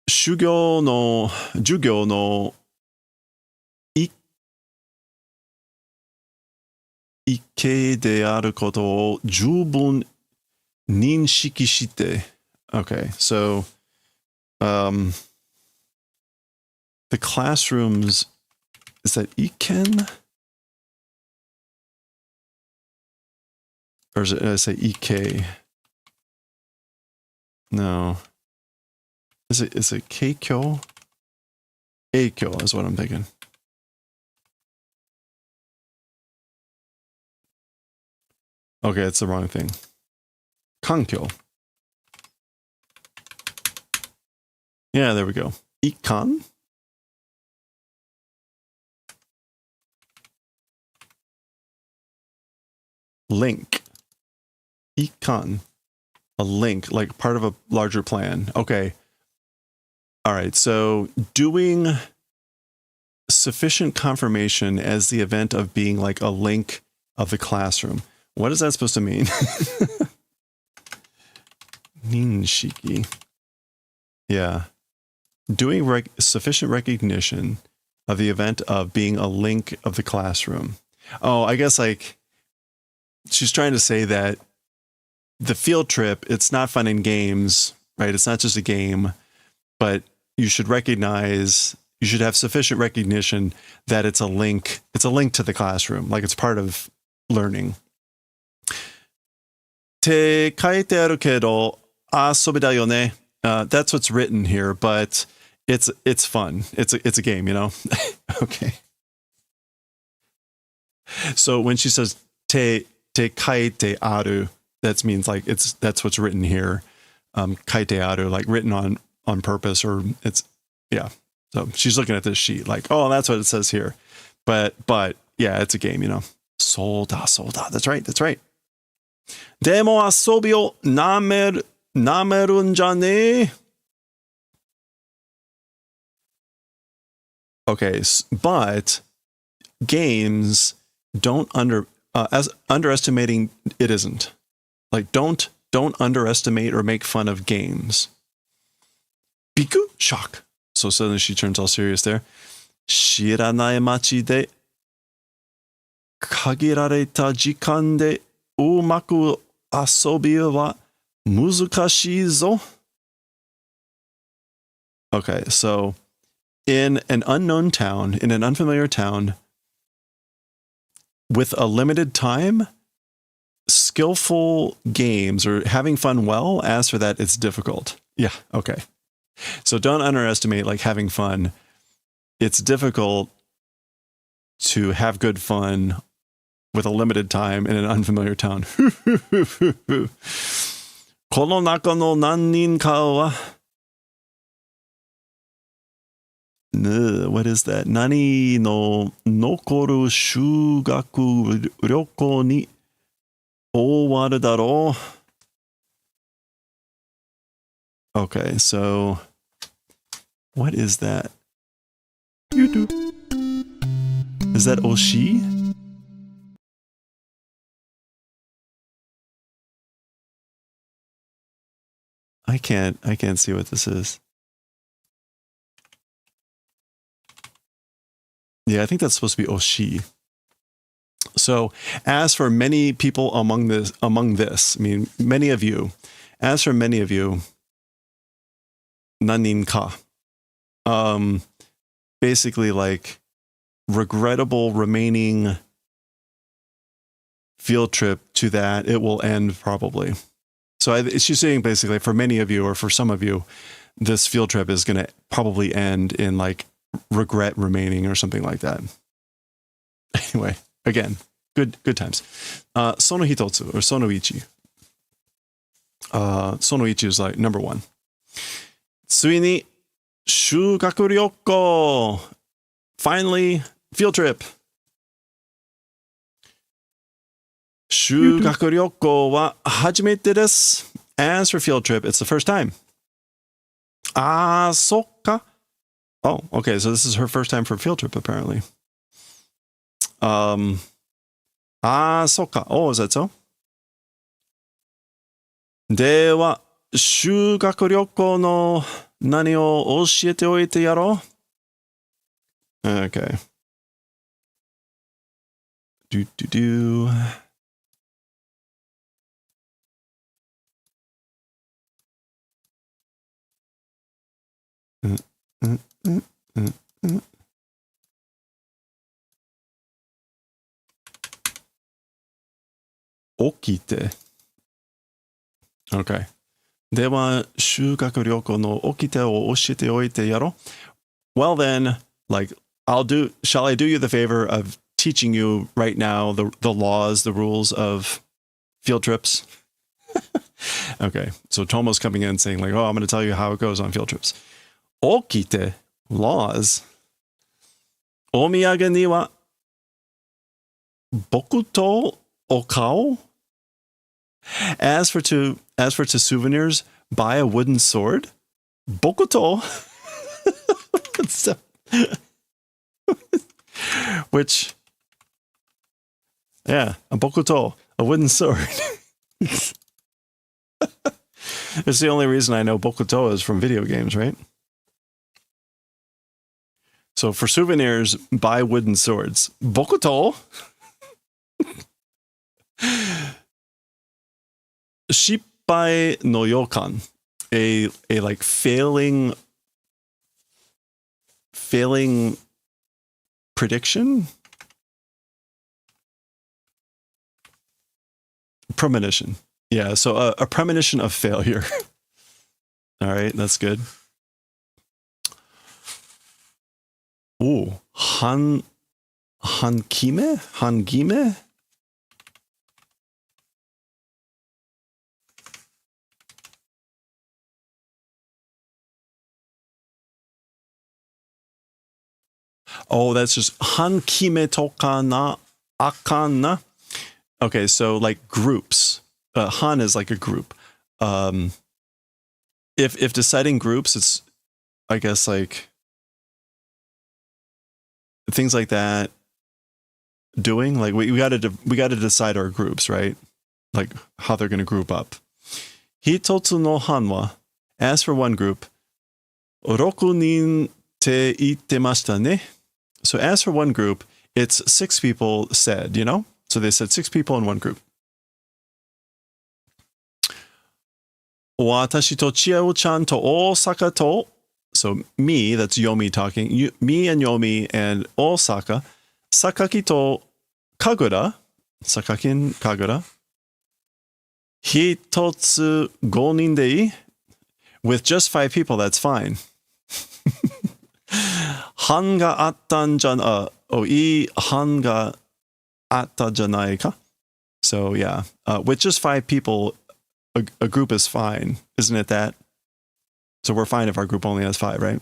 授業の意見であることを十分認識して. Okay, so the classrooms, is that iken? Or is it, did I say ek? No. Is it keikyo? Eikyo is what I'm thinking. Okay, it's the wrong thing. Kankyo. Yeah, there we go. Ikan? Link. Ikan. A link, like part of a larger plan. Okay. All right, so doing sufficient confirmation as the event of being like a link of the classroom. What is that supposed to mean? Ninshiki. Yeah. Doing sufficient recognition of the event of being a link of the classroom. Oh, I guess like she's trying to say that the field trip, it's not fun in games, right? It's not just a game, but you should have sufficient recognition that it's a link to the classroom, like it's part of learning. Te kaite aru kedo asobi da yo ne. That's what's written here, but it's fun. It's a game, you know? Okay. So when she says te kaite aru, that means like that's what's written here. Kaite aru, like written on purpose, or it's, yeah. So she's looking at this sheet like, oh, that's what it says here. But yeah, it's a game, you know. Soda. That's right. Demo asobi o namerun ja ne? Okay, but games don't underestimating it isn't. Like don't underestimate or make fun of games. Biku, shock. So suddenly she turns all serious there. Shiranai machi de kagirareta jikan de umaku asobi wa muzukashii zo. Okay, so in an unknown town, in an unfamiliar town, with a limited time, skillful games or having fun well, as for that, it's difficult. Yeah, okay. So don't underestimate like having fun. It's difficult to have good fun with a limited time in an unfamiliar town. Kono naka no nannin ka wa what is that? Nani no nokoru shugaku ryoko ni owaru daro. Okay, so what is that? You do. Is that oshi? I can't see what this is. Yeah, I think that's supposed to be oshi. So, as for many people among this, I mean, many of you, as for many of you, nanin ka, basically like regrettable remaining field trip to that, it will end probably. So she's saying basically for many of you or for some of you, this field trip is going to probably end in like regret remaining or something like that. Anyway, again, good times. Sono hitotsu or sono ichi. Sono ichi is like number 1. Tsui ni shugaku ryoko. Finally, field trip. Shugaku ryoko wa hajimete desu. As for field trip, it's the first time. Ah, sokka. Oh, okay. So this is her first time for field trip, apparently. Sokka. Oh, is that so? Dewa, shugaku ryoko no nani o oshiete oite yaro? Okay. Do. Okite. Okay. では、修学旅行のokiteを教えておいてやろ? Well then, like, shall I do you the favor of teaching you right now the laws, the rules of field trips? Okay. So Tomo's coming in saying like, oh, I'm going to tell you how it goes on field trips. Okite, laws. Omiyaga ni wa boku to okao? As for to souvenirs, buy a wooden sword. Bokuto. So, Which, yeah, a bokuto, a wooden sword. It's the only reason I know bokuto is from video games, right? So for souvenirs, buy wooden swords. Bokuto? Shippai no yokan. A like failing prediction? Premonition. Yeah, so a premonition of failure. All right, that's good. Ooh, Hangime? Oh, that's just Hankime tokana akana. Okay, so like groups. Han is like a group. If deciding groups, it's I guess like things like that. Doing like we got to decide our groups, right? Like how they're going to group up. Hitotsu no han wa, as for one group, roku nin te itemashita ne. So as for one group, it's 6 people said, you know? So they said 6 people in one group. Watashi to Chiao-chan to Osaka to. So me, that's Yomi talking. Me and Yomi and Osaka. Sakaki to Kagura. Sakaki and Kagura. Hitotsu gonin dei. With just 5 people, that's fine. Han ga attan jan ii han ga atta janai ka. So yeah, with just 5 people, a group is fine, isn't it that? So we're fine if our group only has 5, right?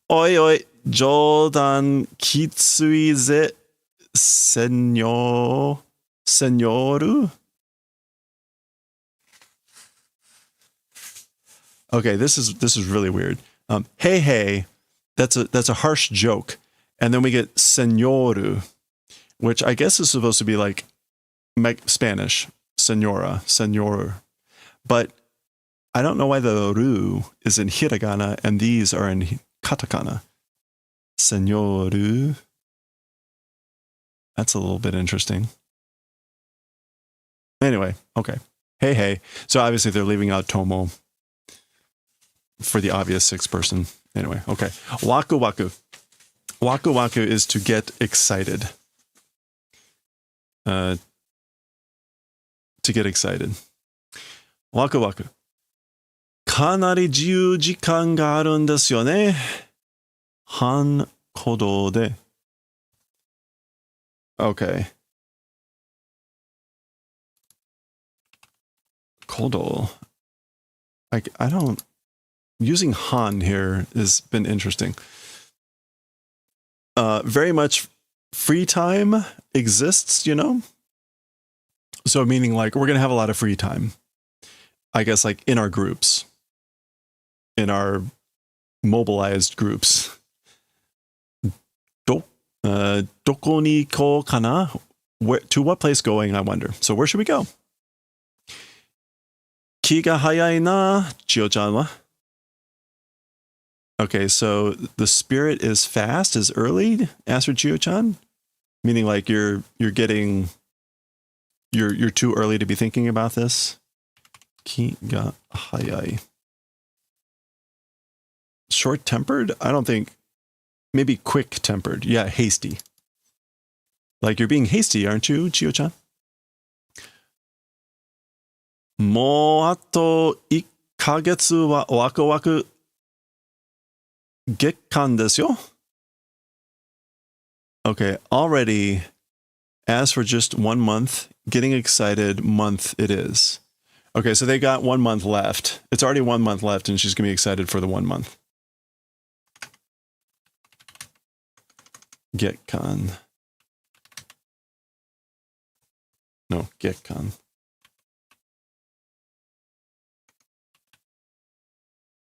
Oi oi, jodan kitsui ze senyoru. Okay, this is really weird. Hey hey, that's a harsh joke, and then we get senyoru, which I guess is supposed to be like Spanish, senora, senor, but I don't know why the ru is in hiragana and these are in katakana. Senyoru. That's a little bit interesting. Anyway, okay. Hey hey. So obviously they're leaving out tomo for the obvious 6th person. Anyway, okay. Waku waku. Waku waku is to get excited. To get excited. Waku waku. Kanari jiyu jikan ga arun desu yo ne. Han kodo de. Okay. Kodo. I don't. Using Han here has been interesting. Very much free time exists, you know? So meaning like we're going to have a lot of free time. I guess like in our groups. In our mobilized groups. Doko ni ko kana? To what place going, I wonder. So where should we go? Ki ga hayai na, Chio-chan wa? Okay, so the spirit is fast, is early, answered Chio-chan? Meaning like you're too early to be thinking about this? Ki ga hayai. Short-tempered? I don't think. Maybe quick-tempered. Yeah, hasty. Like you're being hasty, aren't you, Chio-chan? Mo ato 1ヶ月はワクワク月間ですよ. Okay, already, as for just 1 month, getting excited month it is. Okay, so they got 1 month left. It's already 1 month left, and she's going to be excited for the 1 month. Gekkan. No, Gekkan.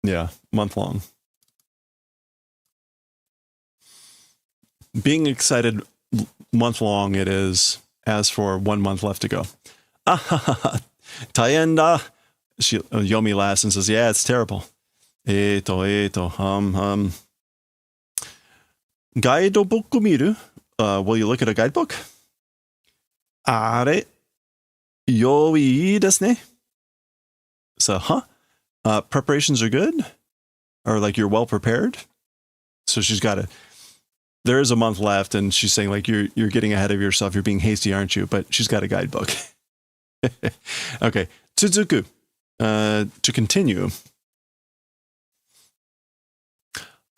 Yeah, month long. being excited month long it is, as for 1 month left to go. Tayenda. Yomi laughs and says, yeah, it's terrible. Guidebook miru? Will you look at a guidebook? Are, yoi desu ne? So, preparations are good? Or like you're well prepared? So she's got it. There is a month left, and she's saying like you're getting ahead of yourself. You're being hasty, aren't you? But she's got a guidebook. Okay, Tsuzuku. To continue.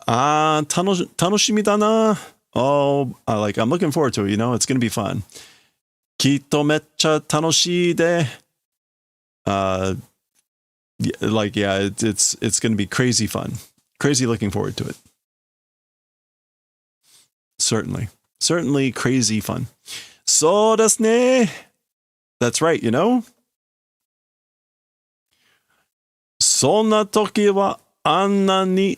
Tanoshimi da na. Oh, I'm looking forward to it. You know, it's gonna be fun. Kitto mecha tanoshii de. It's gonna be crazy fun. Crazy looking forward to it. Certainly crazy fun. So desu ne. That's right, you know. Sonna toki wa anna ni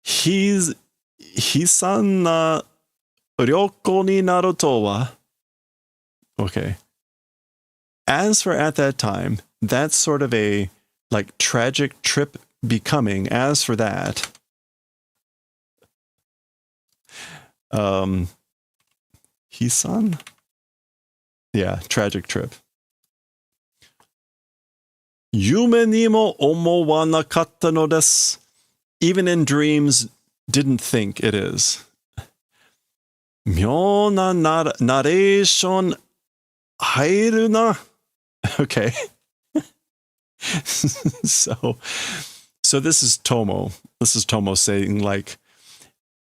hisan na ryoko ni naru to wa. Okay. As for at that time, that's sort of a like tragic trip becoming. As for that, hisan? Yeah, tragic trip. Yume ni mo omowanakatta no desu. Even in dreams, didn't think it is. Myona narration hairu na. Okay. So this is Tomo. This is Tomo saying like,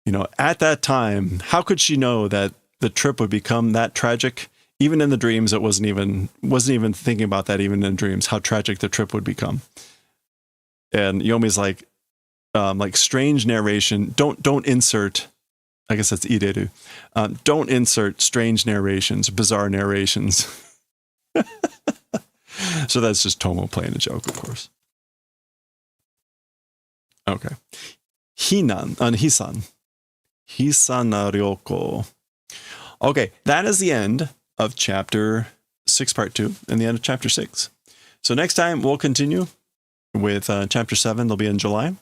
you know, at that time, how could she know that the trip would become that tragic? Even in the dreams, it wasn't even thinking about that. Even in dreams, how tragic the trip would become. And Yomi's like strange narration. Don't insert. I guess that's ireru. Don't insert strange narrations, bizarre narrations. So that's just Tomo playing a joke, of course. Okay. Hisan na ryoko. Okay, that is the end of chapter 6, part 2, and the end of chapter 6. So next time we'll continue with chapter 7. They'll be in July.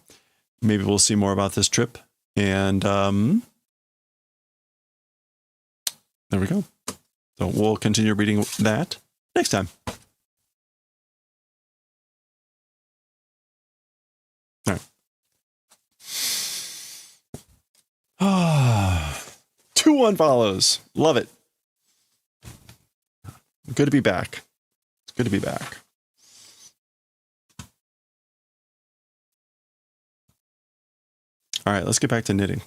Maybe we'll see more about this trip. And there we go. So we'll continue reading that next time. All right. 2 unfollows. Love it. Good to be back. It's good to be back. All right, let's get back to knitting.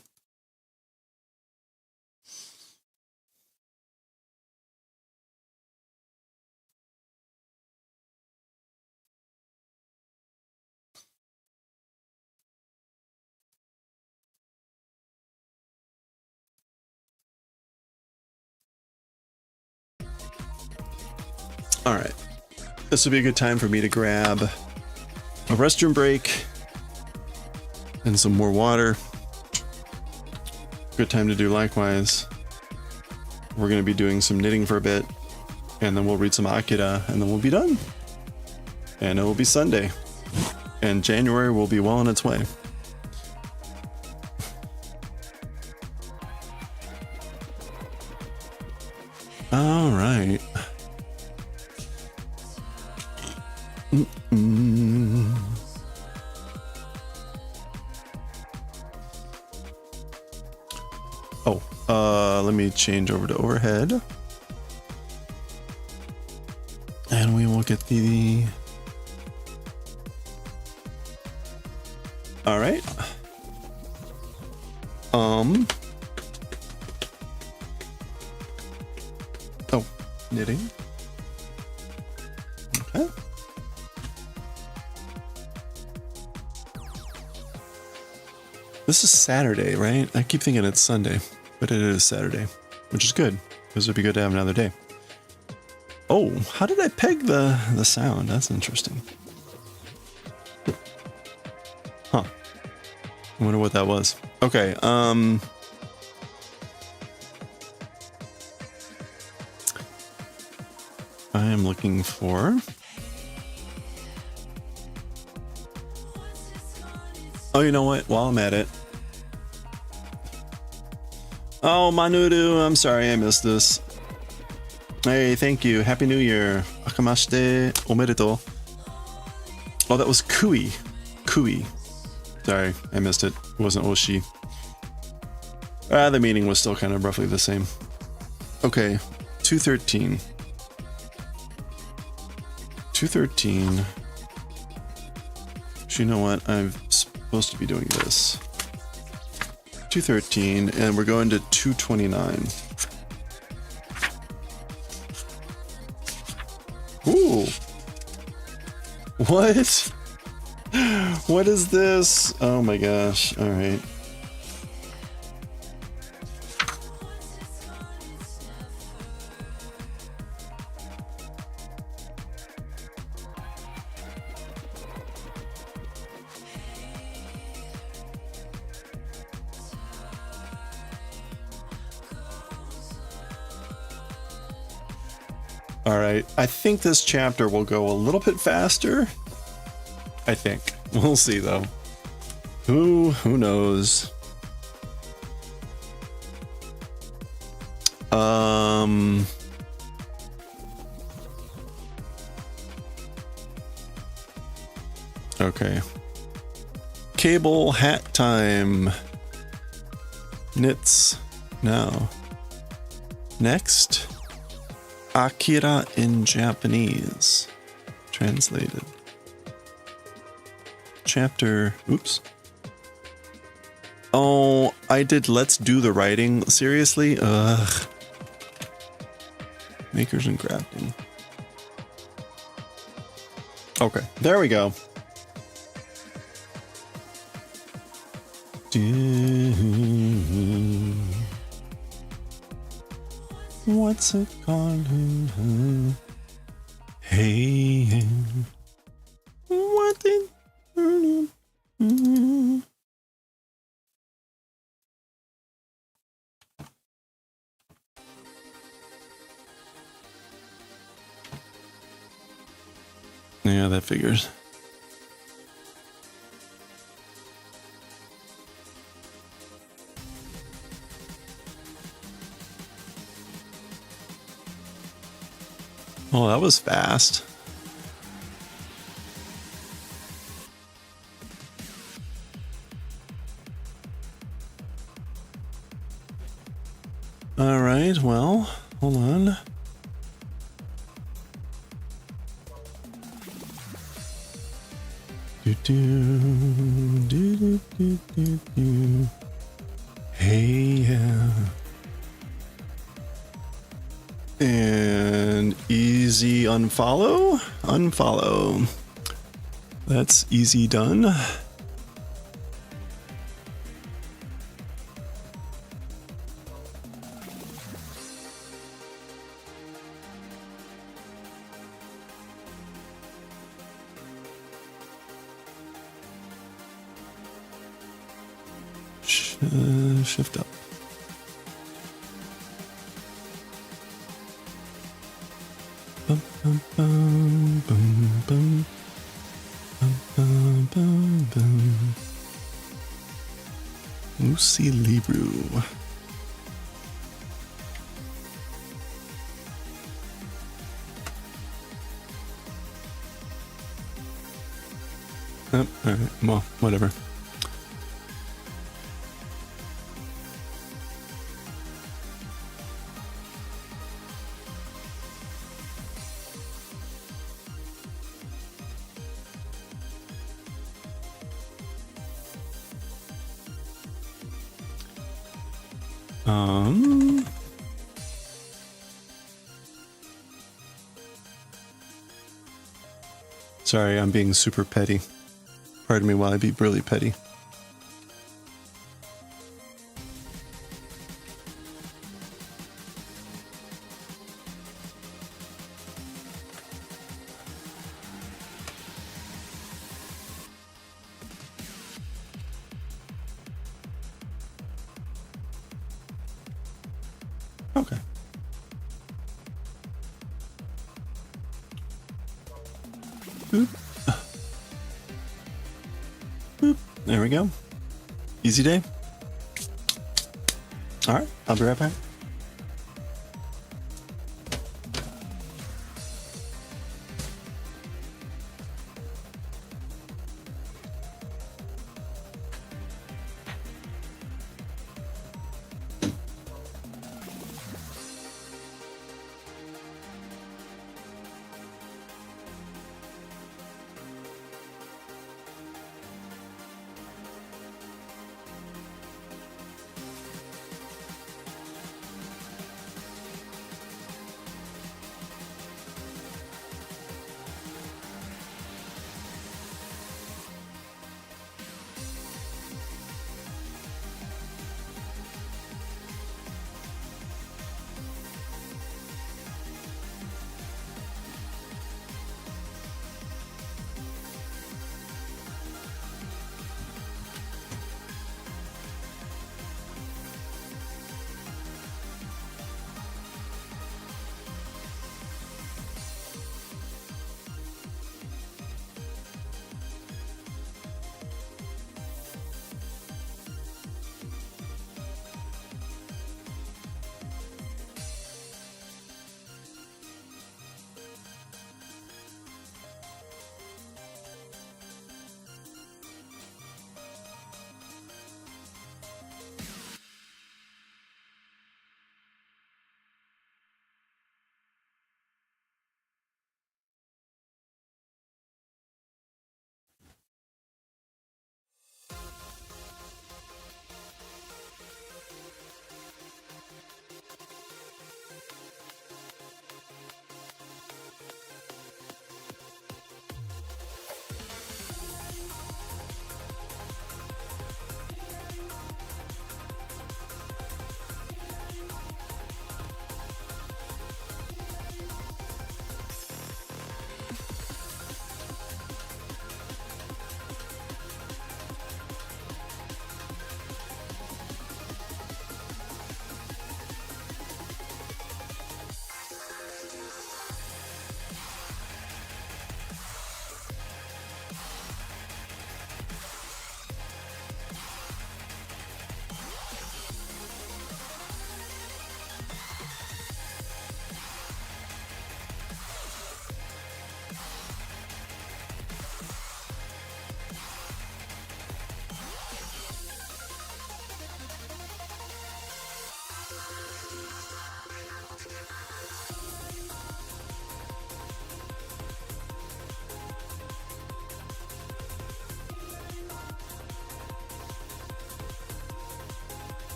All right, this would be a good time for me to grab a restroom break and some more water. Good time to do likewise. We're going to be doing some knitting for a bit, and then we'll read some Akira, and then we'll be done. And it will be Sunday, and January will be well on its way. All right. Let me change over to overhead, and we will get the. All right. Oh, knitting. Okay. This is Saturday, right? I keep thinking it's Sunday, but it is Saturday, which is good, because it'd be good to have another day. Oh, how did I peg the sound? That's interesting. Huh. I wonder what that was. Okay, looking for. Oh, you know what? While I'm at it. Oh, Manudu, I'm sorry I missed this. Hey, thank you. Happy New Year. Akamashite omedetou. Oh, that was Kui. Kui. Sorry, I missed it. It wasn't Oshi. The meaning was still kind of roughly the same. Okay, 213. 213. You know what? I'm supposed to be doing this. 213, and we're going to 229. Ooh. What? What is this? Oh my gosh. All right. All right. I think this chapter will go a little bit faster. I think. We'll see though. Who knows? Okay. Cable hat time. Knits now. Next, Akira in Japanese. Translated. Chapter, oops. Oh, I did Let's Do the Writing. Seriously? Ugh. Makers and crafting. Okay, there we go. What's it called? Hey, what did? Yeah, that figures. Oh, that was fast. All right, well, hold on. Hey, yeah. And easy unfollow. Unfollow. That's easy done. Shift up. Bum, bum, bum, bum, bum. Bum, bum, bum, bum. Lucy Libru. Oh, all right. Well, whatever. Sorry, I'm being super petty. Pardon me while I be really petty. Okay. Boop. Boop. There we go. Easy day. All right, I'll be right back.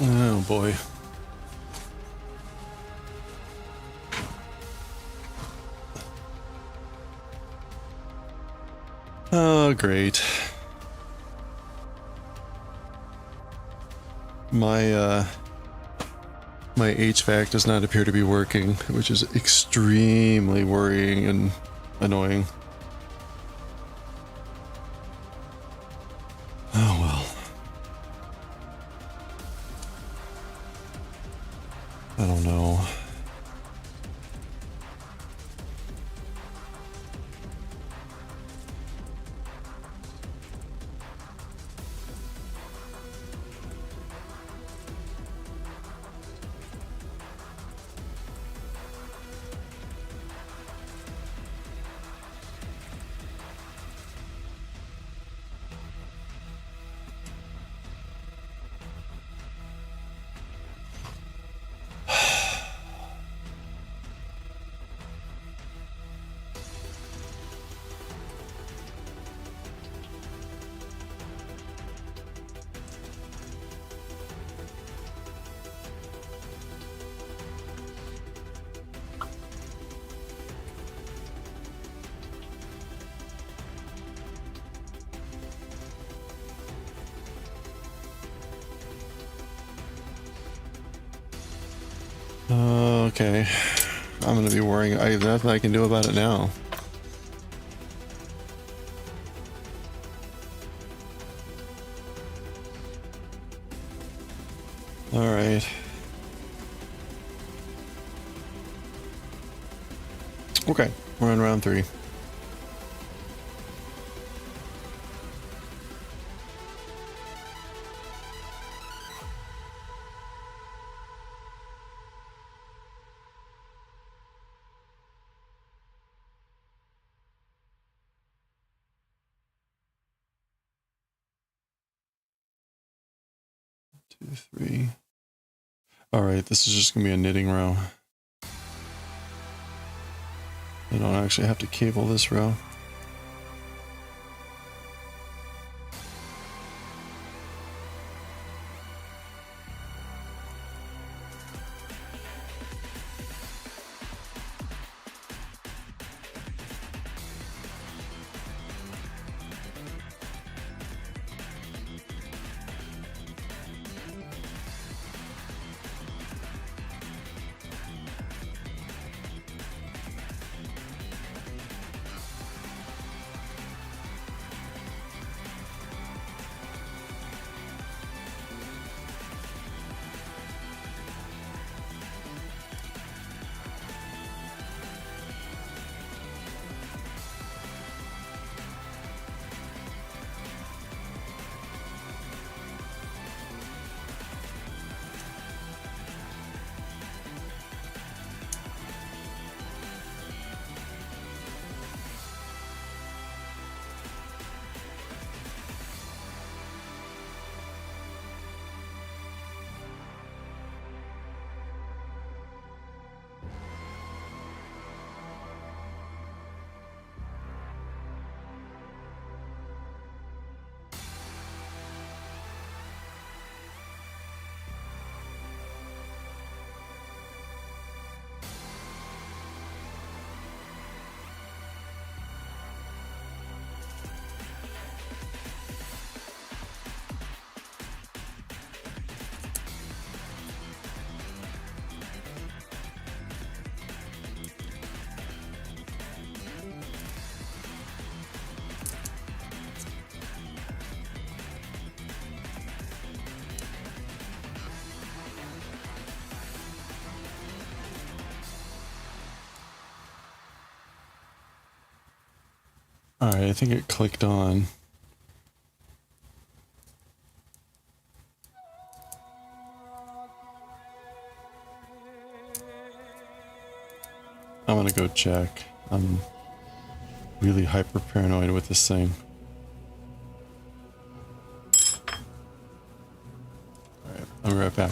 Oh boy. Oh, great. My HVAC does not appear to be working, which is extremely worrying and annoying. Oh well. I don't know. Okay. I'm gonna be worrying. There's nothing I can do about it now. Alright. Okay, we're on round 3. Two, 3. Alright, this is just gonna be a knitting row. I don't actually have to cable this row. Alright, I think it clicked on. I'm gonna go check. I'm really hyper paranoid with this thing. Alright, I'll be right back.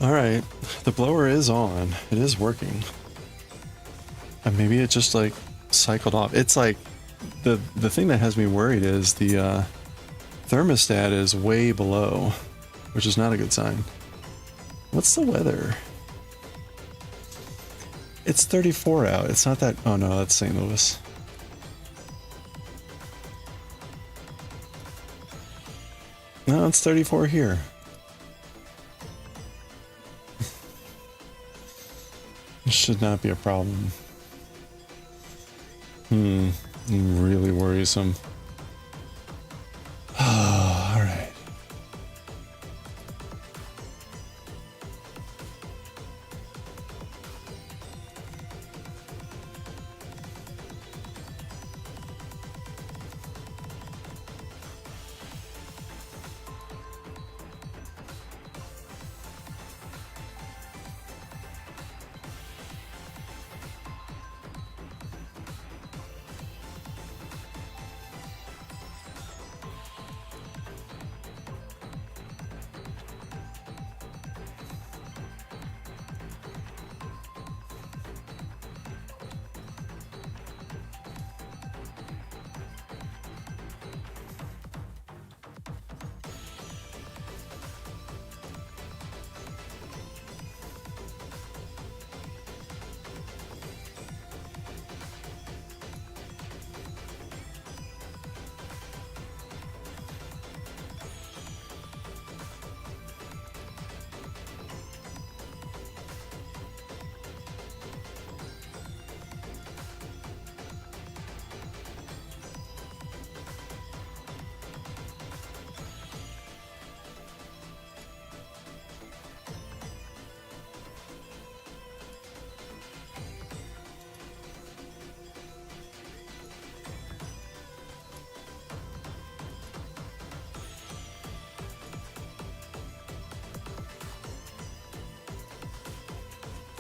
Alright, the blower is on. It is working. And maybe it just like cycled off. It's like the thing that has me worried is the thermostat is way below, which is not a good sign. What's the weather? It's 34 out. It's not that. Oh no, that's St. Louis. No, it's 34 here. This should not be a problem. Really worrisome. All right.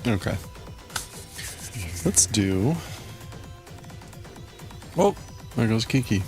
Okay. Let's do... Oh, there goes Kiki.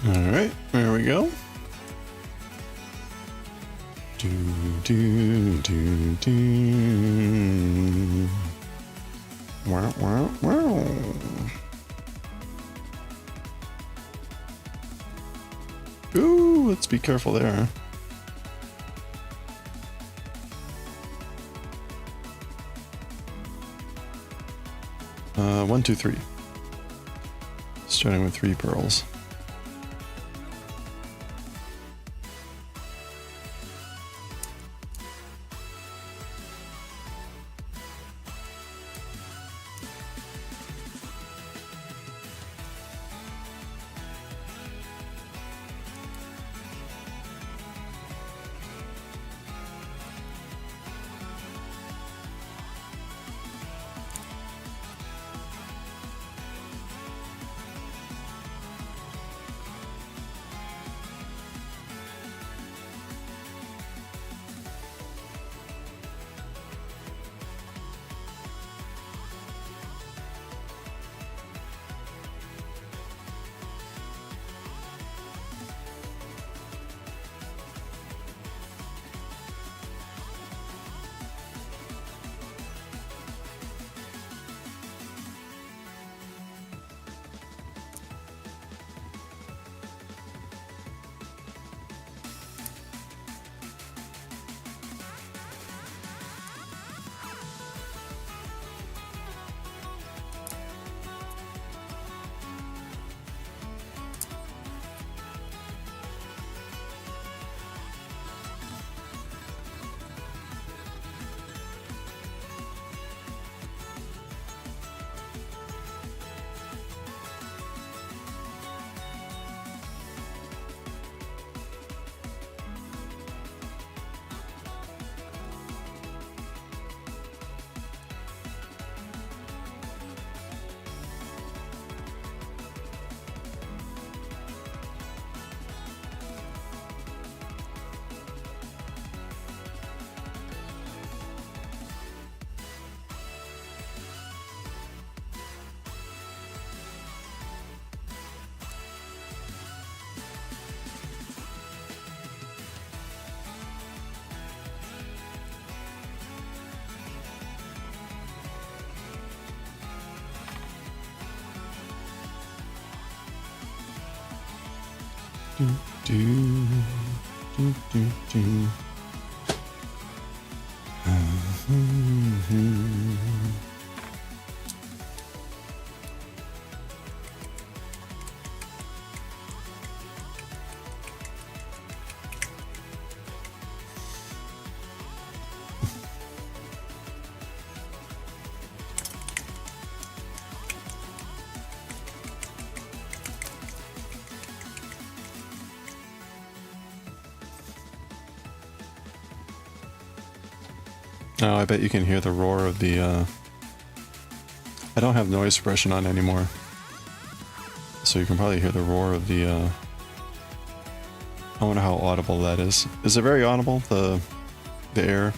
Alright, there we go. Do, do, do, do. Wow, wow, wow. Ooh, let's be careful there. 1, 2, 3. Starting with 3 pearls. Do, do, do, do, do. Oh, I bet you can hear the roar of the, I don't have noise suppression on anymore. So you can probably hear the roar of the, I wonder how audible that is. Is it very audible, the air?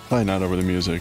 Probably not over the music.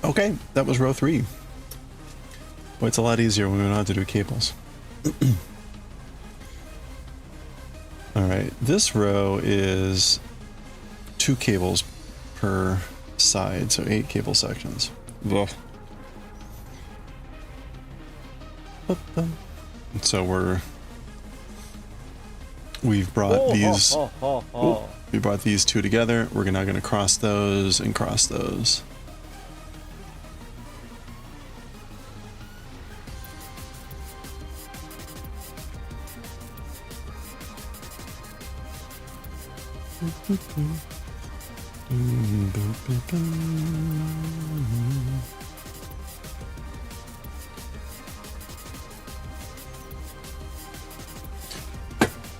Okay, that was row 3. Well, it's a lot easier when we don't have to do cables. Alright, this row is 2 cables per side, so 8 cable sections. Ugh. So we've brought these. We brought these 2 together. We're now going to cross those and cross those.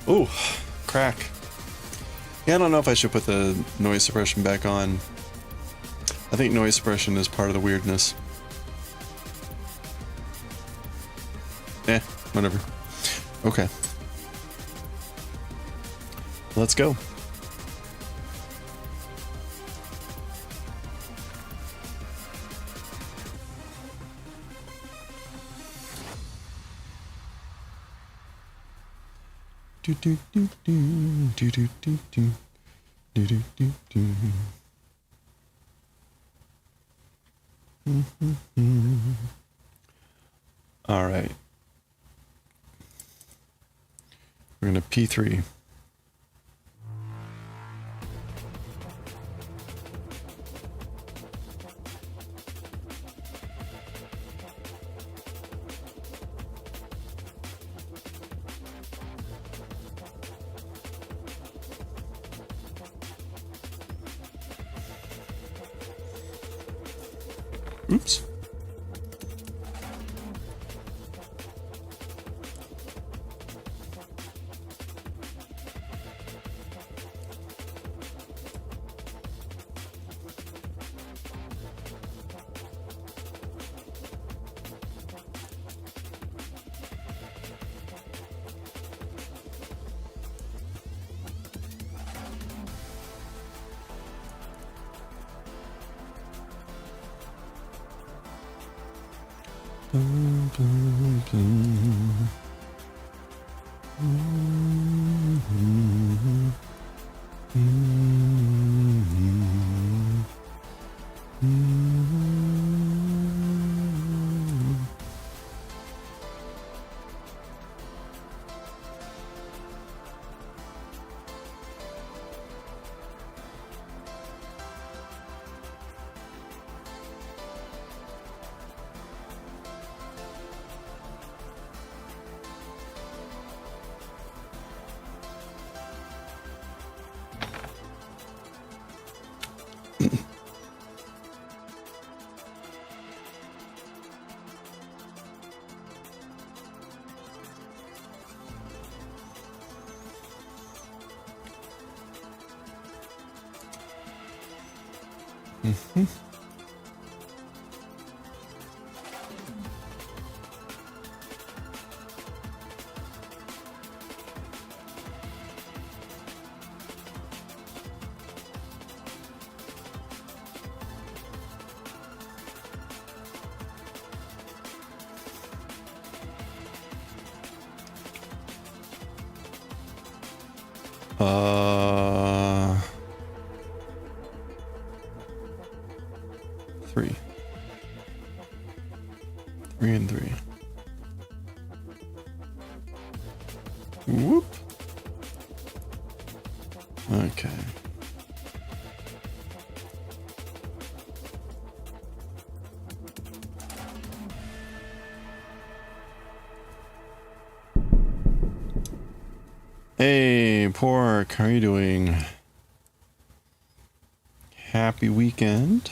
Ooh, crack. Yeah, I don't know if I should put the noise suppression back on. I think noise suppression is part of the weirdness. Whatever. Okay. Let's go. Do do do do do do do do do do do do. All right. We're gonna P3. Oops. Mm-hmm. Three. 3 and 3. Whoop. Okay. Hey, Pork, how are you doing? Happy weekend.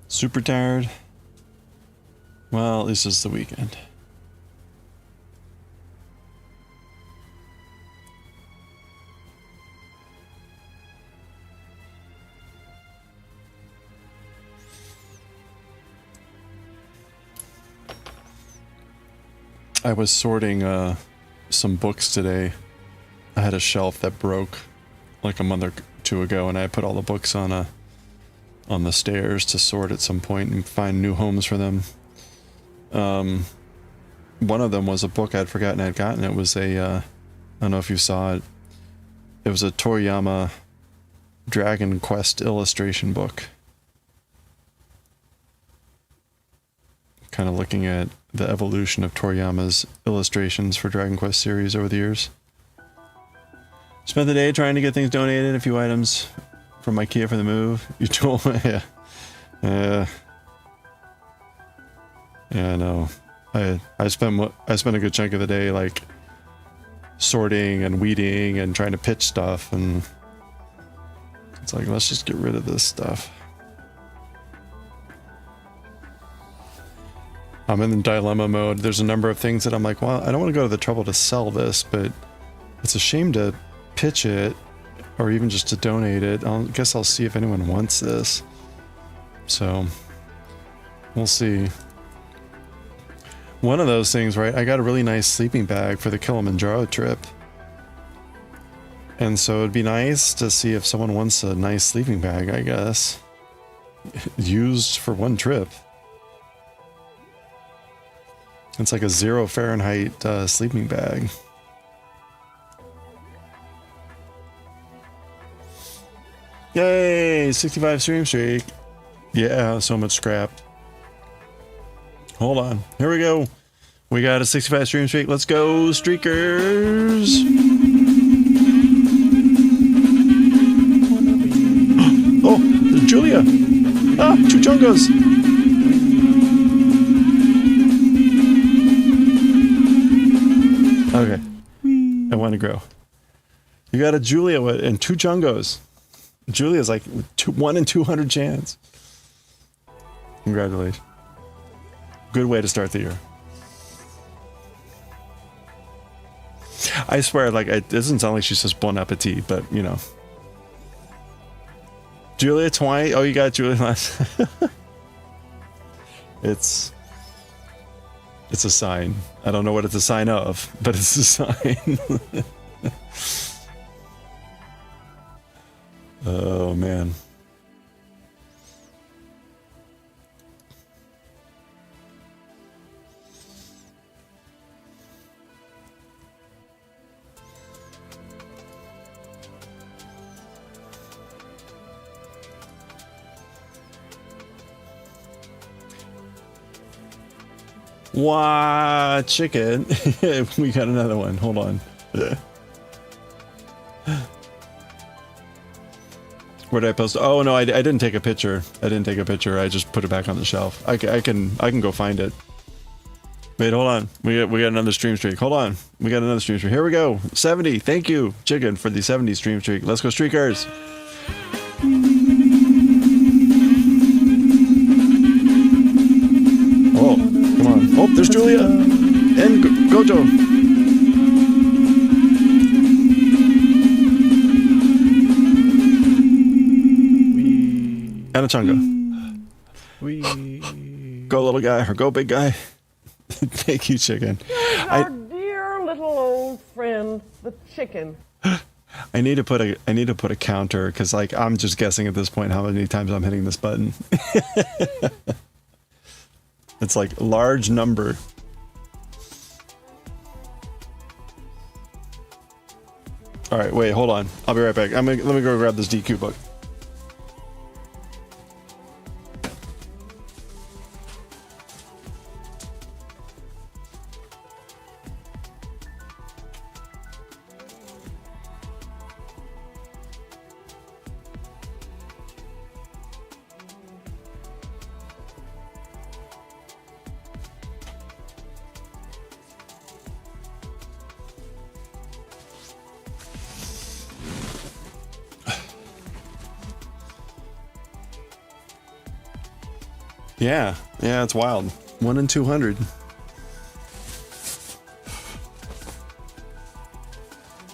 Super tired? Well, at least it's the weekend. I was sorting some books today. I had a shelf that broke like a month or two ago, and I put all the books on the stairs to sort at some point and find new homes for them. One of them was a book I'd forgotten I'd gotten. It was a, I don't know if you saw it. It was a Toriyama Dragon Quest illustration book. Kind of looking at the evolution of Toriyama's illustrations for Dragon Quest series over the years. Spent the day trying to get things donated, a few items from IKEA for the move. You told me, yeah. Yeah, no. I spent a good chunk of the day like sorting and weeding and trying to pitch stuff, and it's like, let's just get rid of this stuff. I'm in dilemma mode. There's a number of things that I'm like, well, I don't want to go to the trouble to sell this, but it's a shame to pitch it or even just to donate it. I guess I'll see if anyone wants this. So we'll see. One of those things, right? I got a really nice sleeping bag for the Kilimanjaro trip. And so it'd be nice to see if someone wants a nice sleeping bag, I guess. Used for one trip. It's like a 0 Fahrenheit sleeping bag. Yay! 65 stream streak. Yeah, so much scrap. Hold on. Here we go. We got a 65 stream streak. Let's go, streakers! Oh, there's Julia! Ah, Chuchungas! Okay. I want to grow. You got a Julia and 2 Chungos. Julia's like 1 in 200 chance. Congratulations. Good way to start the year. I swear, like, it doesn't sound like she says bon appetit, but, you know. Julia Twine. Oh, you got Julia last. It's a sign. I don't know what it's a sign of, but it's a sign. Oh, man. Wow, chicken. We got another one. Hold on. Where did I post? Oh no, I didn't take a picture. I just put it back on the shelf. I can go find it. Wait, hold on. We got another stream streak. Hold on. We got another stream streak. Here we go. 70. Thank you, chicken, for the 70 stream streak. Let's go, streakers. Oh, come on. Oh, there's Julia and Gojo. And a Chunga. Go, little guy, or go, big guy. Thank you, chicken. Our dear little old friend, the chicken. I need to put a counter, because like I'm just guessing at this point how many times I'm hitting this button. It's like large number. All right, wait, hold on. I'll be right back. Let me go grab this DQ book. Yeah, it's wild. 1 in 200.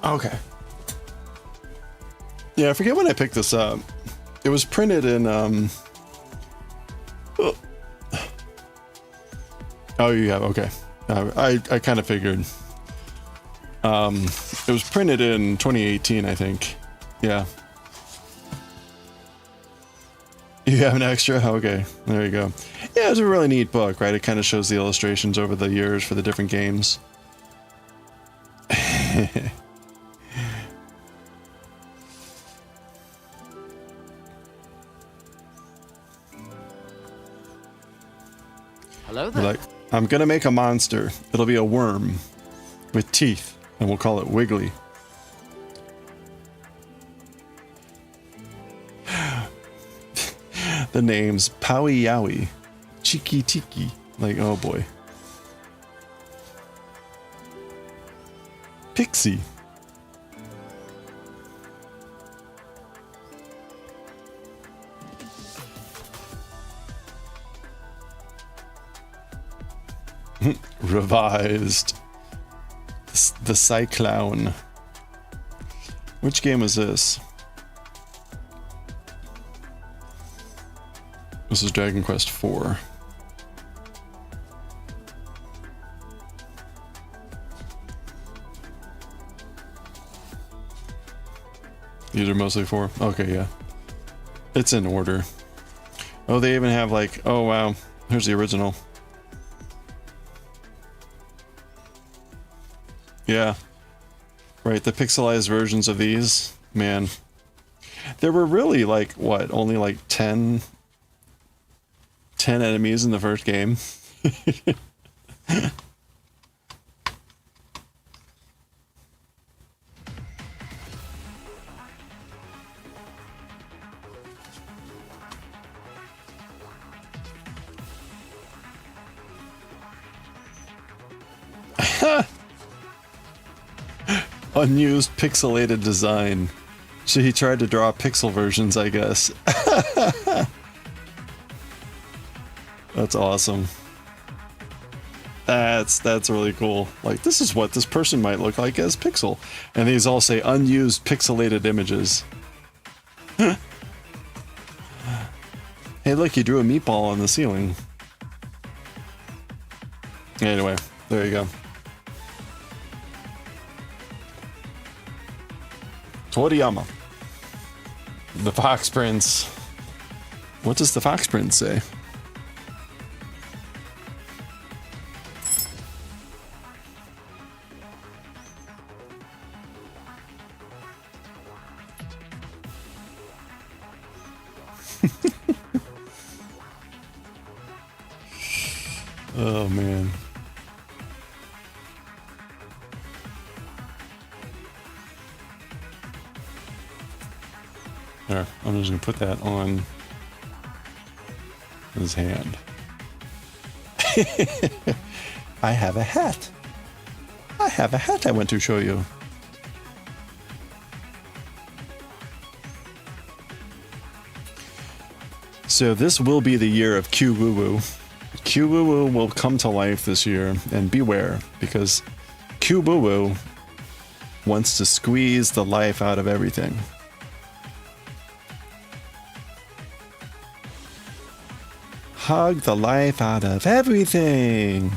Okay. Yeah, I forget when I picked this up. It was printed in, Oh, you have, okay. I kind of figured. It was printed in 2018, I think. Yeah. You have an extra? Okay, there you go. Yeah, it's a really neat book, right? It kind of shows the illustrations over the years for the different games. Hello there. Like, I'm gonna make a monster. It'll be a worm with teeth, and we'll call it Wiggly. The name's Powie Yowie, Chiki Tiki. Like, oh boy. Pixie. Revised. The Cyclown. Which game is this? This is Dragon Quest IV. These are mostly 4. Okay, yeah. It's in order. Oh, they even have like, oh wow, here's the original. Yeah. Right, the pixelized versions of these, man. There were really like, what, only like 10 enemies in the first game. Unused pixelated design. So he tried to draw pixel versions, I guess. That's awesome. That's really cool. Like, this is what this person might look like as Pixel. And these all say unused pixelated images. Hey, look, you drew a meatball on the ceiling. Anyway, there you go. Toriyama. The Fox Prince. What does the Fox Prince say? Oh man. There, I'm just gonna put that on his hand. I have a hat. I have a hat I want to show you. So this will be the year of Q-Woo-Woo. Q-Woo-Woo will come to life this year, and beware, because Q-Woo-Woo wants to squeeze the life out of everything. Hug the life out of everything.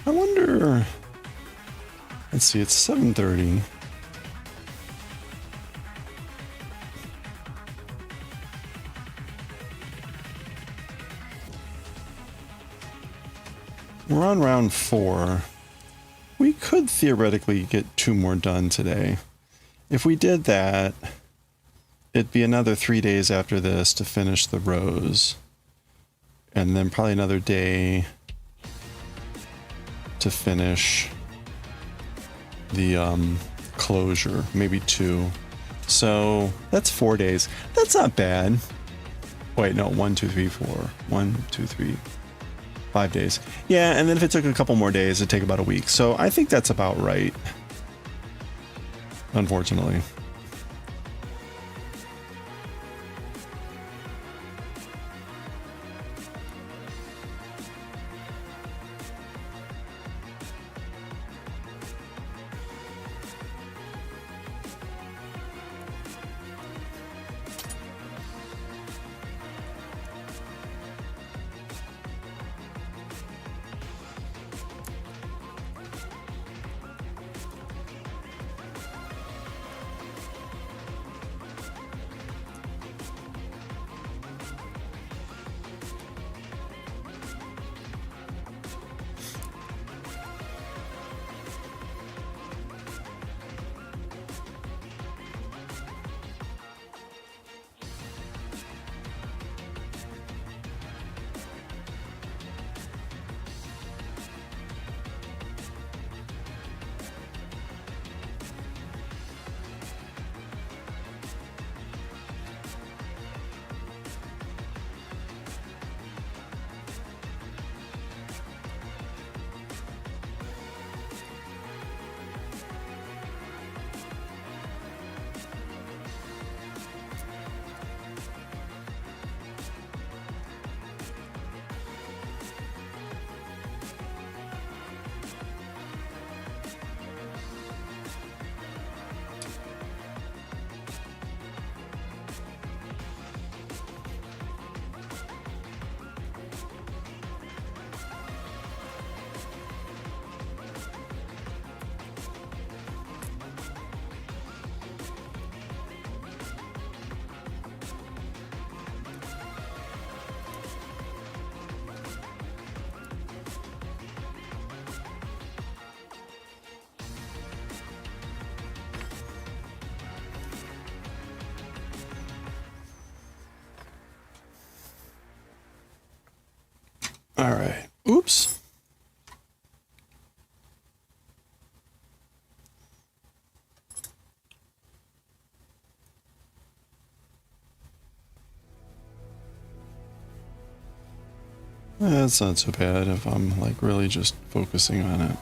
I wonder. Let's see, it's 7:30. We're on round 4. We could theoretically get 2 more done today. If we did that, it'd be another 3 days after this to finish the rows. And then probably another day to finish the closure, maybe 2. So that's 4 days. That's not bad. Wait, no, 1, 2, 3, 4. 1, 2, 3, 5 days. Yeah, and then if it took a couple more days, it'd take about a week. So I think that's about right. Unfortunately. All right. Oops. That's not so bad if I'm like really just focusing on it.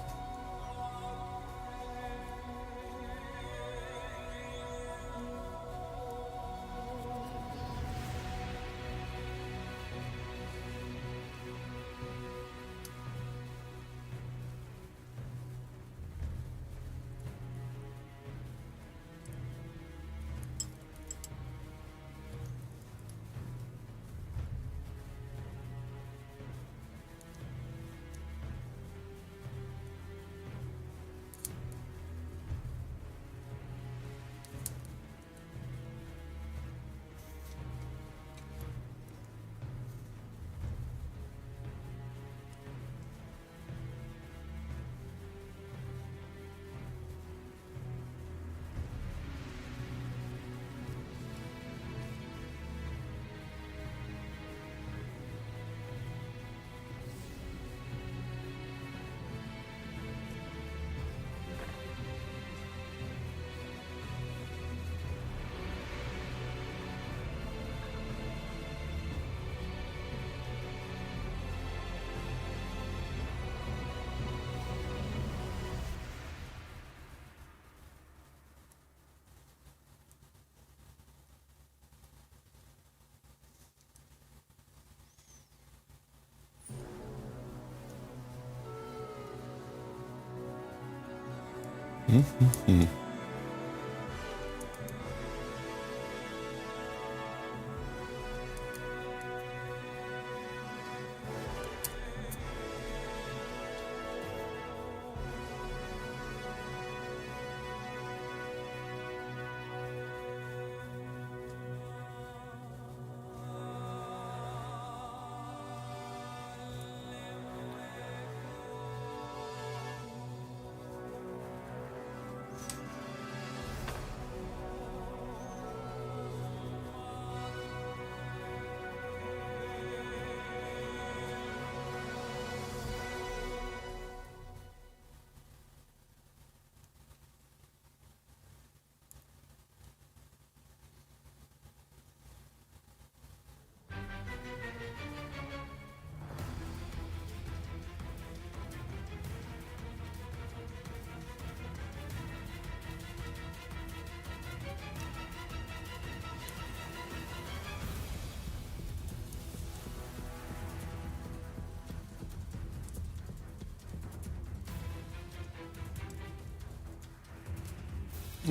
Mm-hmm.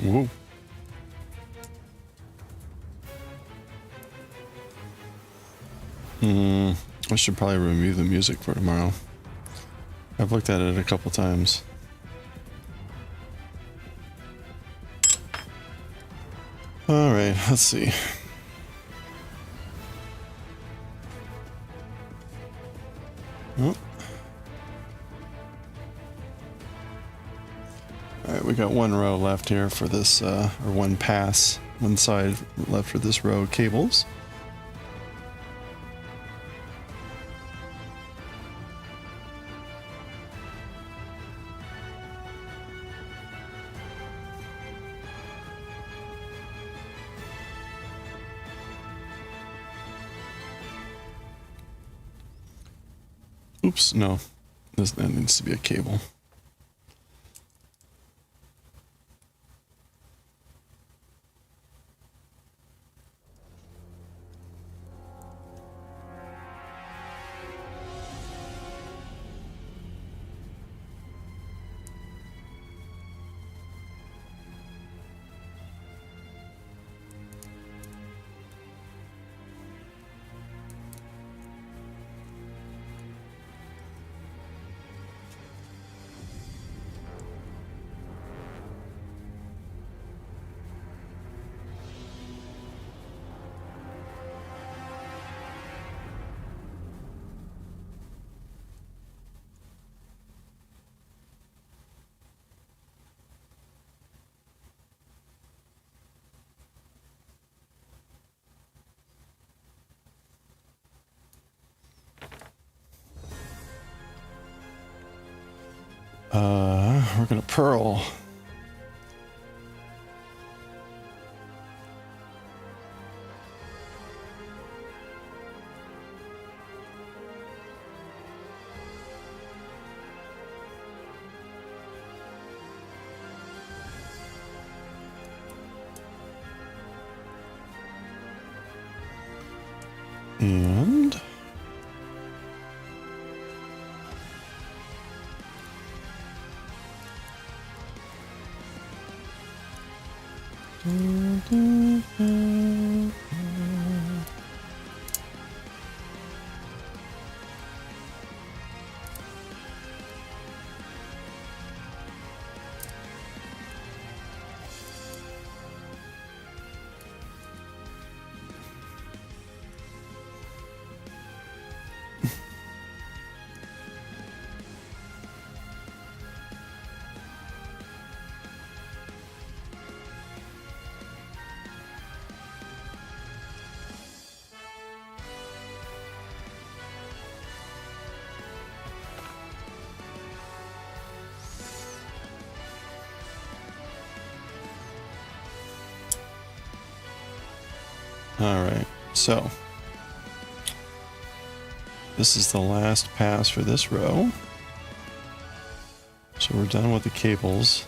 Whoa. I should probably remove the music for tomorrow. I've looked at it a couple times. All right, let's see. Oh. All right, we got one row left here for this, or one pass, one side left for this row of cables. Oops, no. That needs to be a cable. We're gonna purl. And all right, so this is the last pass for this row. So we're done with the cables.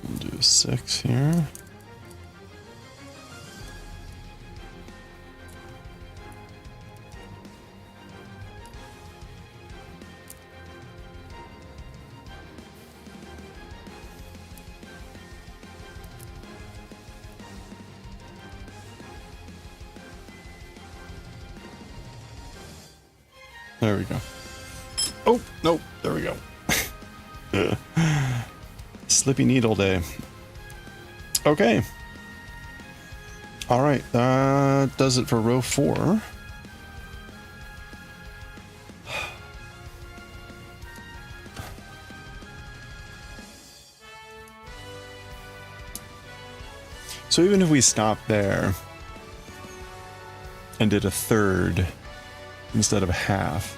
We'll do 6 here. There we go. Oh, nope. There we go. Slippy needle day. Okay. All right. That does it for row 4. So even if we stopped there and did a third instead of a half,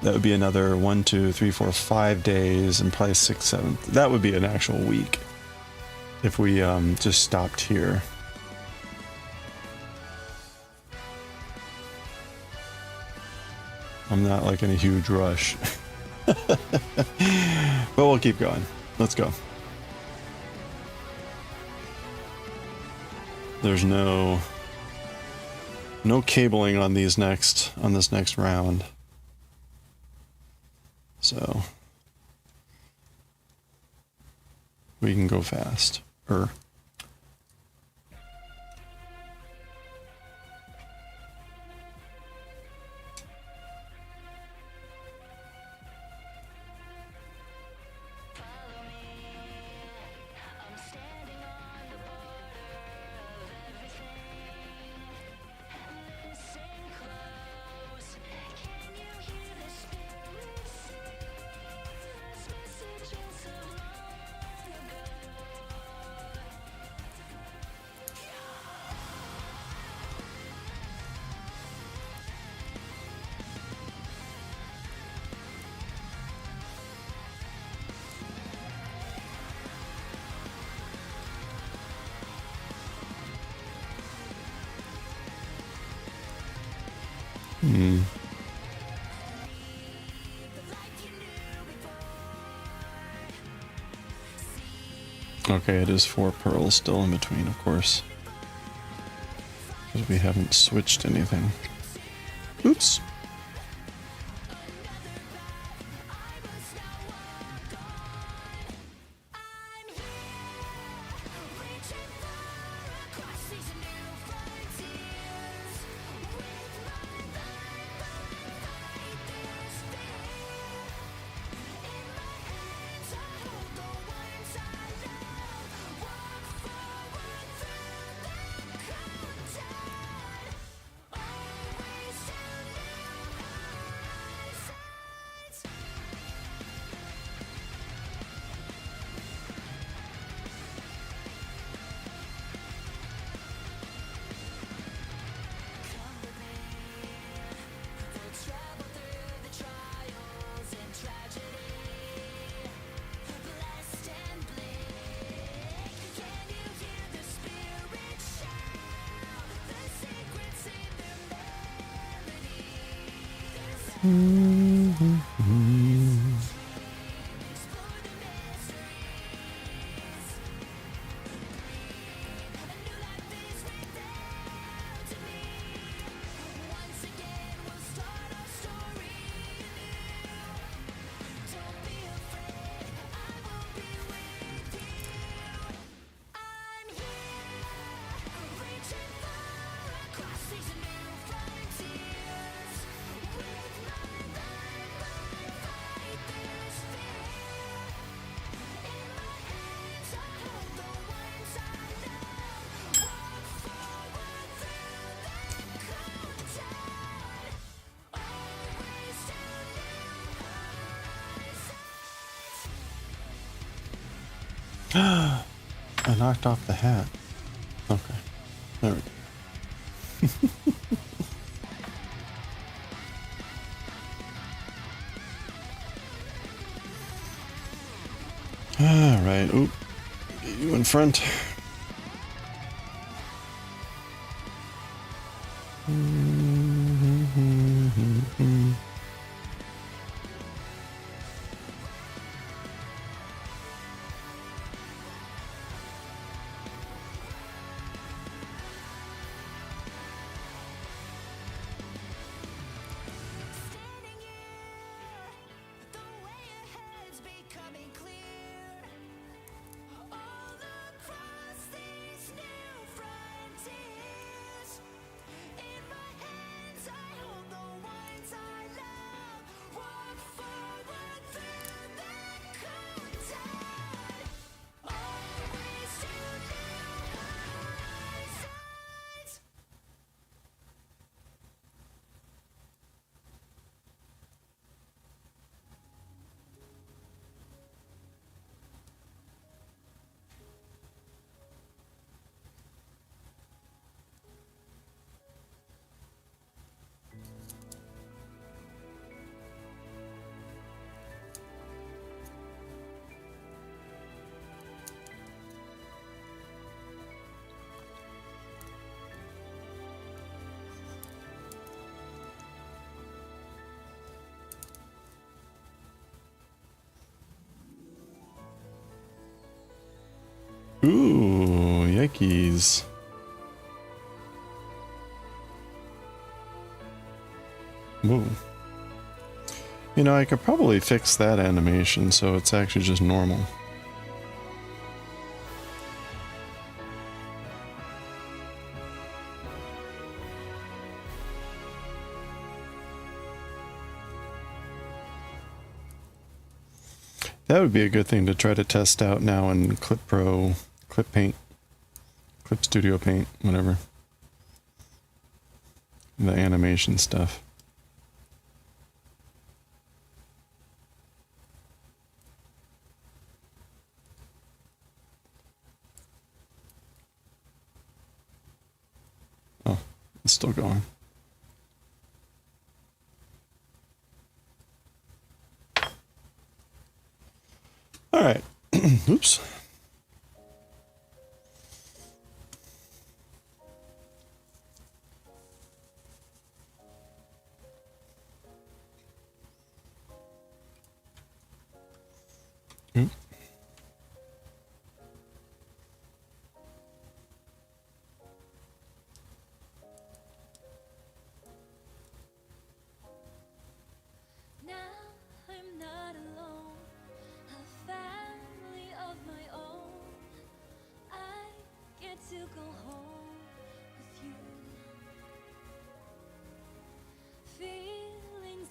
that would be another 1, 2, 3, 4, 5 days, and probably 6, 7. That would be an actual week if we just stopped here. I'm not like in a huge rush. But we'll keep going. Let's go. There's no No cabling on this next round. So we can go fast. Okay, it is 4 pearls still in between, of course. Because we haven't switched anything. Oops. I knocked off the hat. Okay. There we go. Alright. Oop. Get you in front. Ooh, yikes. Ooh. You know, I could probably fix that animation so it's actually just normal. That would be a good thing to try to test out now in Clip Pro, Clip Paint, Clip Studio Paint, whatever. The animation stuff. Oh, it's still going. All right. Oops. Oop.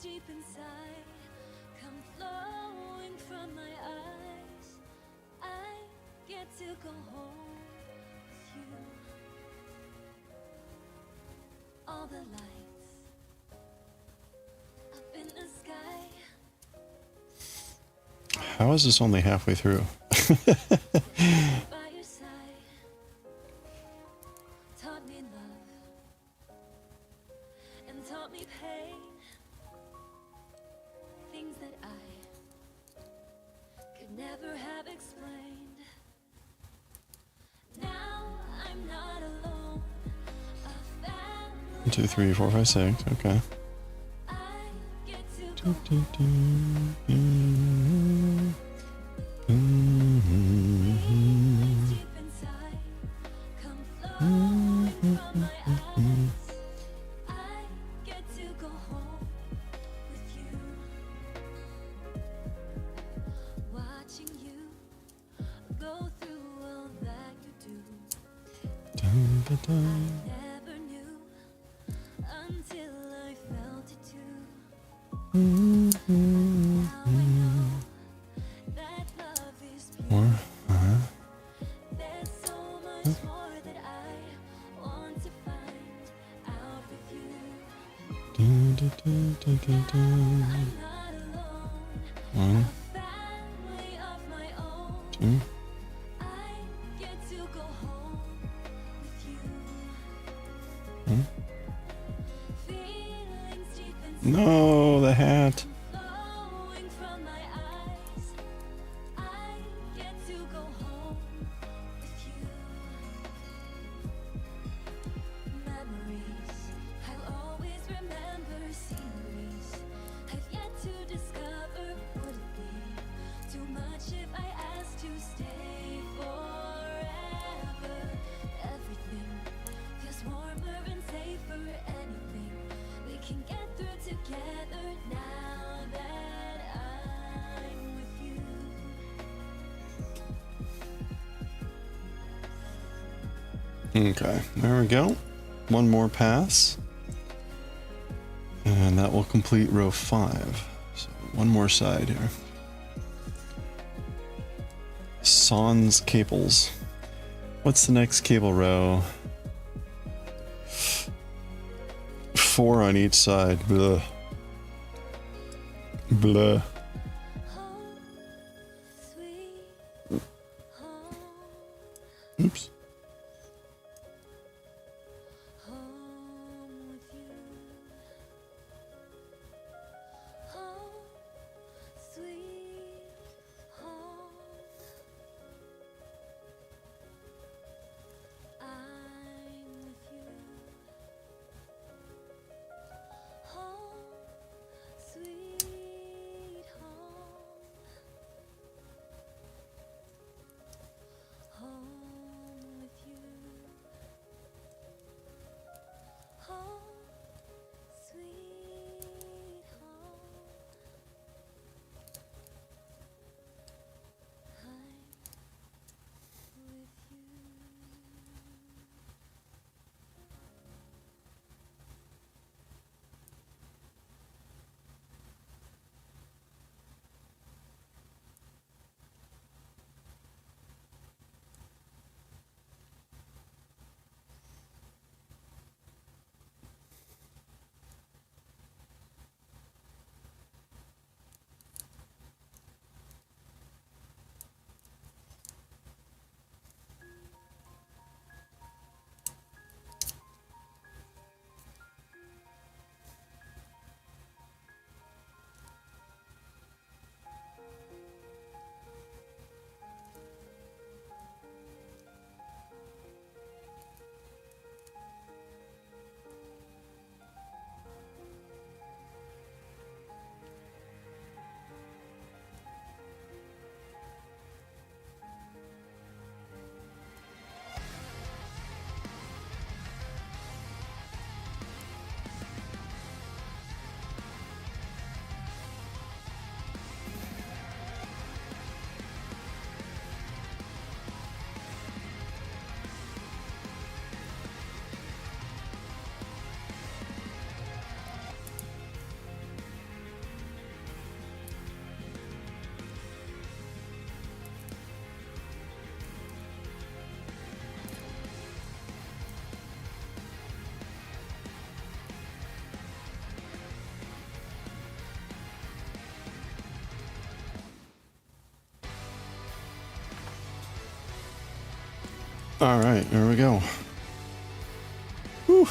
Deep inside, come flowing from my eyes. I get to go home with you. All the lights up in the sky. How is this only halfway through? By your side, taught me love and taught me pain. Things that I could never have explained. Now I'm not alone. A family 1, 2, 3, 4, 5, 6. Okay. I get to go home. Feelings deep inside come flowing from my eyes. I get to go home with you. Watching you go through all that you do. I never knew until I felt it too. Now I know that love is pure. There's so much more that I want to find out with you. I'm not alone. A family of my own. I get to go home with you. Feelings deep inside No, the hat. flowing from my eyes. I get to go home with you. Memories I'll always remember. Sceneries I've yet to discover. Would it be too much if I asked to stay forever? Everything feels warmer and safer. Anything we can get through together now that I'm with you. Okay, there we go. One more pass. And that will complete row 5. So one more side here. Sans cables. What's the next cable row? 4 on each side. Blah. Blah. Home, sweet home, Oops. home with you. Home, sweet home. I'm with you. Home, sweet home. Home All right, here we go. Whew.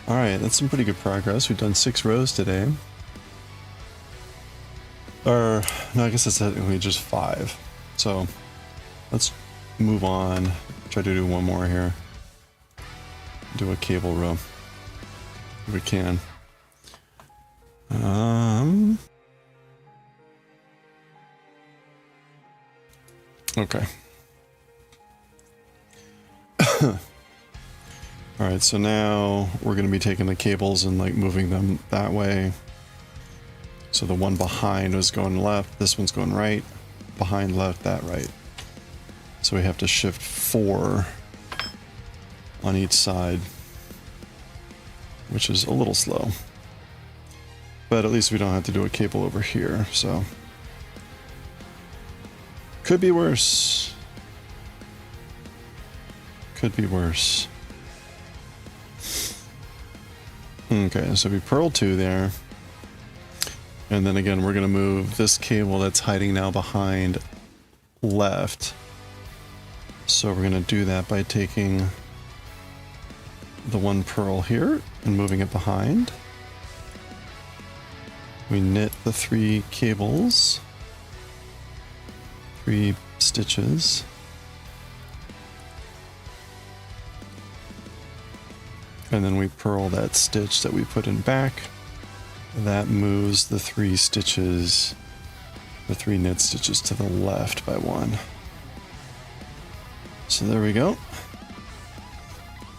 All right, that's some pretty good progress. We've done 6 rows today. Or, no, I guess it's technically just 5. So let's move on. Try to do one more here. Do a cable row. If we can. Okay. All right, so now we're going to be taking the cables and like moving them that way. So the one behind was going left, this one's going right, behind left, that right. So we have to shift 4 on each side, which is a little slow. But at least we don't have to do a cable over here, so. Could be worse. Could be worse. Okay, so we purl 2 there. And then again, we're going to move this cable that's hiding now behind left. So we're going to do that by taking the one purl here and moving it behind. We knit the 3 cables, 3 stitches. And then we purl that stitch that we put in back. That moves the 3 stitches, the 3 knit stitches to the left by 1. So there we go.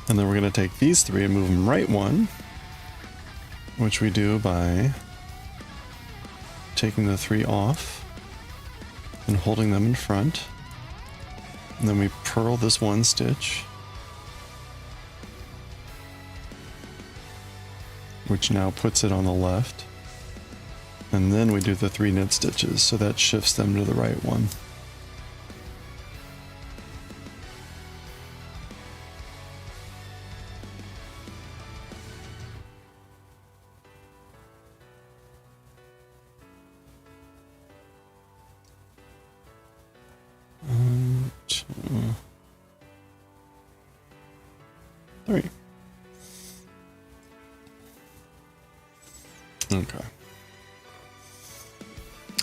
And then we're going to take these 3 and move them right 1, which we do by taking the 3 off and holding them in front. And then we purl this 1 stitch, which now puts it on the left. And then we do the 3 knit stitches, so that shifts them to the right one. One, 2, 3. Okay.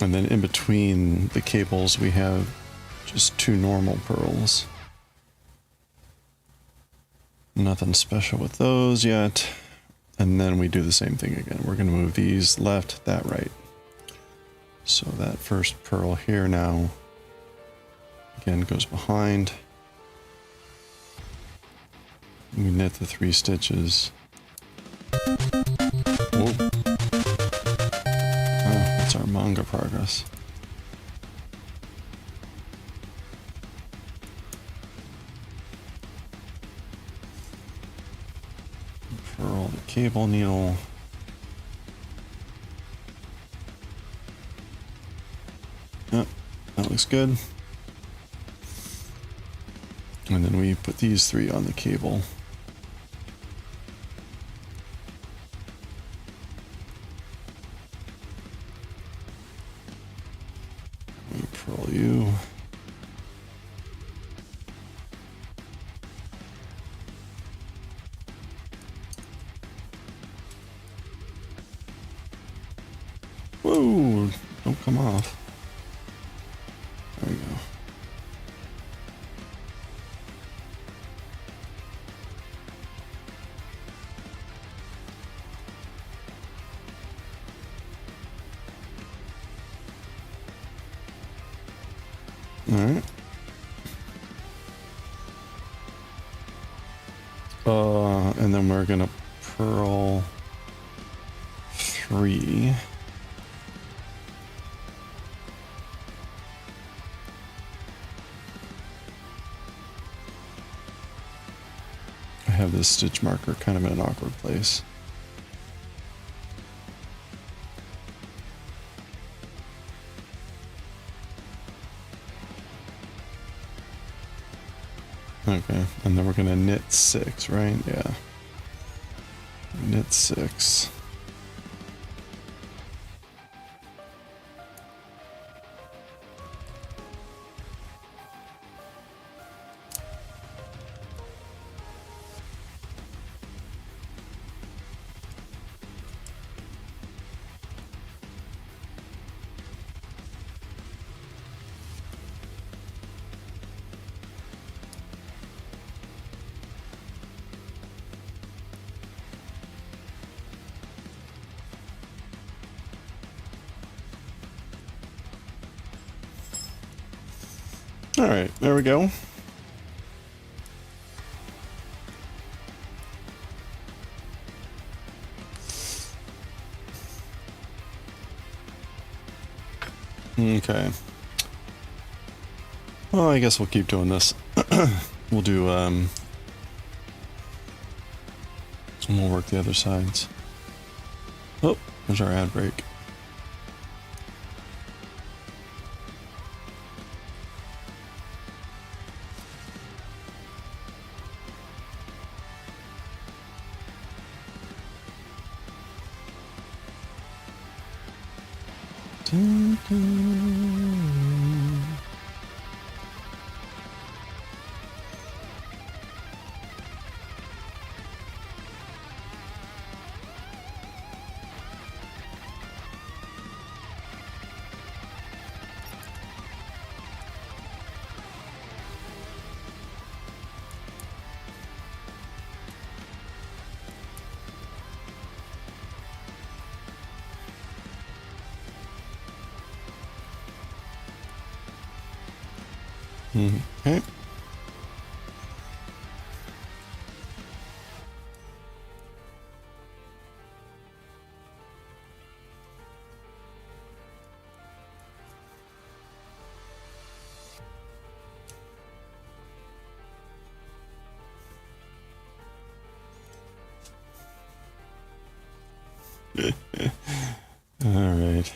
And then in between the cables, we have just 2 normal purls. Nothing special with those yet. And then we do the same thing again. We're going to move these left, that right. So that first purl here now, again, goes behind. We knit the 3 stitches. Whoa. That's our manga progress. Purl the cable needle. Yep, that looks good. And then we put these 3 on the cable. We purl you. Whoa, don't come off. There we go. All right. And then we're gonna purl 3. I have this stitch marker kind of in an awkward place. Okay, and then we're gonna knit 6, right? Yeah. Knit 6. All right, there we go. Okay. Well, I guess we'll keep doing this. We'll do, and we'll work the other sides. Oh, there's our ad break. Dun, dun. Okay. All right.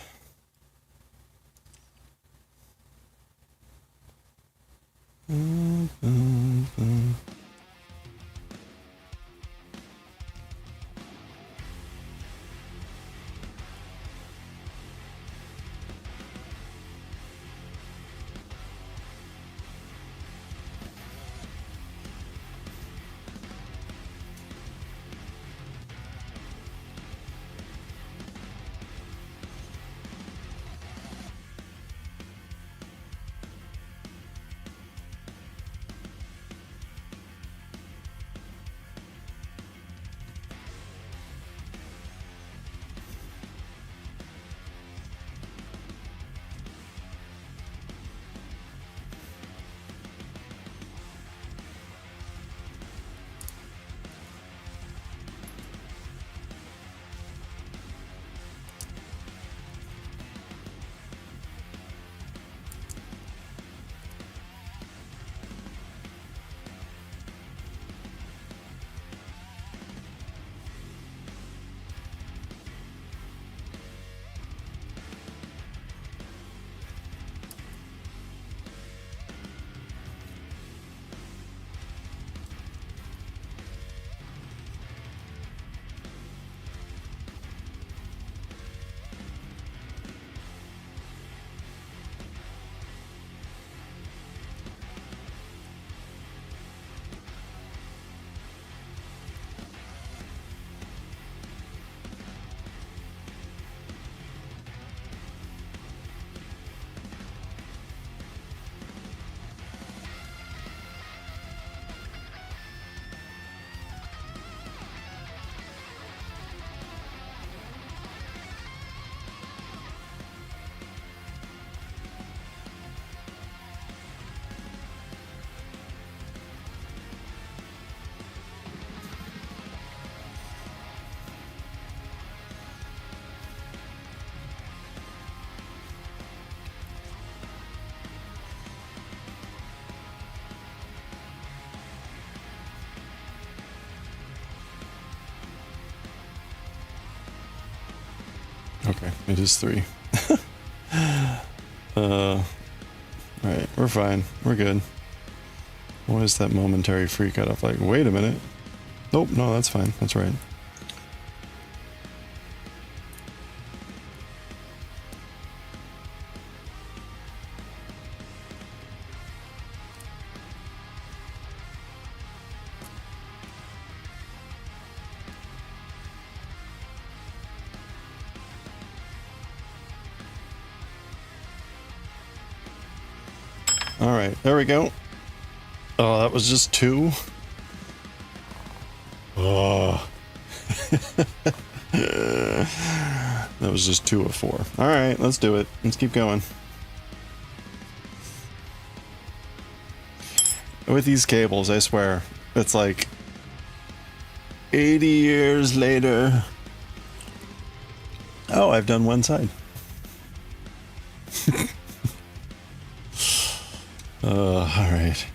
Okay, it is 3. Alright, we're fine. We're good. What is that momentary freak out of like, wait a minute. Nope, no, that's fine. That's right. Alright, there we go. Oh, that was just 2? Oh. That was just 2 of 4. Alright, let's do it. Let's keep going. With these cables, I swear, it's like 80 years later. Oh, I've done one side. All right.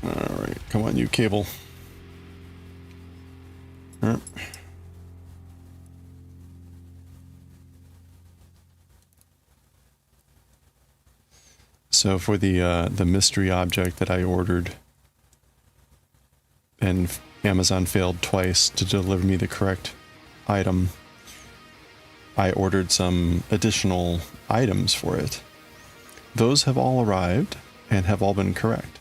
All right, come on, you cable. So for the mystery object that I ordered, and Amazon failed twice to deliver me the correct item, I ordered some additional items for it. Those have all arrived and have all been correct.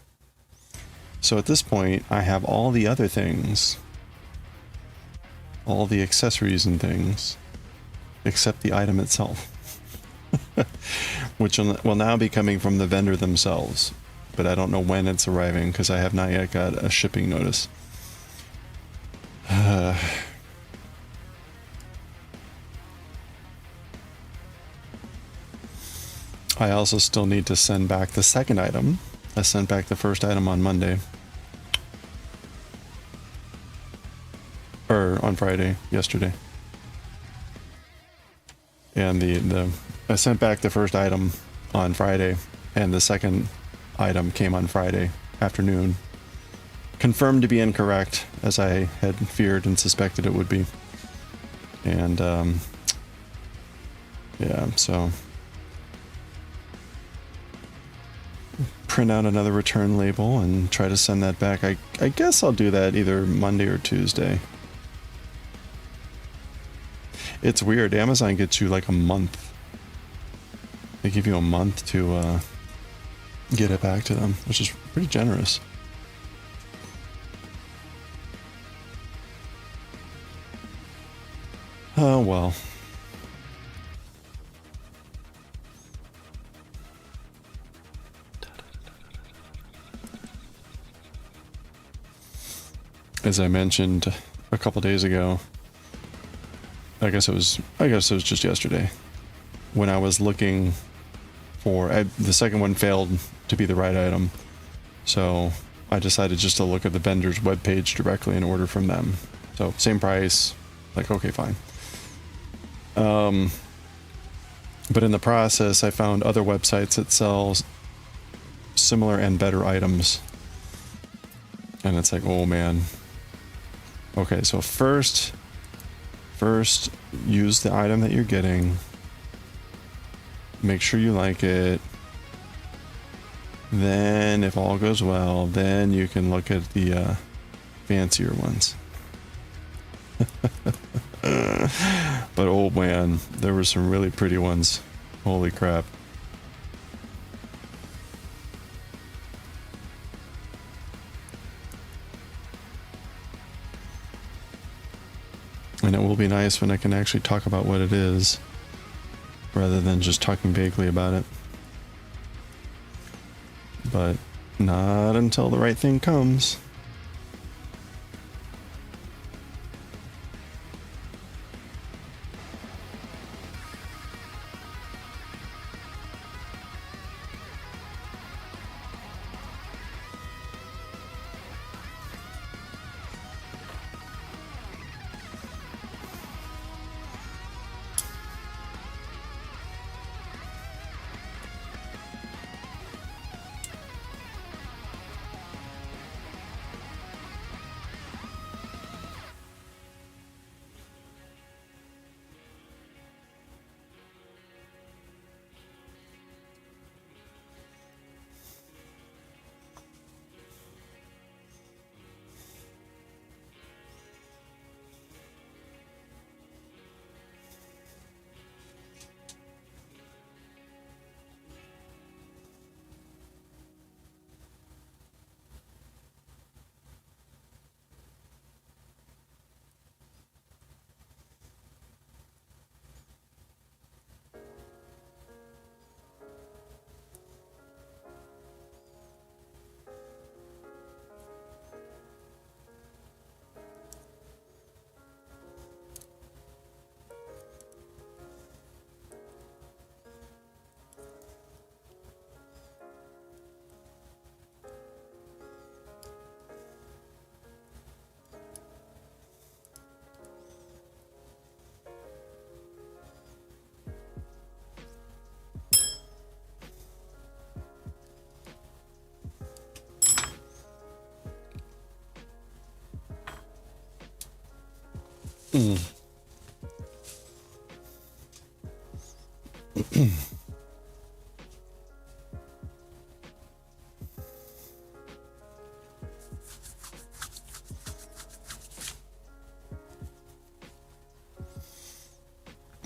So at this point, I have all the other things, all the accessories and things, except the item itself. Which will now be coming from the vendor themselves, but I don't know when it's arriving because I have not yet got a shipping notice. I also still need to send back the second item. I sent back the first item on Monday. Or on Friday, yesterday. And I sent back the first item on Friday, and the second item came on Friday afternoon. Confirmed to be incorrect, as I had feared and suspected it would be. And, yeah, so... print out another return label and try to send that back. I guess I'll do that either Monday or Tuesday. It's weird. Amazon gets you like a month. They give you a month to get it back to them, which is pretty generous. Oh, well. As I mentioned a couple days ago, I guess it was just yesterday when I was looking for the second one failed to be the right item, so I decided just to look at the vendor's webpage directly and order from them. So same price, like okay, fine. But in the process, I found other websites that sell similar and better items, and it's like, oh man. Okay, so first use the item that you're getting, make sure you like it, then if all goes well, then you can look at the fancier ones. But oh man, there were some really pretty ones. Holy crap. And it will be nice when I can actually talk about what it is, rather than just talking vaguely about it. But not until the right thing comes.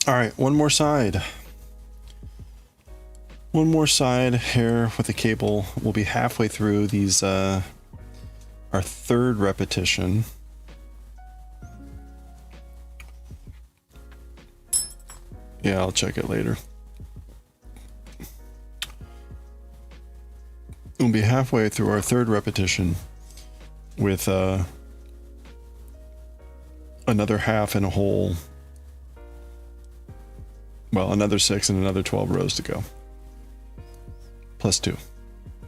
All right, one more side. One more side here with the cable. We'll be halfway through these, our third repetition. Yeah, I'll check it later. We'll be halfway through our third repetition with another half and a whole. Well, another 6 and another 12 rows to go. Plus 2.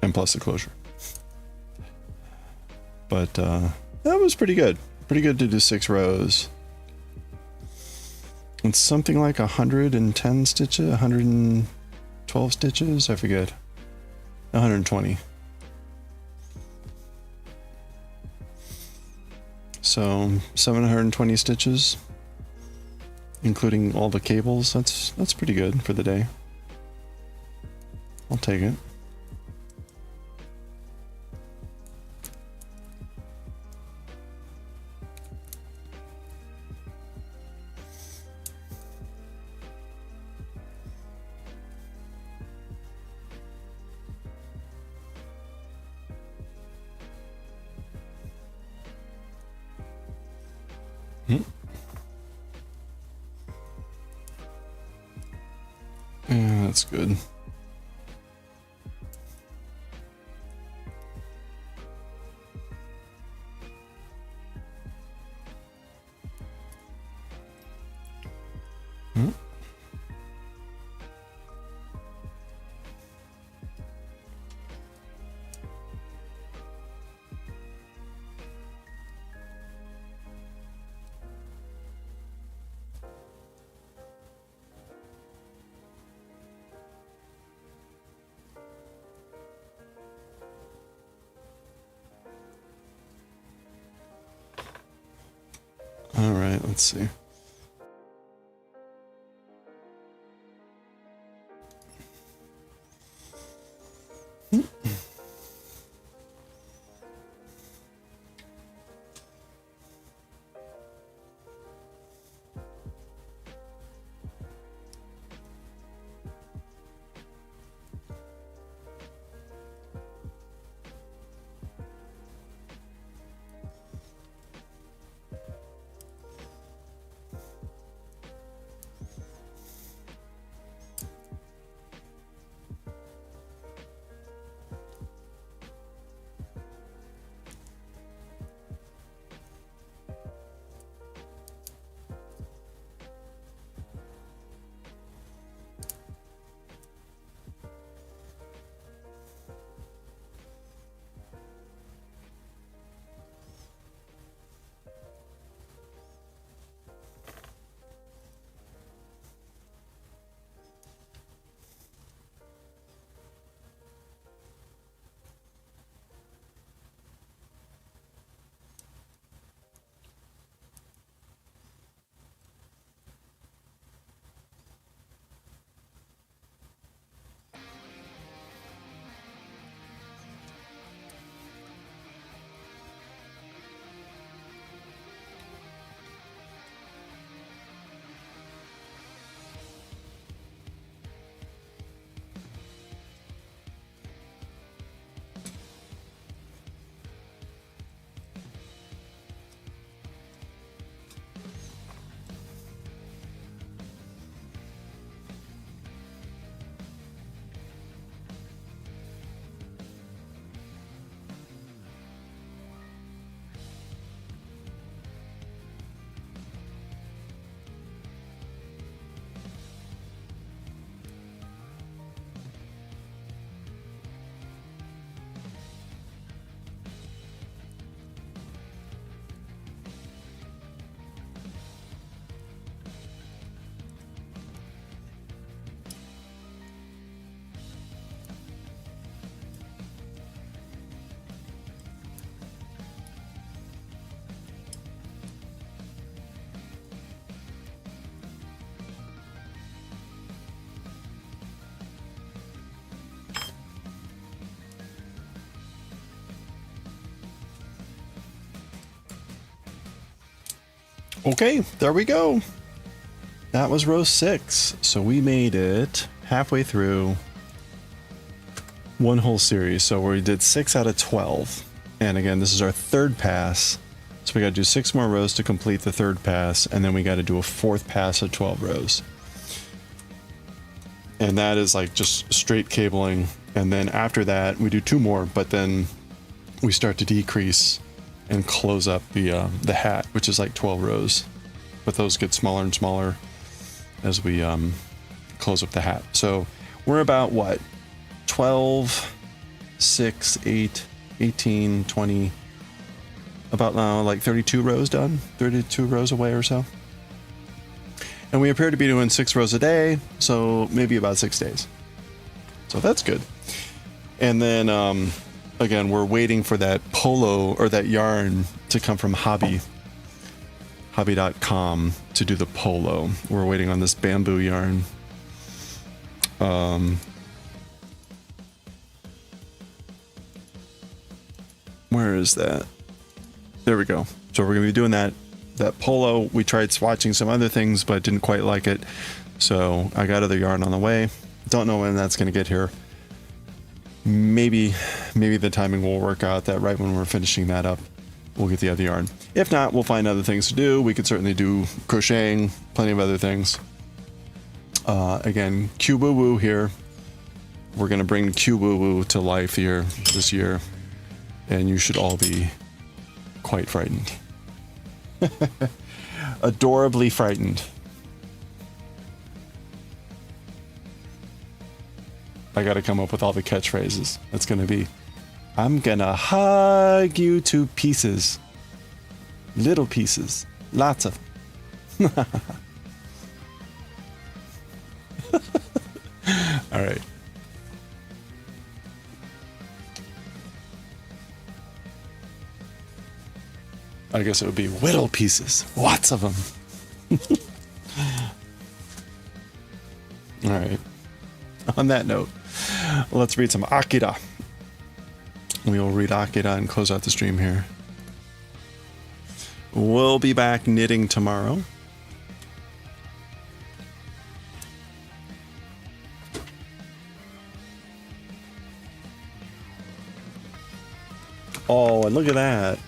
And plus the closure. But that was pretty good. Pretty good to do 6 rows. It's something like 110 stitches, 112 stitches, I forget. 120. So 720 stitches. Including all the cables. That's pretty good for the day. I'll take it. Yeah, that's good. All right, let's see. Okay, there we go. That was row 6. So we made it halfway through one whole series. So we did 6 out of 12. And again, this is our third pass. So we got to do 6 more rows to complete the third pass. And then we got to do a fourth pass of 12 rows. And that is like just straight cabling. And then after that, we do 2 more, but then we start to decrease and close up the hat, which is like 12 rows. But those get smaller and smaller as we close up the hat. So we're about what? 12, 6, 8, 18, 20, about now like 32 rows done, 32 rows away or so. And we appear to be doing 6 rows a day, so maybe about 6 days. So that's good. And then again, we're waiting for that polo or that yarn to come from hobby.com to do the polo. We're waiting on this bamboo yarn. Where is that? There we go. So we're gonna be doing that polo. We tried swatching some other things, but didn't quite like it. So I got other yarn on the way. Don't know when that's gonna get here. Maybe the timing will work out that right when we're finishing that up, we'll get the other yarn. If not, we'll find other things to do. We could certainly do crocheting, plenty of other things. Again, Q-Woo-Woo here. We're gonna bring Q-Woo-Woo to life here this year. And you should all be quite frightened. Adorably frightened. I gotta come up with all the catchphrases. That's gonna be, I'm gonna hug you to pieces. Little pieces. Lots of them. All right. I guess it would be whittle pieces. Lots of them. All right. On that note, let's read some Akira. We will read Akira and close out the stream here. We'll be back knitting tomorrow. Oh, and look at that.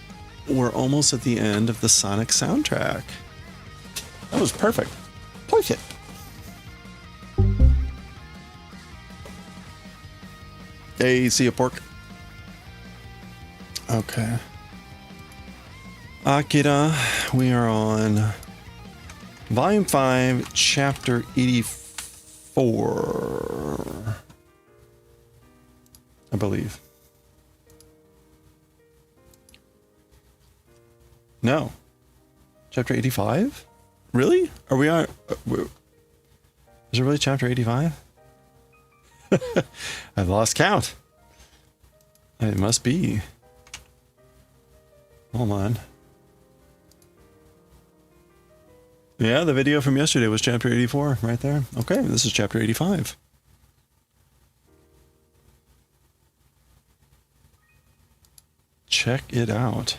We're almost at the end of the Sonic soundtrack. That was perfect. Perfect. Hey, see a pork. Okay. Akira, we are on Volume 5, Chapter 84. I believe. No. Chapter 85? Really? Are we on... is it really chapter 85? I've lost count. It must be. Hold on. Yeah, the video from yesterday was chapter 84 right there. Okay, this is chapter 85. Check it out.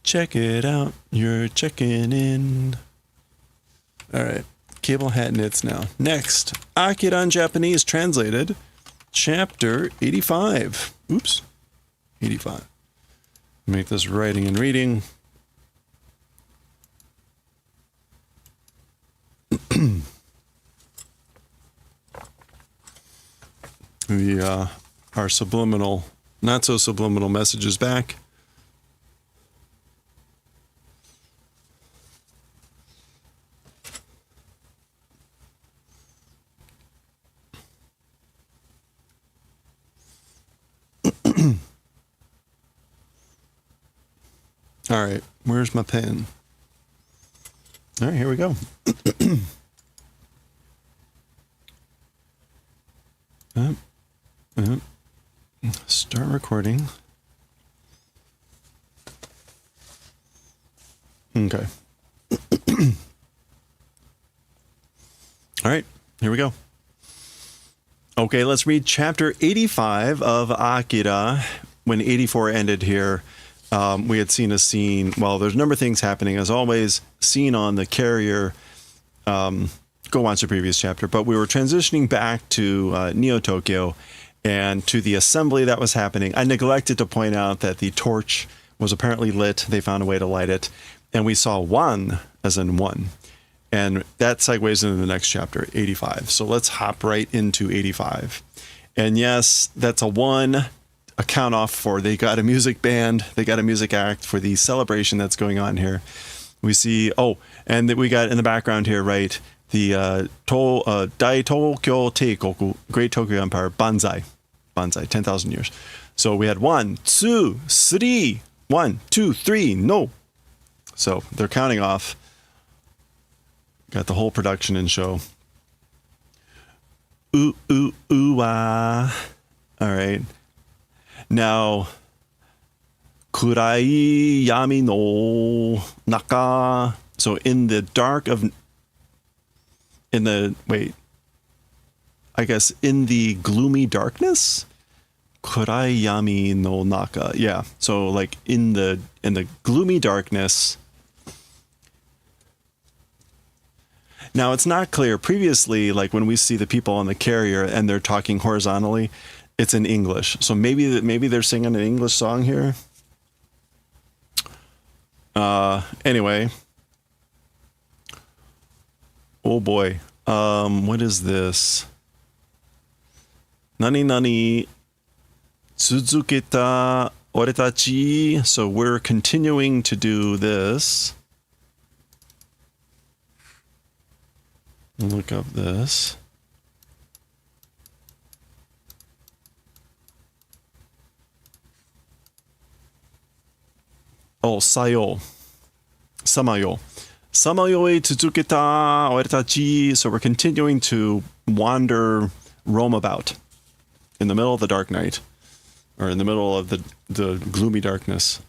Check it out. You're checking in. All right. Cable Hat Knits now. Next, Akira in Japanese translated, chapter 85. Oops. 85. Make this writing and reading. Our subliminal, not so subliminal messages back. All right, where's my pen? All right, here we go. Start recording. Okay. All right, here we go. Okay, let's read chapter 85 of Akira. When 84 ended here, we had seen a scene. Well, there's a number of things happening as always. Scene on the carrier. Go watch the previous chapter, but we were transitioning back to Neo Tokyo and to the assembly that was happening. I neglected to point out that the torch was apparently lit. They found a way to light it, and we saw one, as in one, and that segues into the next chapter, 85. So let's hop right into 85. And yes, that's a one. A count off for they got a music band, they got a music act for the celebration that's going on here. We see, and we got in the background here, right, the Dai Tokyo Teikoku, Great Tokyo Empire, Banzai, 10,000 years. So we had 1, 2, 3, 1, 2, 3, no. So they're counting off. Got the whole production in show. Ooh, ooh, ooh, ah. All right. Now, kurai yami no naka. So in the dark of, in the gloomy darkness. Kurai yami no naka. Yeah. So like in the gloomy darkness. Now it's not clear. Previously, like when we see the people on the carrier and they're talking horizontally, it's in English. So maybe they're singing an English song here. Anyway. Oh boy. What is this? Nani tsuzuketa oretachi. So we're continuing to do this. Look up this. Sayo. Samayo. Samayo e tsuzuketa oretachi. So we're continuing to roam about in the middle of the dark night, or in the middle of the gloomy darkness.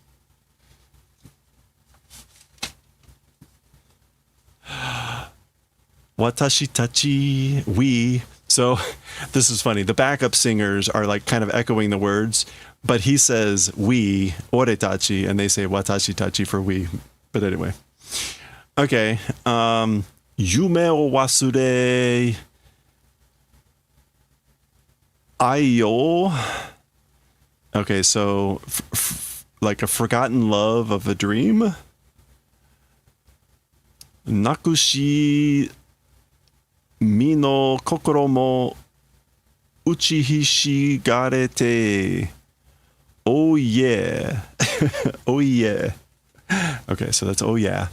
Watashi tachi, we. So this is funny. The backup singers are like kind of echoing the words, but he says we, oretachi, and they say watashi tachi for we. But anyway. Okay. Yume o wasure ayo. Okay, so like a forgotten love of a dream. Nakushi mi no kokoro mo uchihishigarete. Oh yeah. Oh yeah. Okay, so that's oh yeah.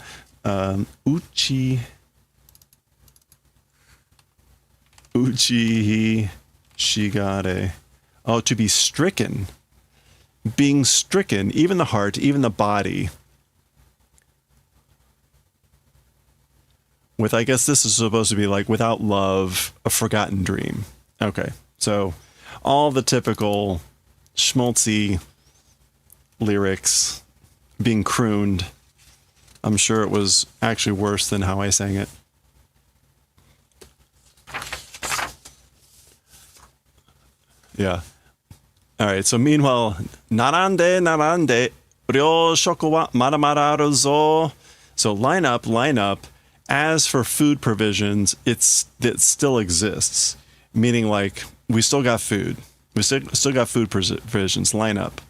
Uchihishigare. Oh, to be stricken. Being stricken, even the heart, even the body. With, I guess this is supposed to be like without love, a forgotten dream. Okay, so all the typical schmaltzy lyrics being crooned. I'm sure it was actually worse than how I sang it. Yeah. All right, so meanwhile, narande, ryo shoko wa mara mara aru zo. So line up. As for food provisions, it still exists, meaning like we still got food. We still got food provisions. Line up.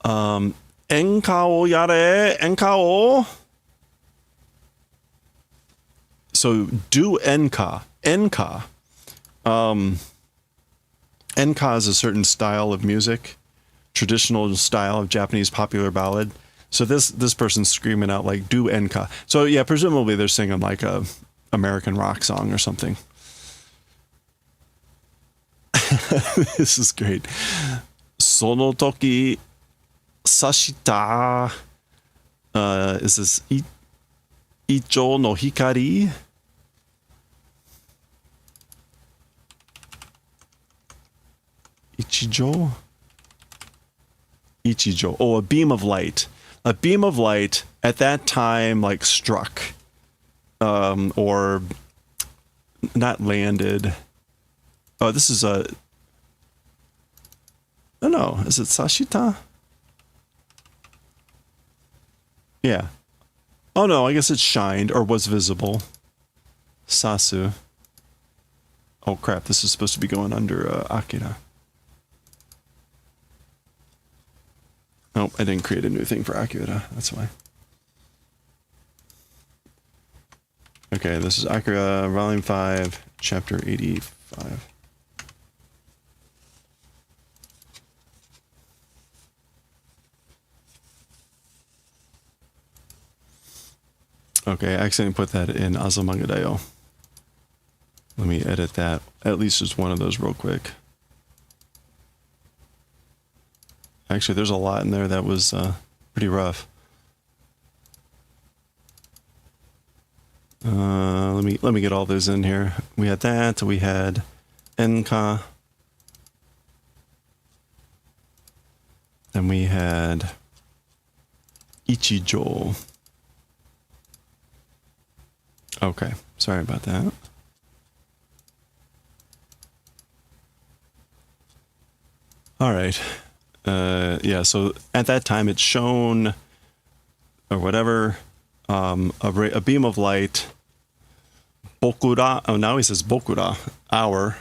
Enkao yare, enkao. So do enka. Enka. Enka is a certain style of music, traditional style of Japanese popular ballad. So this person's screaming out like do enka. So yeah, presumably they're singing like a American rock song or something. This is great. Sono toki sashita. Is this Icho no hikari? Ichijo? Oh, a beam of light. A beam of light at that time, like struck, or not landed. Oh, this is a. know. Is it Sashita? Yeah. Oh no, I guess it shined or was visible. Sasu. Oh crap, this is supposed to be going under Akira. Oh, I didn't create a new thing for Akira, that's why. Okay, this is Akira, Volume 5, Chapter 85. Okay, I accidentally put that in Azumanga Daioh. Let me edit that. At least just one of those real quick. Actually, there's a lot in there that was pretty rough. Let me get all those in here. We had that. We had Enka. Then we had Ichijo. Okay, sorry about that. All right. Yeah, so at that time it's shown, or whatever, a beam of light. Bokura. Oh, now he says Bokura. Hour.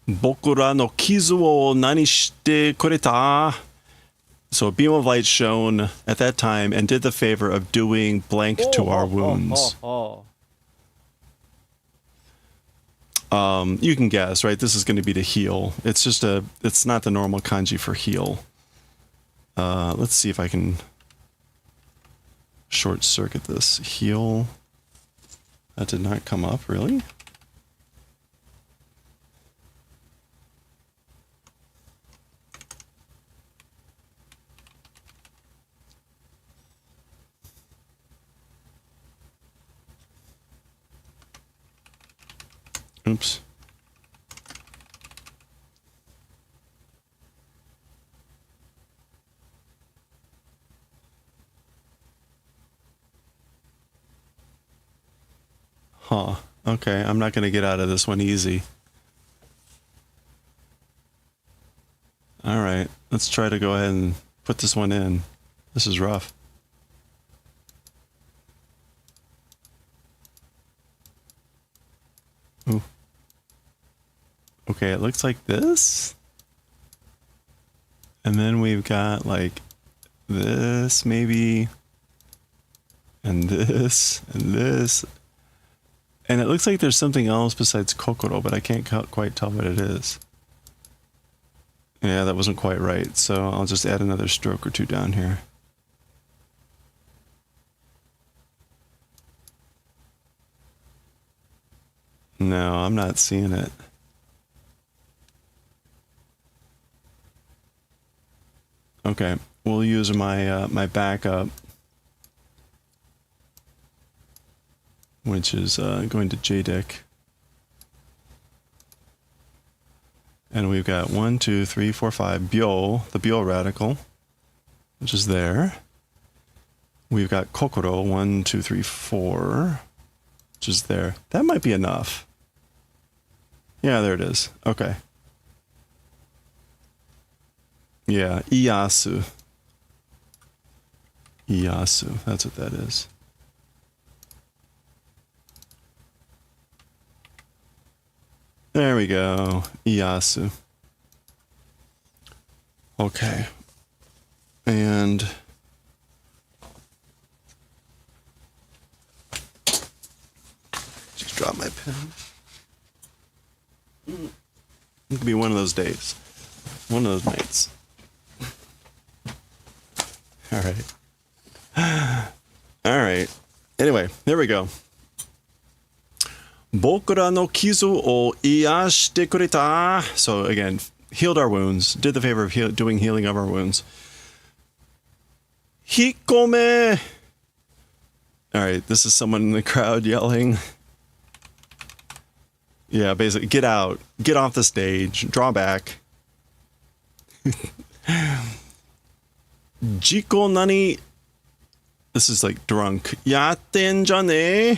Bokura no kizu o nani shite kureta. So a beam of light shone at that time and did the favor of doing blank to our wounds. You can guess, right? This is going to be to heal. It's just it's not the normal kanji for heal. Let's see if I can short circuit this. Heal. That did not come up, really? Oops. Huh. Okay, I'm not going to get out of this one easy. All right, let's try to go ahead and put this one in. This is rough. Ooh. Okay, it looks like this. And then we've got like this maybe. And this and this. And it looks like there's something else besides Kokoro, but I can't quite tell what it is. Yeah, that wasn't quite right. So I'll just add another stroke or two down here. No, I'm not seeing it. Okay, we'll use my my backup, which is going to JDIC. And we've got 1, 2, 3, 4, 5 Byo, the Byo radical, which is there. We've got Kokoro, 1, 2, 3, 4, which is there. That might be enough. Yeah, there it is. Okay. Yeah, Iyasu. Iyasu, that's what that is. There we go. Iyasu. Okay. And just drop my pen. It could be one of those days. One of those nights. All right. All right. Anyway, there we go. Bokura no kizu o iyashite kureta. So again, healed our wounds. Did the favor of doing healing of our wounds. Hikome. All right. This is someone in the crowd yelling. Yeah, basically, get out. Get off the stage. Draw back. Jiko nani? This is like drunk. Yatten jane?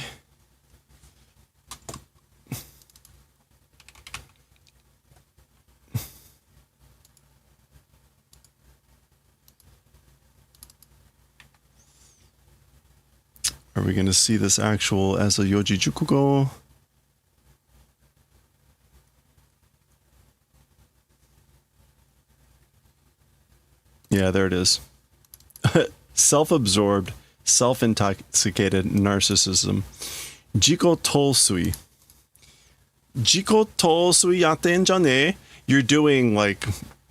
Are we going to see this actual as a Yoji Jukugo? Yeah, there it is. Self-absorbed, self-intoxicated narcissism. Jiko tolsui. Jiko tolsui yatte en jane. You're doing like,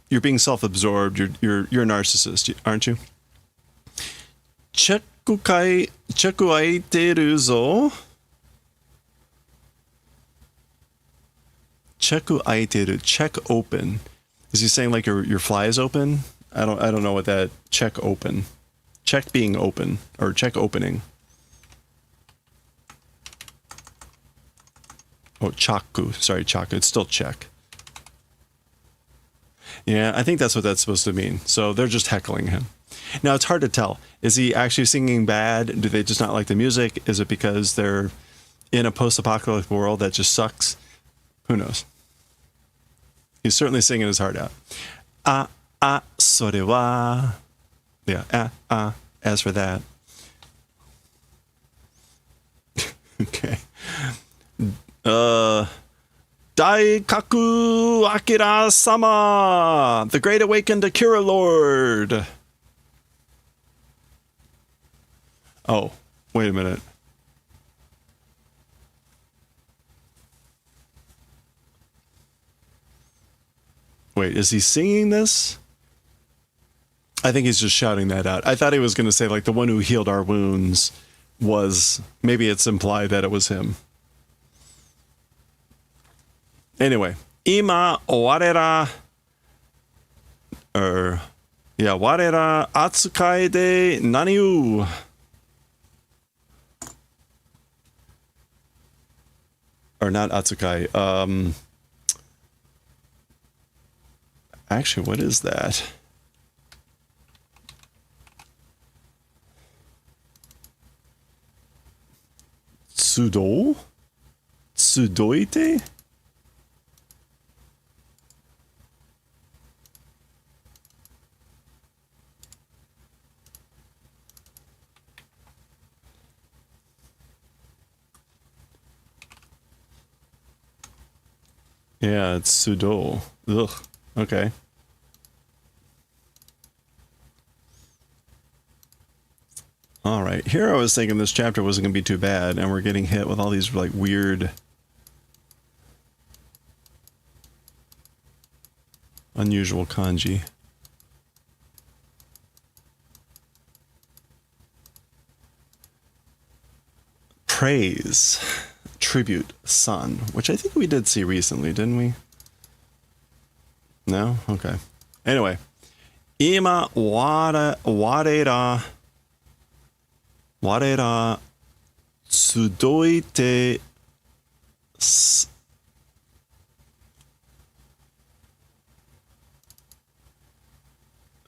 you're being self-absorbed. You're a narcissist, aren't you? Cheku aiteru zo. Cheku aiteru. Check open. Is he saying like your fly is open? I don't know what that check open. Check being open or check opening. Oh, chaku. Sorry, chaku. It's still check. Yeah, I think that's what that's supposed to mean. So they're just heckling him. Now, it's hard to tell. Is he actually singing bad? Do they just not like the music? Is it because they're in a post-apocalyptic world that just sucks? Who knows? He's certainly singing his heart out. Sore wa. Yeah, as for that. Okay. Daikaku Akira sama, the great awakened Akira Lord. Oh, wait a minute. Wait, is he singing this? I think he's just shouting that out. I thought he was going to say like the one who healed our wounds was, maybe it's implied that it was him. Anyway, ima warera warera atsukai de naniu. Or not atsukai. Actually, what is that? Tsudo? Tsudoite? Yeah, it's Sudo. Ugh. Okay. All right. Here I was thinking this chapter wasn't going to be too bad, and we're getting hit with all these like weird, unusual kanji. Praise. Tribute Sun, which I think we did see recently, didn't we? No? Okay. Anyway. Ima warera tsudoite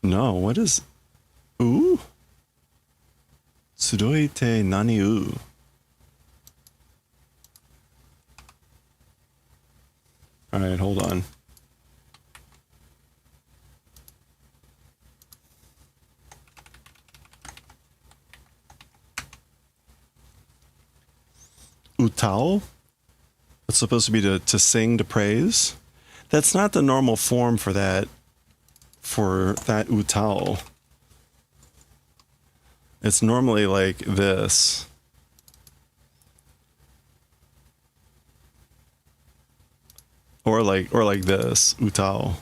No, what is tsudoite nani All right, hold on. Utao? It's supposed to be to sing, to praise. That's not the normal form for that utao. It's normally like this. Or like this, utao.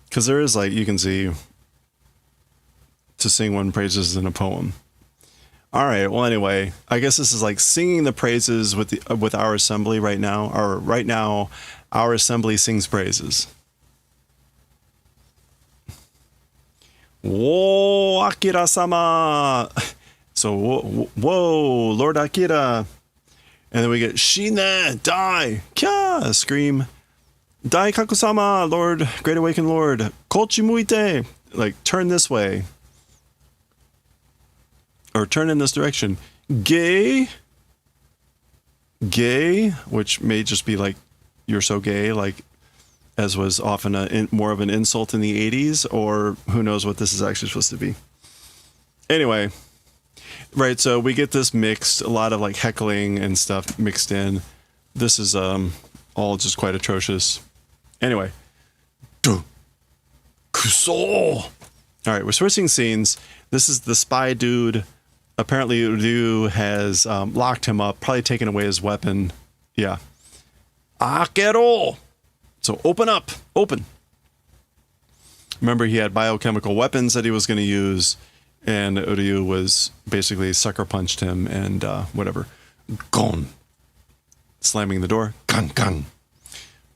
Because there is like, you can see, to sing one praises in a poem. All right. Well, anyway, I guess this is like singing the praises with our assembly right now. Or right now, our assembly sings praises. Whoa, Akira-sama. So, whoa, Lord Akira. And then we get Shine, die, kya, scream. Dai Kaku-sama, Lord, Great Awakened Lord. Kochi muite, like turn this way. Or turn in this direction. Gay, which may just be like, you're so gay, like, as was often more of an insult in the 80s, or who knows what this is actually supposed to be. Anyway, Right, so we get this mixed, a lot of like heckling and stuff mixed in. This is all just quite atrocious. Anyway. Kuso! Alright, we're switching scenes. This is the spy dude. Apparently Ryu has locked him up, probably taken away his weapon. Yeah. Akero! So open up! Open! Remember, he had biochemical weapons that he was going to use, and Ryu was basically sucker punched him and whatever. Gon! Slamming the door. Gun, gun.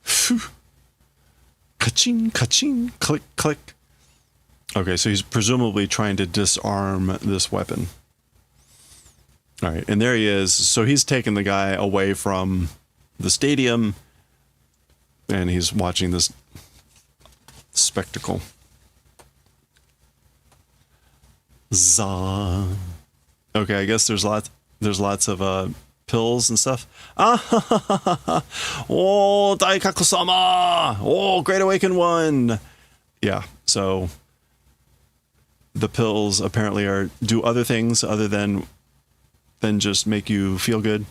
Phew. Ka-ching, ka-ching. Click, click. Okay, so he's presumably trying to disarm this weapon. All right, and there he is. So he's taken the guy away from the stadium, and he's watching this spectacle. Za. Okay, I guess there's lots of pills and stuff. Ah, oh, Daikaku-sama! Oh, Great Awakened One! Yeah, so the pills apparently do other things other than just make you feel good.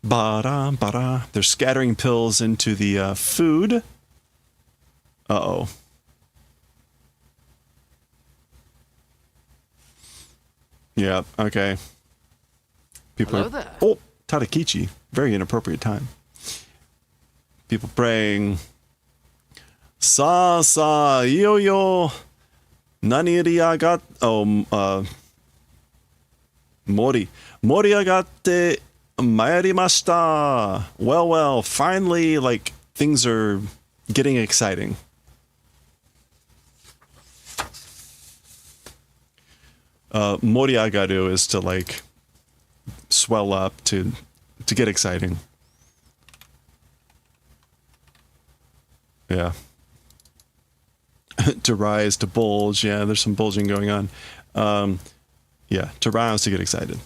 Bara, bara. They're scattering pills into the food. Uh-oh. Yeah, okay. People Hello are... there. Oh, Tadakichi. Very inappropriate time. People praying. Sa, sa, yo, yo. Nani riagat... Oh, Mori. Moriagatte mayarimashita. Well, finally, like, things are getting exciting. Moriagaru is to, like, swell up, to get exciting. Yeah. To rise, to bulge. Yeah, there's some bulging going on. Yeah, to rouse, to get excited.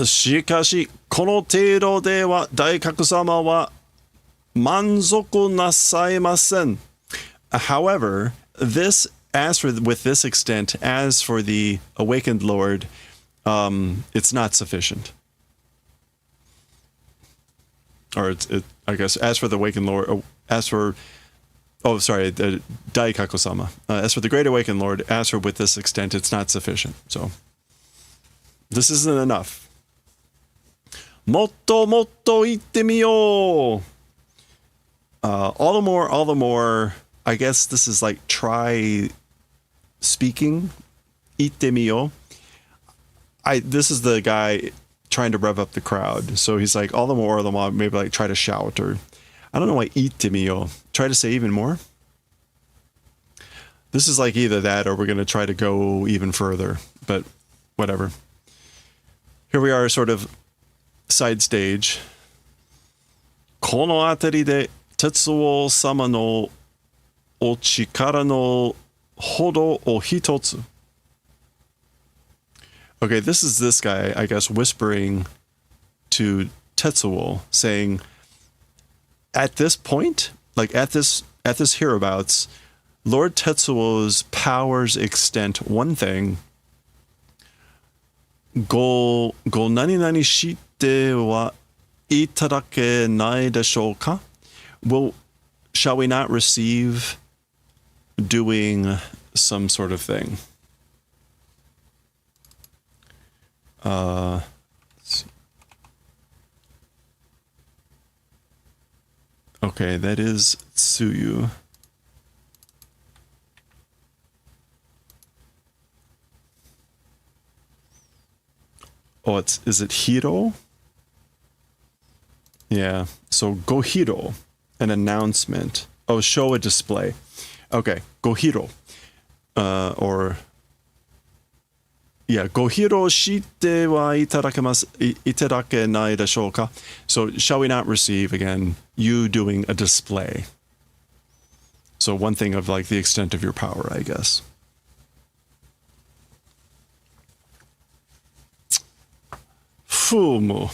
しかし、この程度では大角様は満足なさいません. However, with this extent, as for the awakened Lord, it's not sufficient. Or I guess, as for the awakened Lord, as for Daikaku-sama. As for the Great Awakened Lord, as for with this extent, it's not sufficient. So, this isn't enough. Motto, motto, itte miyo! All the more, I guess this is like try speaking. Itte miyo. This is the guy trying to rev up the crowd. So he's like, all the more, maybe like try to shout, or I don't know why itte miyo. Try to say even more. This is like either that or we're going to try to go even further, but whatever. Here we are, sort of side stage. この辺りで鉄王様のお力のほどを一つ. Okay, this is this guy, I guess, whispering to Tetsuo, saying, at this point, like at this hereabouts, Lord Tetsuo's powers extent one thing. Go nani nani shite wa itadake nai deshou ka? Shall we not receive doing some sort of thing? Let's see. Okay, that is Tsuyu. Oh, is it Hiro? Yeah, so go Hiro, an announcement. Oh, show a display. Okay, go Hiro. Go Hiro shite wa itadake nai deshou ka? So, shall we not receive, again, you doing a display? So, one thing of, like, the extent of your power, I guess. Fumu.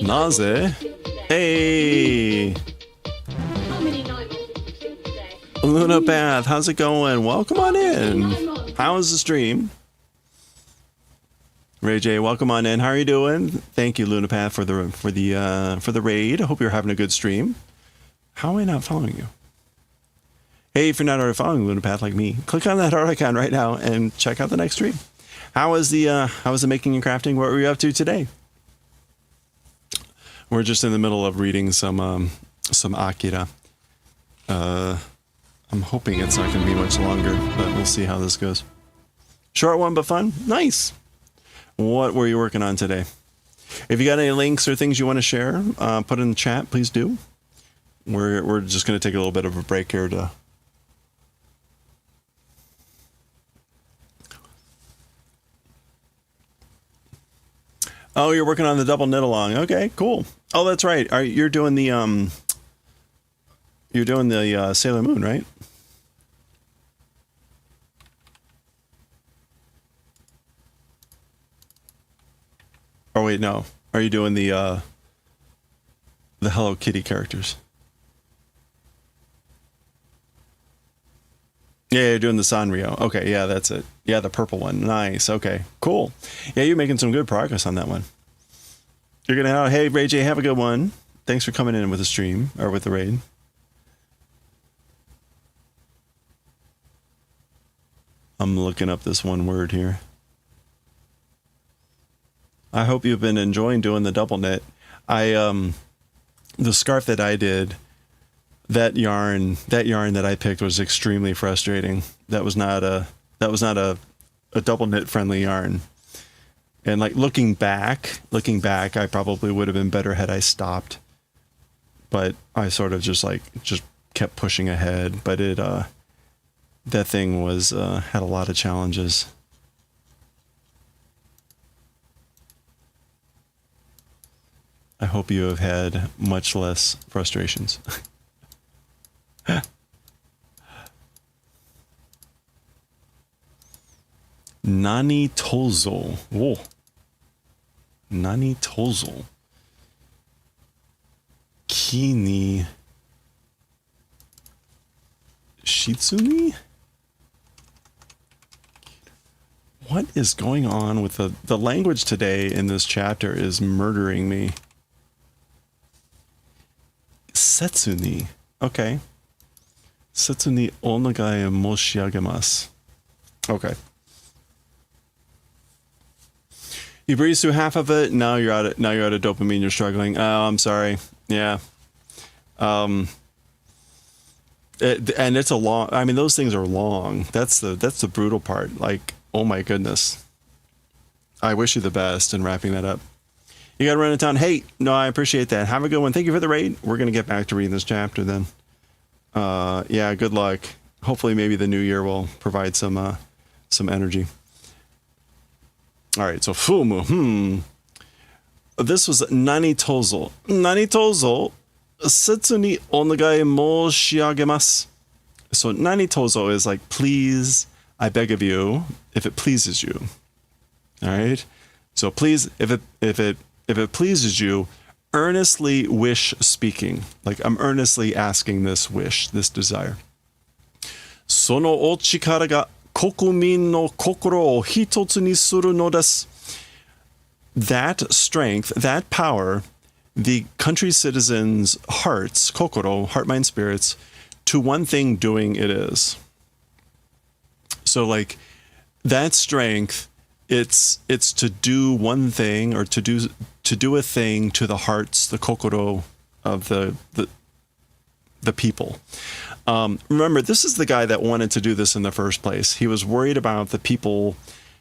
Naze? Hey! Luna Bath, how's it going? Welcome on in. How was the stream? Ray J, welcome on in. How are you doing? Thank you, Luna Path, for the raid. I hope you're having a good stream. How am I not following you? Hey, if you're not already following Luna Path like me, click on that heart icon right now and check out the next stream. How was the making and crafting? What were you up to today? We're just in the middle of reading some Akira. I'm hoping it's not going to be much longer, but we'll see how this goes. Short one, but fun. Nice. What were you working on today? If you got any links or things you want to share, put in the chat, please do. We're just going to take a little bit of a break here to... Oh, you're working on the double knit along. Okay, cool. Oh, that's right. You're doing the Sailor Moon, right? Oh wait, no. Are you doing the Hello Kitty characters? Yeah, you're doing the Sanrio. Okay, yeah, that's it. Yeah, the purple one. Nice. Okay, cool. Yeah, you're making some good progress on that one. You're gonna have, hey Ray J, have a good one. Thanks for coming in with the stream or with the raid. I'm looking up this one word here. I hope you've been enjoying doing the double knit. The scarf that I did, that yarn that I picked was extremely frustrating. That was not a double knit friendly yarn. And like looking back, I probably would have been better had I stopped. But I sort of just kept pushing ahead. But that thing was had a lot of challenges. I hope you have had much less frustrations. Nani Tozo. Whoa. Nani Tozo. Kini Shitsumi? What is going on with the language today in this chapter is murdering me. Setsuni. Okay. Setsuni onagai moshiagemasu. Okay. You breezed through half of it. Now you're out of dopamine. You're struggling. Oh, I'm sorry. Yeah. And it's a long. I mean, those things are long. That's the brutal part. Like, oh my goodness. I wish you the best in wrapping that up. You got to run into town. Hey, no, I appreciate that. Have a good one. Thank you for the raid. We're gonna get back to reading this chapter then. Yeah. Good luck. Hopefully, maybe the new year will provide some energy. All right, so Fumu. This was Nani Tozo. Nani Tozo, setsu ni onagai moshiagemasu. So Nani Tozo is like, please, I beg of you, if it pleases you. All right. So please, if it pleases you, earnestly wish speaking. Like I'm earnestly asking this wish, this desire. Sono o chikara ga kokumin no kokoro o hitotsu ni suru no desu. That strength, that power, the country's citizens' hearts, kokoro, heart, mind, spirits, to one thing doing it is. So like that strength, it's to do one thing or to do a thing to the hearts, the kokoro of the people. Remember, this is the guy that wanted to do this in the first place. He was worried about the people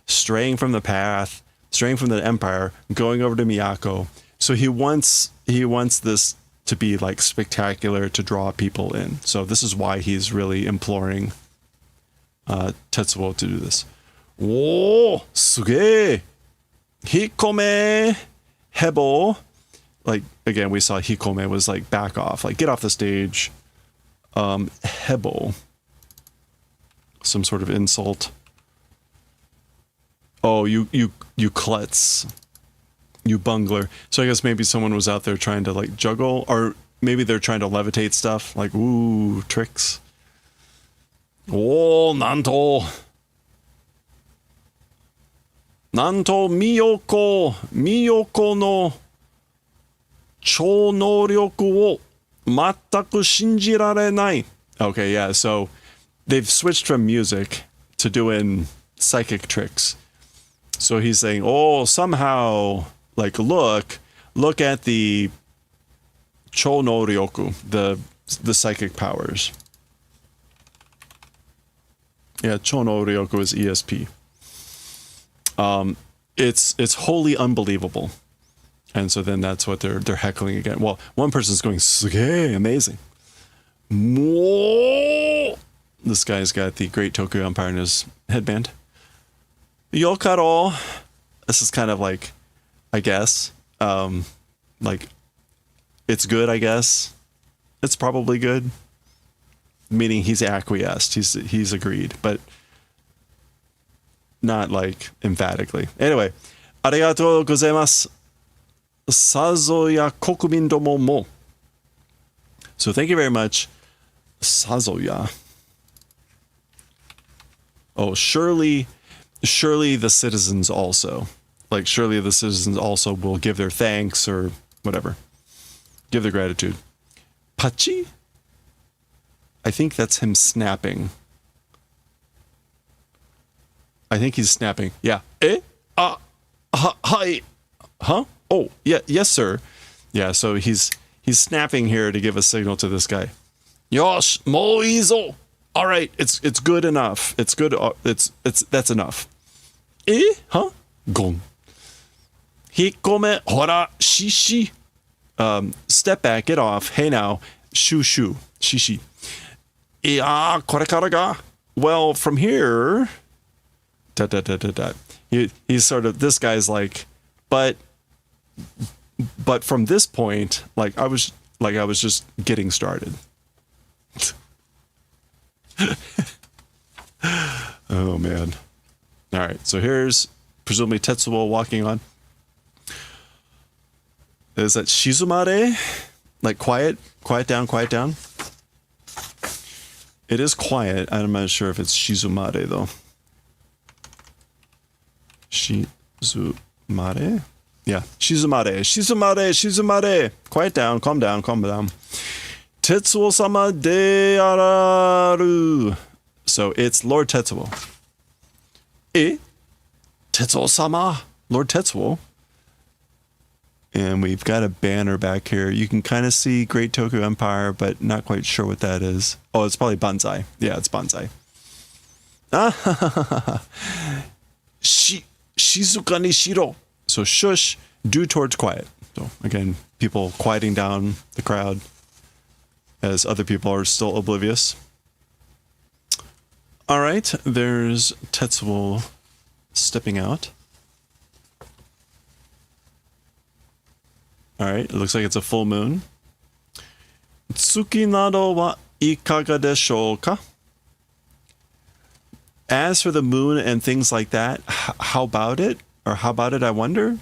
straying from the path, straying from the empire, going over to Miyako. So he wants this to be like spectacular, to draw people in. So this is why he's really imploring Tetsuo to do this. Oh, suge! Hikome hebo. Like again, we saw Hikome was like back off, like get off the stage. Hebo. Some sort of insult. Oh, you klutz. You bungler. So I guess maybe someone was out there trying to like juggle, or maybe they're trying to levitate stuff, like ooh, tricks. おー、なんと、みよこの超能力を全く信じられない。Okay, yeah, so they've switched from music to doing psychic tricks. So he's saying, oh, somehow, like, look at the Chou no Ryoku, the psychic powers. Yeah, Chou no Ryoku is ESP. It's wholly unbelievable. And so then that's what they're heckling again. Well, one person's going, "Sugee, amazing." Whoa! This guy's got the Great Tokyo Empire in his headband. Yokaro. This is kind of like, I guess, like, it's good, I guess. It's probably good. Meaning he's acquiesced. He's agreed, but not like emphatically. Anyway, arigatou gozaimasu. Sazoya kokumin domo mo. So thank you very much, Sazoya. Oh, surely the citizens also. Like, surely the citizens also will give their thanks or whatever. Give their gratitude. Pachi? I think that's him snapping. I think he's snapping. Yeah. Hi. Huh? Oh, yeah, yes, sir. Yeah, so he's snapping here to give a signal to this guy. Yosh, mo izo. All right, it's good enough. It's good. That's enough. Huh? Gon. Hikome hora shishi. Step back, get off. Hey now, shushu, shishi. Iya, korekara ga. Well, from here. He's sort of, this guy's like, but from this point, like I was just getting started. Oh man. All right, so here's presumably Tetsuo walking on. Is that Shizumare? Like quiet down. It is quiet. I'm not sure if it's Shizumare though. Shizumare? Yeah, Shizumare. Quiet down, calm down. Tetsuo-sama de araru. So it's Lord Tetsuo. Tetsuo-sama, Lord Tetsuo. And we've got a banner back here. You can kind of see Great Tokyo Empire, but not quite sure what that is. Oh, it's probably Banzai. Yeah, it's Banzai. Shizuka ni shiro. So shush, due towards quiet. So again, people quieting down the crowd as other people are still oblivious. All right, there's Tetsuo stepping out. All right, it looks like it's a full moon. Tsuki nado wa ikaga deshou ka? As for the moon and things like that, how about it? Or how about it, I wonder?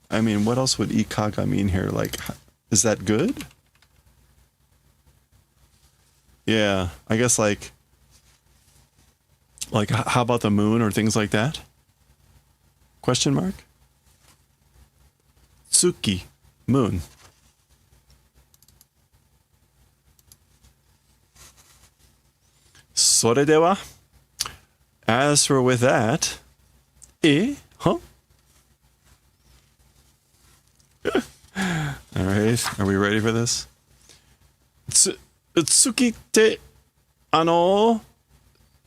I mean, what else would ikaga mean here? Like, is that good? Yeah, I guess like how about the moon or things like that? Question mark? Tsuki, moon. Soredewa. As for with that, huh? All right, are we ready for this? Tsuki te ano.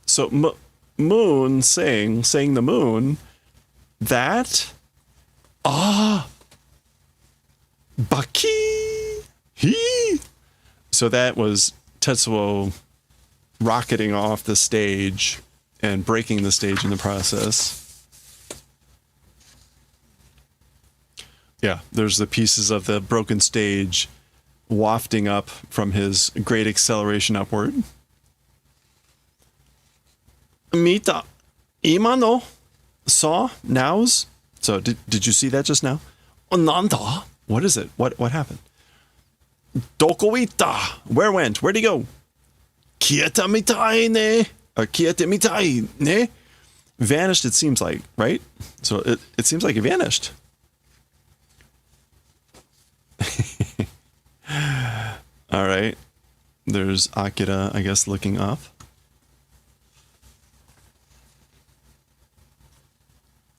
So moon saying the moon that baki he. So that was Tetsuo rocketing off the stage and breaking the stage in the process. Yeah, there's the pieces of the broken stage wafting up from his great acceleration upward. Mita, imano, saw, nows. So did you see that just now? Nanda, what is it? What happened? Doko ita? Where went? Where'd he go? Kieta mitai ne? Or kiete mitai ne? Vanished, it seems like, right? So it seems like he vanished. All right. There's Akira, I guess, looking up.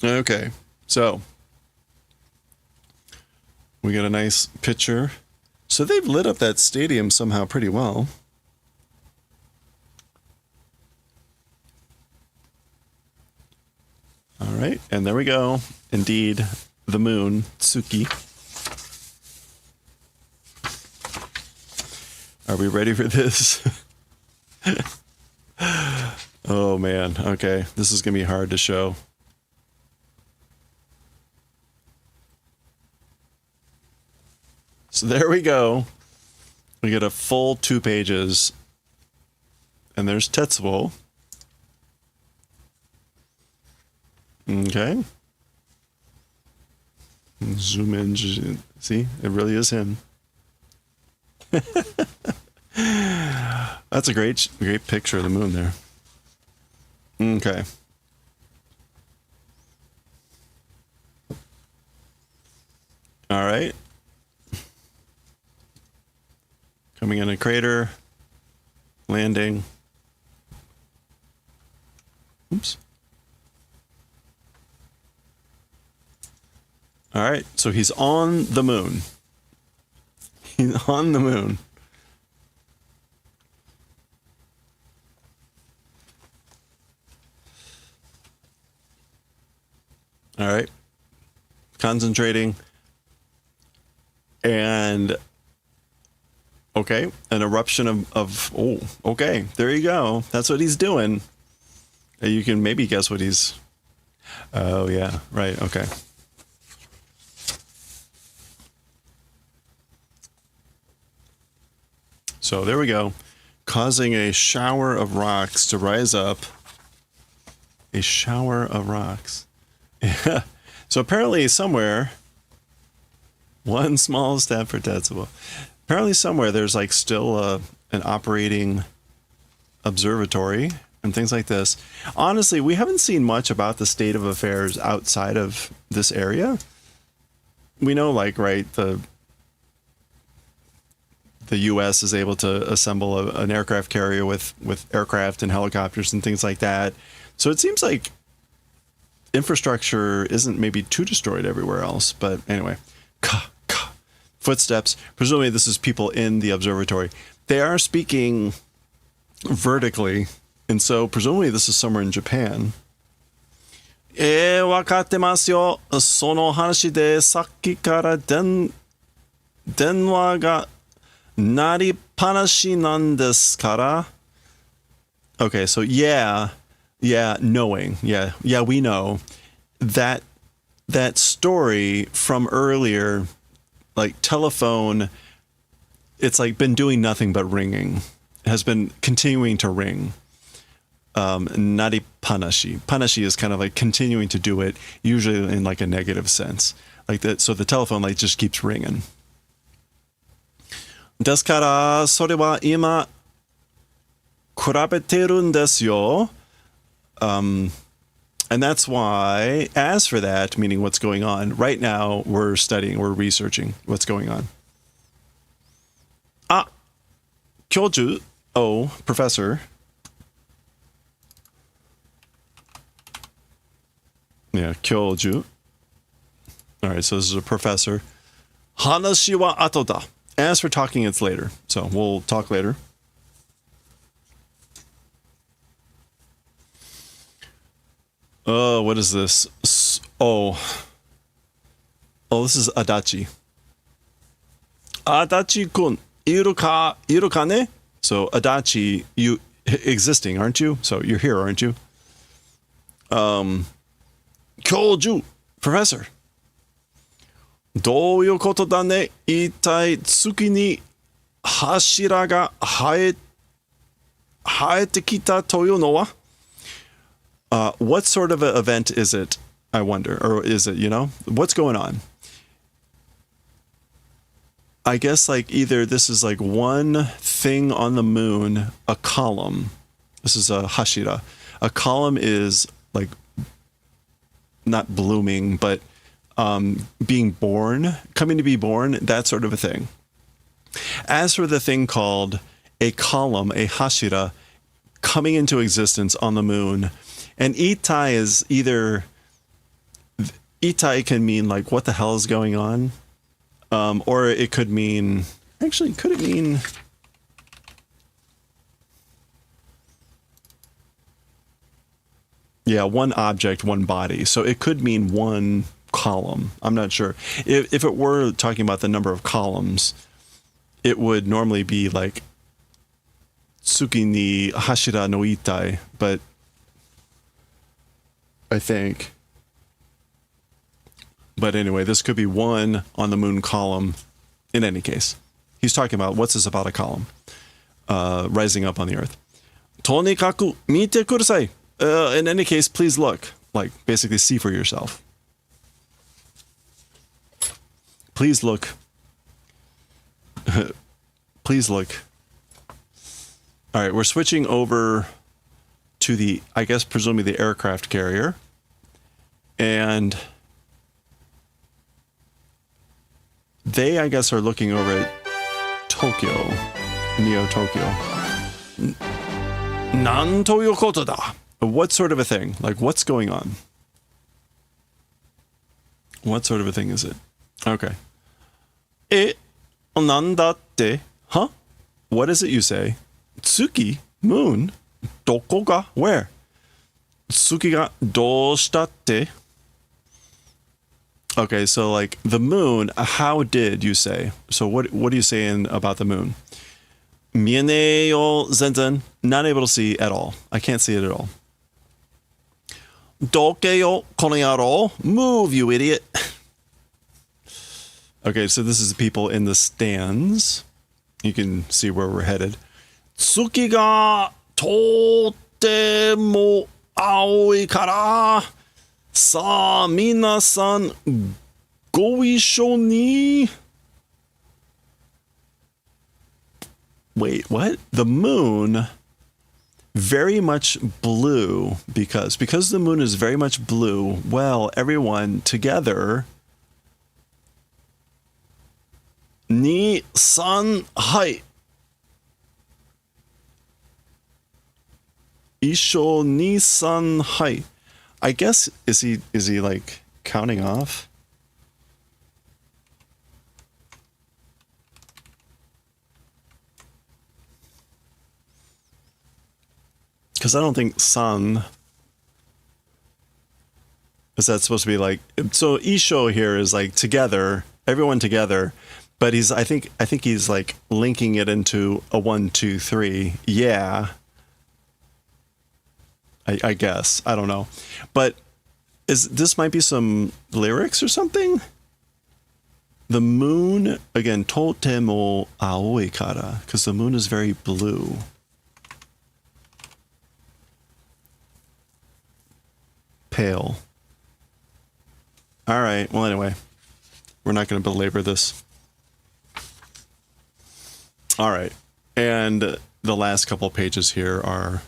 Okay, so we got a nice picture. So they've lit up that stadium somehow pretty well. All right, and there we go. Indeed, the moon, Tsuki. Are we ready for this? Oh man, okay. This is gonna be hard to show. So there we go. We get a full 2 pages. And there's Tetsuo. Okay. Zoom in. See, it really is him. That's a great picture of the moon there. Okay. All right. Coming in a crater. Landing. Oops. All right. So he's on the moon. He's on the moon. All right. Concentrating. And okay, an eruption of oh, okay, there you go. That's what he's doing. You can maybe guess what he's. Oh yeah, right. Okay. So there we go, causing a shower of rocks to rise up. A shower of rocks. Yeah. So apparently somewhere, one small step for Tetsuo. Apparently somewhere there's like still an operating observatory and things like this. Honestly, we haven't seen much about the state of affairs outside of this area. We know, like, right, the U.S. is able to assemble an aircraft carrier with aircraft and helicopters and things like that. So it seems like infrastructure isn't maybe too destroyed everywhere else. But anyway, footsteps. Presumably this is people in the observatory. They are speaking vertically, and so presumably this is somewhere in Japan. わかってますよ。その話でさっきから電話が鳴りっぱなしなんですから。Okay, so knowing. Yeah, we know that story from earlier, like telephone, it's like been doing nothing but ringing. It has been continuing to ring. Nari panashi. Panashi is kind of like continuing to do it, usually in like a negative sense. Like that, so the telephone like just keeps ringing. ですから、それは今、比べてるんですよ。And that's why, as for that, meaning what's going on, right now we're researching what's going on. あ、教授, oh, professor. Yeah, 教授. All right, so this is a professor. 話は後だ. As for talking, it's later. So we'll talk later. Oh, what is this? Oh, this is Adachi. Adachi-kun, iru ne? So Adachi, you existing, aren't you? So you're here, aren't you? Kyoju, professor. どういうことだね。一体月に柱が生えてきたというのは? What sort of an event is it, I wonder? Or is it, what's going on? I guess like either this is like one thing on the moon, a column. This is a hashira. A column is like not blooming, but being born, coming to be born, that sort of a thing. As for the thing called a column, a hashira, coming into existence on the moon, and itai is either, itai can mean like, what the hell is going on? Or it could mean, actually, could it mean, yeah, one object, one body. So it could mean one column. I'm not sure. If it were talking about the number of columns, it would normally be like Tsuki ni hashira no itai, but I think. But anyway, this could be one on the moon column. In any case, he's talking about what's this about a column rising up on the earth. Tonikaku mite kurasai. In any case, please look. Like basically, see for yourself. Please look. Please look. All right, we're switching over to the, I guess, presumably the aircraft carrier. And they, I guess, are looking over at Tokyo, Neo Tokyo. Nan toいうことだ? What sort of a thing? Like, what's going on? What sort of a thing is it? Okay. Nandatte? Huh? What is it you say? Tsuki? Moon? Doko ga? Where? Tsuki ga doshitatte? Okay, so like the moon, how did you say? So what are you saying about the moon? Mienei yo zenzen. Not able to see at all. I can't see it at all. Doke yo kono yaro. Move, you idiot. Okay, so this is the people in the stands. You can see where we're headed. Tsuki ga totemo aoi kara. Sa minasan go isho ni. Wait, what? The moon very much blue because the moon is very much blue. Well, everyone together. Ni san hai. Isho ni san hai. I guess is he like counting off? Because I don't think san is that supposed to be like, so Isho here is like together, everyone together, but I think he's like linking it into a 1, 2, 3. Yeah. I guess. I don't know. But this might be some lyrics or something? The moon, again, totemo aoi kara, because the moon is very blue. Pale. All right. Well, anyway, we're not going to belabor this. All right. And the last couple pages here are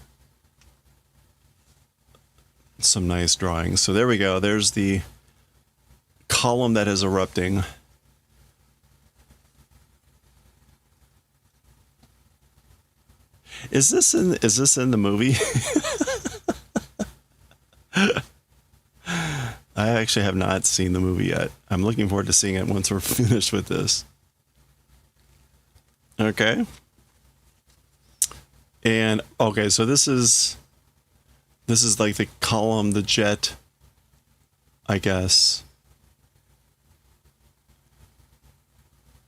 some nice drawings. So there we go. There's the column that is erupting. Is this in the movie? I actually have not seen the movie yet. I'm looking forward to seeing it once we're finished with this. Okay. And okay, so this is like the column, the jet, I guess.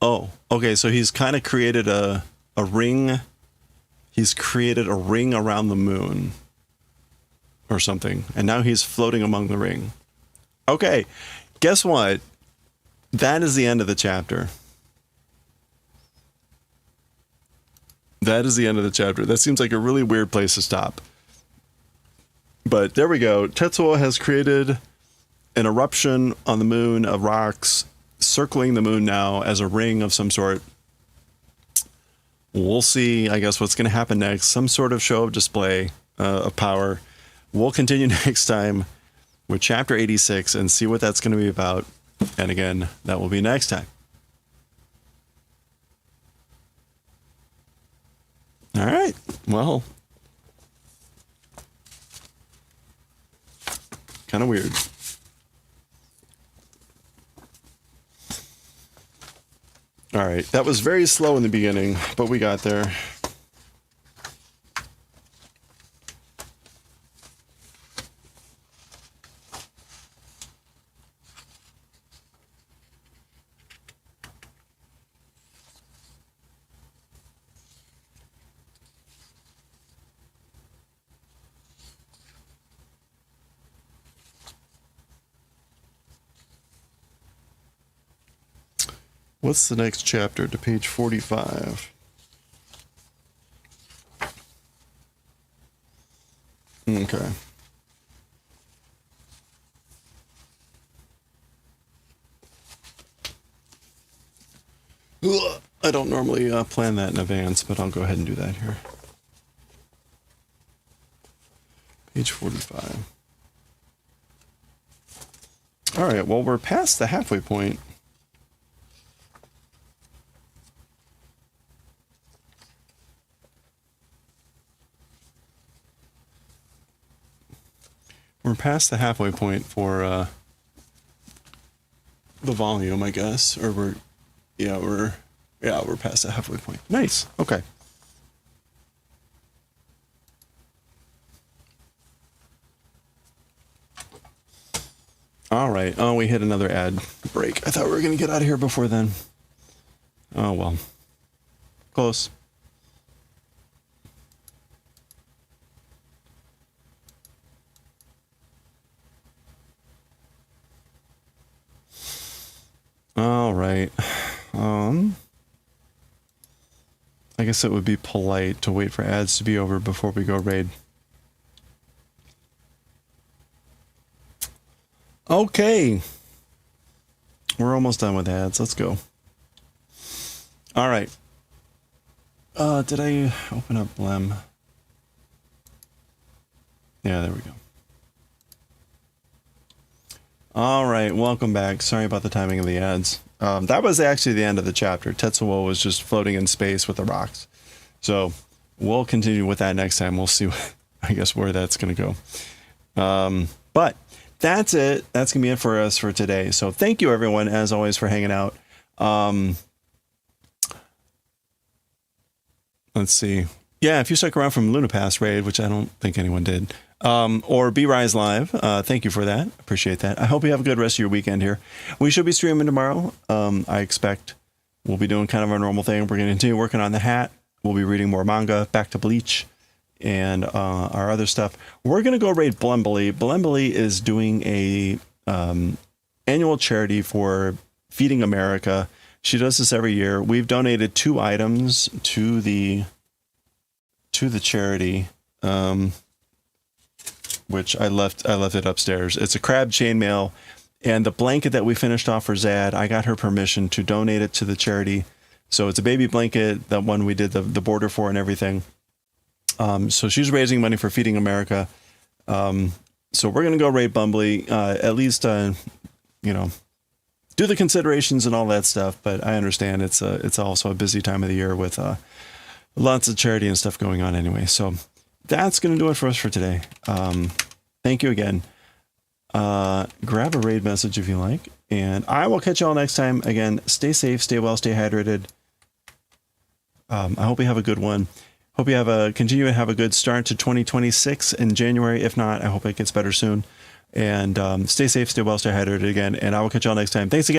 Oh, okay, so he's kind of created a ring. He's created a ring around the moon or something. And now he's floating among the ring. Okay, guess what? That is the end of the chapter. That is the end of the chapter. That seems like a really weird place to stop. But there we go. Tetsuo has created an eruption on the moon of rocks, circling the moon now as a ring of some sort. We'll see, I guess, what's going to happen next. Some sort of show of display of power. We'll continue next time with chapter 86 and see what that's going to be about. And again, that will be next time. All right. Well, kind of weird. All right. That was very slow in the beginning, but we got there. What's the next chapter to page 45? Okay. Ugh, I don't normally plan that in advance, but I'll go ahead and do that here. Page 45. All right, well, we're past the halfway point. We're past the halfway point for the volume, I guess, or we're past the halfway point. Nice. Okay. All right. Oh, we hit another ad break. I thought we were going to get out of here before then. Oh, well. Close. All right. I guess it would be polite to wait for ads to be over before we go raid. Okay. We're almost done with ads. Let's go. All right. Did I open up Blem? Yeah, there we go. All right, welcome back. Sorry about the timing of the ads. That was actually the end of the chapter. Tetsuo was just floating in space with the rocks. So we'll continue with that next time. We'll see, I guess, where that's going to go. But that's it. That's going to be it for us for today. So thank you, everyone, as always, for hanging out. Let's see. Yeah, if you stuck around from Lunapass raid, which I don't think anyone did, or B-Rise Live, thank you for that. Appreciate that. I hope you have a good rest of your weekend here. We should be streaming tomorrow. I expect we'll be doing kind of our normal thing. We're going to continue working on the hat. We'll be reading more manga, back to Bleach, and our other stuff. We're going to go raid Blembly. Blembly is doing a annual charity for Feeding America. She does this every year. We've donated 2 items to the charity, which I left it upstairs. It's a crab chainmail, and the blanket that we finished off for Zad, I got her permission to donate it to the charity. So it's a baby blanket, that one we did the border for and everything. So she's raising money for Feeding America. So we're gonna go raid Bumbly, at least do the considerations and all that stuff. But I understand it's also a busy time of the year with lots of charity and stuff going on anyway. So that's going to do it for us for today. Thank you again. Grab a raid message if you like. And I will catch you all next time. Again, stay safe, stay well, stay hydrated. I hope you have a good one. Hope you continue to have a good start to 2026 in January. If not, I hope it gets better soon. And stay safe, stay well, stay hydrated again. And I will catch you all next time. Thanks again.